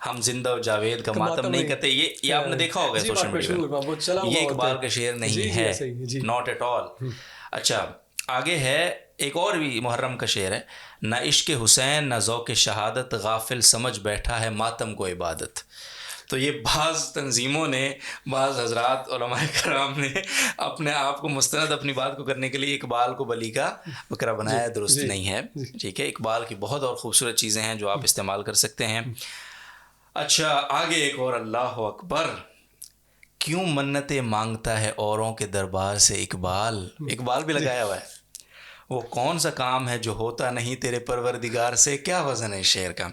ہم زندہ و جاوید کا ماتم نہیں کرتے. یہ آپ نے دیکھا ہوگا سوشل میڈیا پہ. یہ اقبال کا شعر نہیں ہے، ناٹ ایٹ آل. اچھا آگے ہے ایک اور بھی محرم کا شعر ہے، نہ عشق حسین نہ ذوق شہادت، غافل سمجھ بیٹھا ہے ماتم کو عبادت. تو یہ بعض تنظیموں نے، بعض حضرات علماء کرام نے اپنے آپ کو مستند اپنی بات کو کرنے کے لیے اقبال کو بلی کا بکرا بنایا، درست نہیں ہے. ٹھیک ہے، اقبال کی بہت اور خوبصورت چیزیں ہیں جو آپ استعمال کر سکتے ہیں. اچھا آگے ایک اور، اللہ اکبر، کیوں منتیں مانگتا ہے اوروں کے دربار سے اقبال بھی لگایا ہوا ہے. وہ کون سا کام ہے جو ہوتا نہیں تیرے پروردگار سے، کیا وزن ہے شعر کا.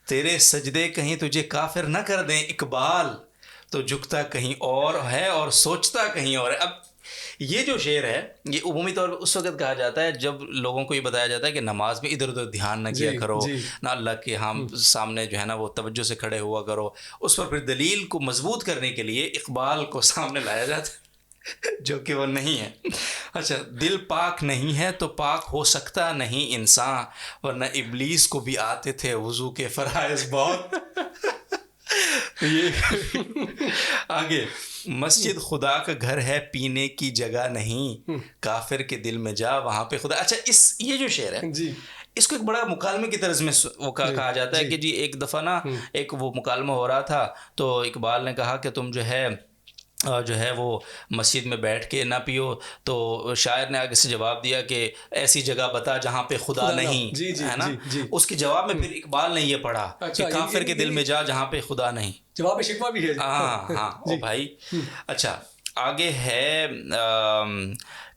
تیرے سجدے کہیں تجھے کافر نہ کر دیں اقبال، تو جھکتا کہیں اور ہے اور سوچتا کہیں اور ہے. اب یہ جو شعر ہے یہ عمومی طور پر اس وقت کہا جاتا ہے جب لوگوں کو یہ بتایا جاتا ہے کہ نماز میں ادھر ادھر دھیان نہ کیا کرو، نہ اللہ کے سامنے جو ہے نا وہ توجہ سے کھڑے ہوا کرو. اس پر پھر دلیل کو مضبوط کرنے کے لیے اقبال کو سامنے لایا جاتا ہے جو کہ وہ نہیں ہے. اچھا دل پاک نہیں ہے تو پاک ہو سکتا نہیں انسان، ورنہ ابلیس کو بھی آتے تھے وضو کے فرائض بہت. یہ آگے، مسجد خدا کا گھر ہے پینے کی جگہ نہیں، کافر کے دل میں جا وہاں پہ خدا. اچھا یہ جو شعر ہے جی اس کو ایک بڑا مکالمے کی طرز میں وہ کہا جاتا ہے کہ جی ایک دفعہ نا ایک وہ مکالمہ ہو رہا تھا تو اقبال نے کہا کہ تم جو ہے وہ مسجد میں بیٹھ کے نہ پیو، تو شاعر نے آگے سے جواب دیا کہ ایسی جگہ بتا جہاں پہ خدا نہیں، ہے نا. اس کے جواب میں پھر اقبال نے یہ پڑھا کہ کافر کے دل میں جا جہاں پہ خدا نہیں. جواب شکوہ بھی ہے. ہاں او بھائی. اچھا آگے ہے،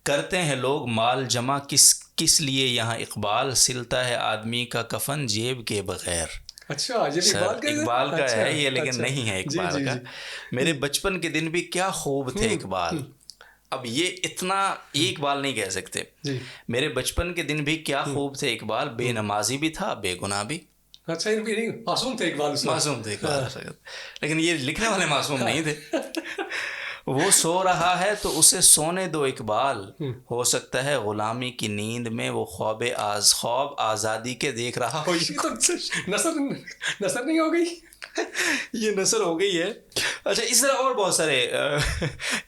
کرتے ہیں لوگ مال جمع کس لیے یہاں اقبال سلتا ہے آدمی کا کفن جیب کے بغیر. اچھا اقبال کا ہے یہ، لیکن نہیں ہے اقبال کا. میرے بچپن کے دن بھی کیا خوب تھے اقبال. اب یہ اتنا یہ اقبال نہیں کہہ سکتے. میرے بچپن کے دن بھی کیا خوب تھے اقبال، بے نمازی بھی تھا بے گناہ بھی. اچھا معصوم تھے اقبال. معصوم تھے اقبال، لیکن یہ لکھنے والے معصوم نہیں تھے. وہ سو رہا ہے تو اسے سونے دو اقبال، ہو سکتا ہے غلامی کی نیند میں وہ خواب آزادی کے دیکھ رہا ہو. یہ تو نثر نہیں ہو گئی، یہ نثر ہو گئی ہے. اچھا اس طرح اور بہت سارے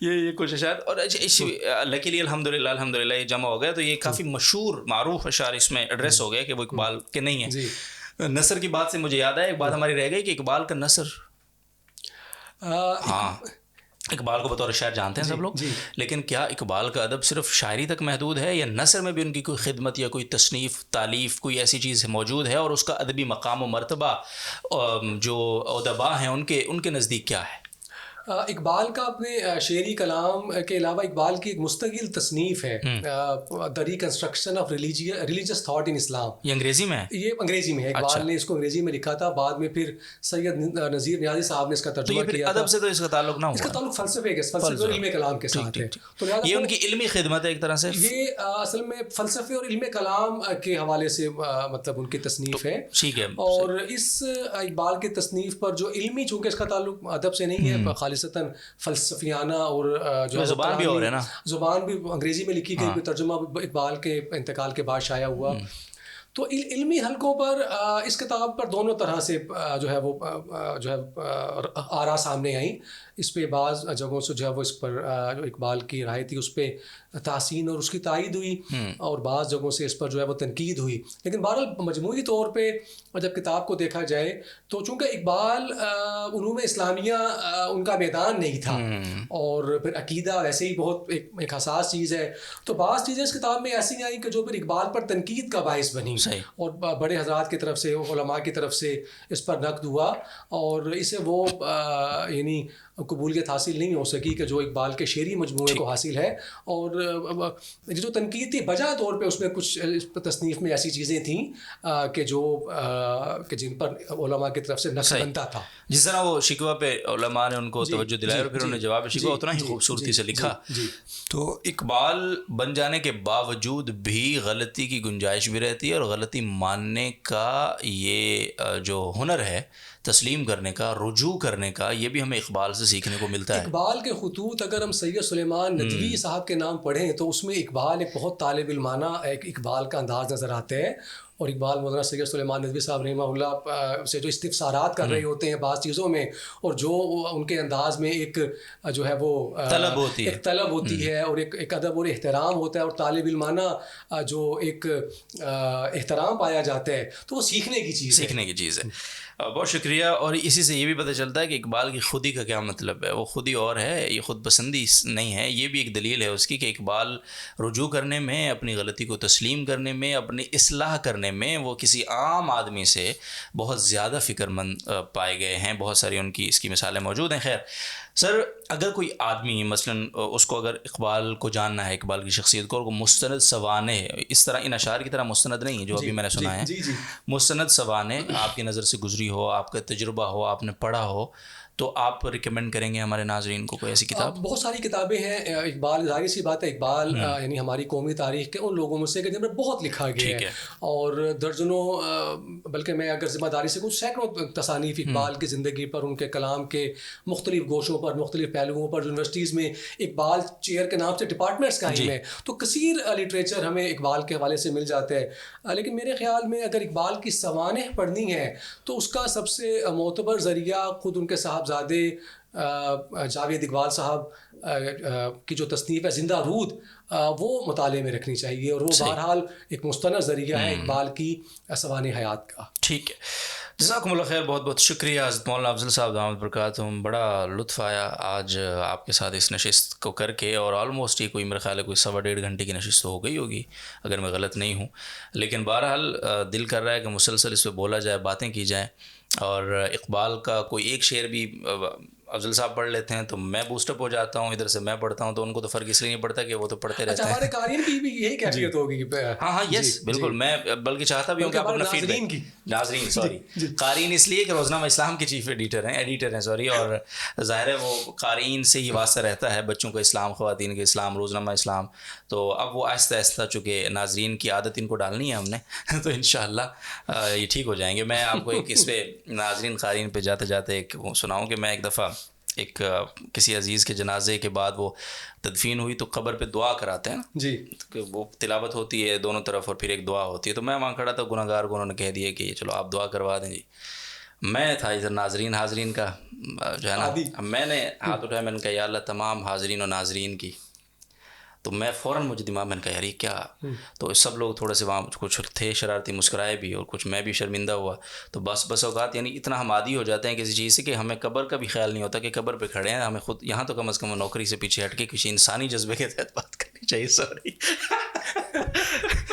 یہ کچھ اشعار. اور لکیلی الحمدللہ یہ جمع ہو گیا تو یہ کافی مشہور معروف اشعار اس میں ایڈریس ہو گیا کہ وہ اقبال کے نہیں ہیں. نثر کی بات سے مجھے یاد آیا ایک بات ہماری رہ گئی کہ اقبال کا نثر، ہاں اقبال کو بطور شاعر جانتے ہیں سب لوگ، لیکن کیا اقبال کا ادب صرف شاعری تک محدود ہے یا نثر میں بھی ان کی کوئی خدمت یا کوئی تصنیف تالیف کوئی ایسی چیز موجود ہے، اور اس کا ادبی مقام و مرتبہ جو ادباء ہیں ان کے نزدیک کیا ہے؟ اقبال کا اپنے شعری کلام کے علاوہ اقبال کی ایک مستقل تصنیف ہے، the reconstruction of religious thought in Islam. یہ انگریزی میں ہے؟ یہ انگریزی میں ہے. اقبال نے اس کو انگریزی میں لکھا تھا، بعد میں پھر سید نذیر نیازی صاحب نے اس کا ترجمہ کیا. ادب سے تو اس کا تعلق نہ ہوا، اس کا تعلق فلسفے اور علم کلام کے ساتھ ہے. تو یہ ان کی علمی خدمت ہے ایک طرح سے. یہ اصل میں فلسفے اور علم کلام کے حوالے سے مطلب ان کی تصنیف ہے. ٹھیک ہے. اور اس اقبال کی تصنیف پر جو علمی، چونکہ اس کا تعلق ادب سے نہیں ہے، خالصتاً فلسفیانہ اور جو زبان بھی اور ہے نا، زبان بھی انگریزی میں لکھی گئی، ترجمہ اقبال کے انتقال کے بعد شائع ہوا. تو علمی حلقوں پر اس کتاب پر دونوں طرح سے جو ہے وہ آراء سامنے آئیں. اس پہ بعض جگہوں سے جو ہے وہ اس پر جو اقبال کی رائے تھی اس پہ تحسین اور اس کی تائید ہوئی، اور بعض جگہوں سے اس پر جو ہے وہ تنقید ہوئی. لیکن بہرحال مجموعی طور پہ جب کتاب کو دیکھا جائے تو چونکہ اقبال علوم اسلامیہ ان کا میدان نہیں تھا، اور پھر عقیدہ ویسے ہی بہت ایک حساس چیز ہے، تو بعض چیزیں اس کتاب میں ایسی آئیں کہ جو پھر اقبال پر تنقید کا باعث بنی، اور بڑے حضرات کی طرف سے، علماء کی طرف سے اس پر نقد ہوا، اور اسے وہ یعنی قبولیت حاصل نہیں ہو سکی کہ جو اقبال کے شعری مجموعے کو حاصل ہے. اور جو تنقید تھی بجا طور پہ اس میں کچھ تصنیف میں ایسی چیزیں تھیں کہ جن پر علماء کی طرف سے نقد بنتا تھا. جس طرح وہ شکوہ پہ علماء نے ان کو توجہ دلائی اور پھر انہوں نے جواب شکوہ اتنا ہی خوبصورتی سے لکھا. تو اقبال بن جانے کے باوجود بھی غلطی کی گنجائش بھی رہتی ہے، اور غلطی ماننے کا یہ جو ہنر ہے تسلیم کرنے کا، رجوع کرنے کا، یہ بھی ہمیں اقبال سے سیکھنے کو ملتا ہے. اقبال کے خطوط اگر ہم سید سلیمان ندوی صاحب کے نام پڑھیں تو اس میں اقبال ایک بہت طالب علمانہ ایک اقبال کا انداز نظر آتا ہے. اور اقبال مولانا سید سلیمان ندوی صاحب رحمہ اللہ سے جو استفسارات کر رہے ہوتے ہیں بعض چیزوں میں، اور جو ان کے انداز میں ایک جو ہے وہ طلب ہوتی ہے، اور ایک ادب اور احترام ہوتا ہے، اور طالب علمانہ جو ایک احترام پایا جاتا ہے، تو وہ سیکھنے کی چیز ہے. بہت شکریہ. اور اسی سے یہ بھی پتہ چلتا ہے کہ اقبال کی خودی کا کیا مطلب ہے. وہ خودی اور ہے، یہ خود پسندی نہیں ہے. یہ بھی ایک دلیل ہے اس کی کہ اقبال رجوع کرنے میں، اپنی غلطی کو تسلیم کرنے میں، اپنی اصلاح کرنے میں وہ کسی عام آدمی سے بہت زیادہ فکر مند پائے گئے ہیں. بہت ساری ان کی اس کی مثالیں موجود ہیں. خیر سر، اگر کوئی آدمی مثلاً اس کو اگر اقبال کو جاننا ہے، اقبال کی شخصیت کو، اور مستند سوانح اس طرح ان اشعار کی طرح مستند نہیں جو ابھی میں نے سنا ہے، مستند سوانح آپ کی نظر سے گزری ہو، آپ کا تجربہ ہو، آپ نے پڑھا ہو، تو آپ ریکمینڈ کریں گے ہمارے ناظرین کو کوئی ایسی کتاب؟ بہت ساری کتابیں ہیں. اقبال ظاہر سی بات ہے، اقبال یعنی ہماری قومی تاریخ کے ان لوگوں میں سے کہ جن میں بہت لکھا گیا ہے، اور درجنوں بلکہ میں اگر ذمہ داری سے کچھ سینکڑوں تصانیف اقبال کی زندگی پر، ان کے کلام کے مختلف گوشوں پر، مختلف پہلوؤں پر، یونیورسٹیز میں اقبال چیئر کے نام سے ڈپارٹمنٹس قائم ہیں، تو کثیر لٹریچر ہمیں اقبال کے حوالے سے مل جاتا ہے. لیکن میرے خیال میں اگر اقبال کی سوانح پڑھنی ہے تو اس کا سب سے معتبر ذریعہ خود ان کے صاحب صاحبزادے جاوید اقبال صاحب کی جو تصنیف ہے زندہ رود وہ مطالعے میں رکھنی چاہیے، اور وہ بہرحال ایک مستند ذریعہ ہے اقبال کی سوانح حیات کا. ٹھیک ہے، جزاکم اللہ خیر، بہت بہت شکریہ حضرت مولانا افضل صاحب دامت برکاتہم. بڑا لطف آیا آج آپ کے ساتھ اس نشست کو کر کے، اور آلموسٹ یہ کوئی میرے خیال ہے کوئی 1.5 گھنٹے کی نشست تو ہو گئی ہوگی اگر میں غلط نہیں ہوں، لیکن بہرحال دل کر رہا ہے کہ مسلسل اس پہ بولا جائے، باتیں کی جائیں. اور اقبال کا کوئی ایک شعر بھی افضل صاحب پڑھ لیتے ہیں تو میں بوسٹ اپ ہو جاتا ہوں، ادھر سے میں پڑھتا ہوں، تو ان کو تو فرق اس لیے نہیں پڑتا کہ وہ تو پڑھتے رہتے ہیں. ہمارے قارئین کی بھی یہی کیفیت ہوگی. ہاں یس بالکل، میں بلکہ چاہتا بھی ہوں کہ آپ اپنا فیڈ بیک، ناظرین سوری قارئین اس لیے کہ روزنامہ اسلام کے چیف ایڈیٹر ہیں سوری، اور ظاہر ہے وہ قارئین سے ہی واسطہ رہتا ہے، بچوں کا اسلام، خواتین کے اسلام، روزنامہ اسلام. تو اب وہ آہستہ آہستہ چونکہ ناظرین کی عادت ان کو ڈالنی ہے ہم نے تو انشاءاللہ یہ ٹھیک ہو جائیں گے. میں آپ کو ایک اس پہ ناظرین قارئین پہ جاتے جاتے ایک سناؤں کہ میں ایک دفعہ ایک کسی عزیز کے جنازے کے بعد وہ تدفین ہوئی تو قبر پہ دعا کراتے ہیں نا جی، کہ وہ تلاوت ہوتی ہے دونوں طرف اور پھر ایک دعا ہوتی ہے. تو میں وہاں کھڑا تھا، گناہ گار کو انہوں نے کہہ دیا کہ چلو آپ دعا کروا دیں جی. میں تھا ادھر ناظرین حاضرین کا جو ہے نا، اب میں نے ہاتھ اٹھایا، میں نے کہا یا اللہ تمام حاضرین و ناظرین کی. تو میں فوراً مجھے دماغ میں نے کہا یار یہ کیا، تو سب لوگ تھوڑے سے وہاں کچھ تھے شرارتی، مسکرائے بھی، اور کچھ میں بھی شرمندہ ہوا. تو بس اوقات یعنی اتنا ہم عادی ہو جاتے ہیں کسی چیز سے کہ ہمیں قبر کا بھی خیال نہیں ہوتا کہ قبر پہ کھڑے ہیں. ہمیں خود یہاں تو کم از کم نوکری سے پیچھے ہٹ کے کسی انسانی جذبے کے تحت بات کرنی چاہیے. سوری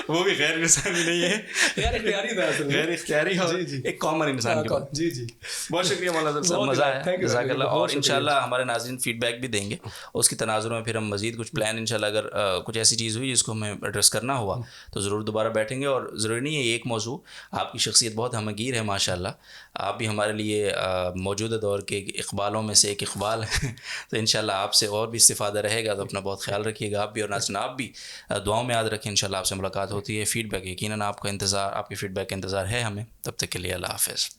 وہ بھی غیر انسانی نہیں ہے، غیر اختیاری ہو، ایک کامن انسان کے بعد. جی جی، بہت شکریہ مولانا صاحب، مزہ آیا، جزاک اللہ. اور انشاءاللہ ہمارے ناظرین فیڈ بیک بھی دیں گے، اس کی تناظر میں پھر ہم مزید کچھ پلان انشاءاللہ اگر کچھ ایسی چیز ہوئی جس کو ہمیں ایڈریس کرنا ہوا تو ضرور دوبارہ بیٹھیں گے. اور ضروری نہیں ہے ایک موضوع، آپ کی شخصیت بہت ہمگیر ہے ماشاءاللہ، آپ بھی ہمارے لیے موجودہ دور کے اقبالوں میں سے ایک اقبال ہیں. تو انشاءاللہ آپ سے اور بھی استفادہ رہے گا، تو اپنا بہت خیال رکھیے گا آپ بھی، اور ناظرین آپ بھی دعاؤں میں یاد رکھیں. انشاءاللہ آپ سے ملاقات ہوتی ہے. فیڈ بیک یقیناً آپ کا انتظار، آپ کی فیڈ بیک کا انتظار ہے ہمیں. تب تک کے لیے اللہ حافظ.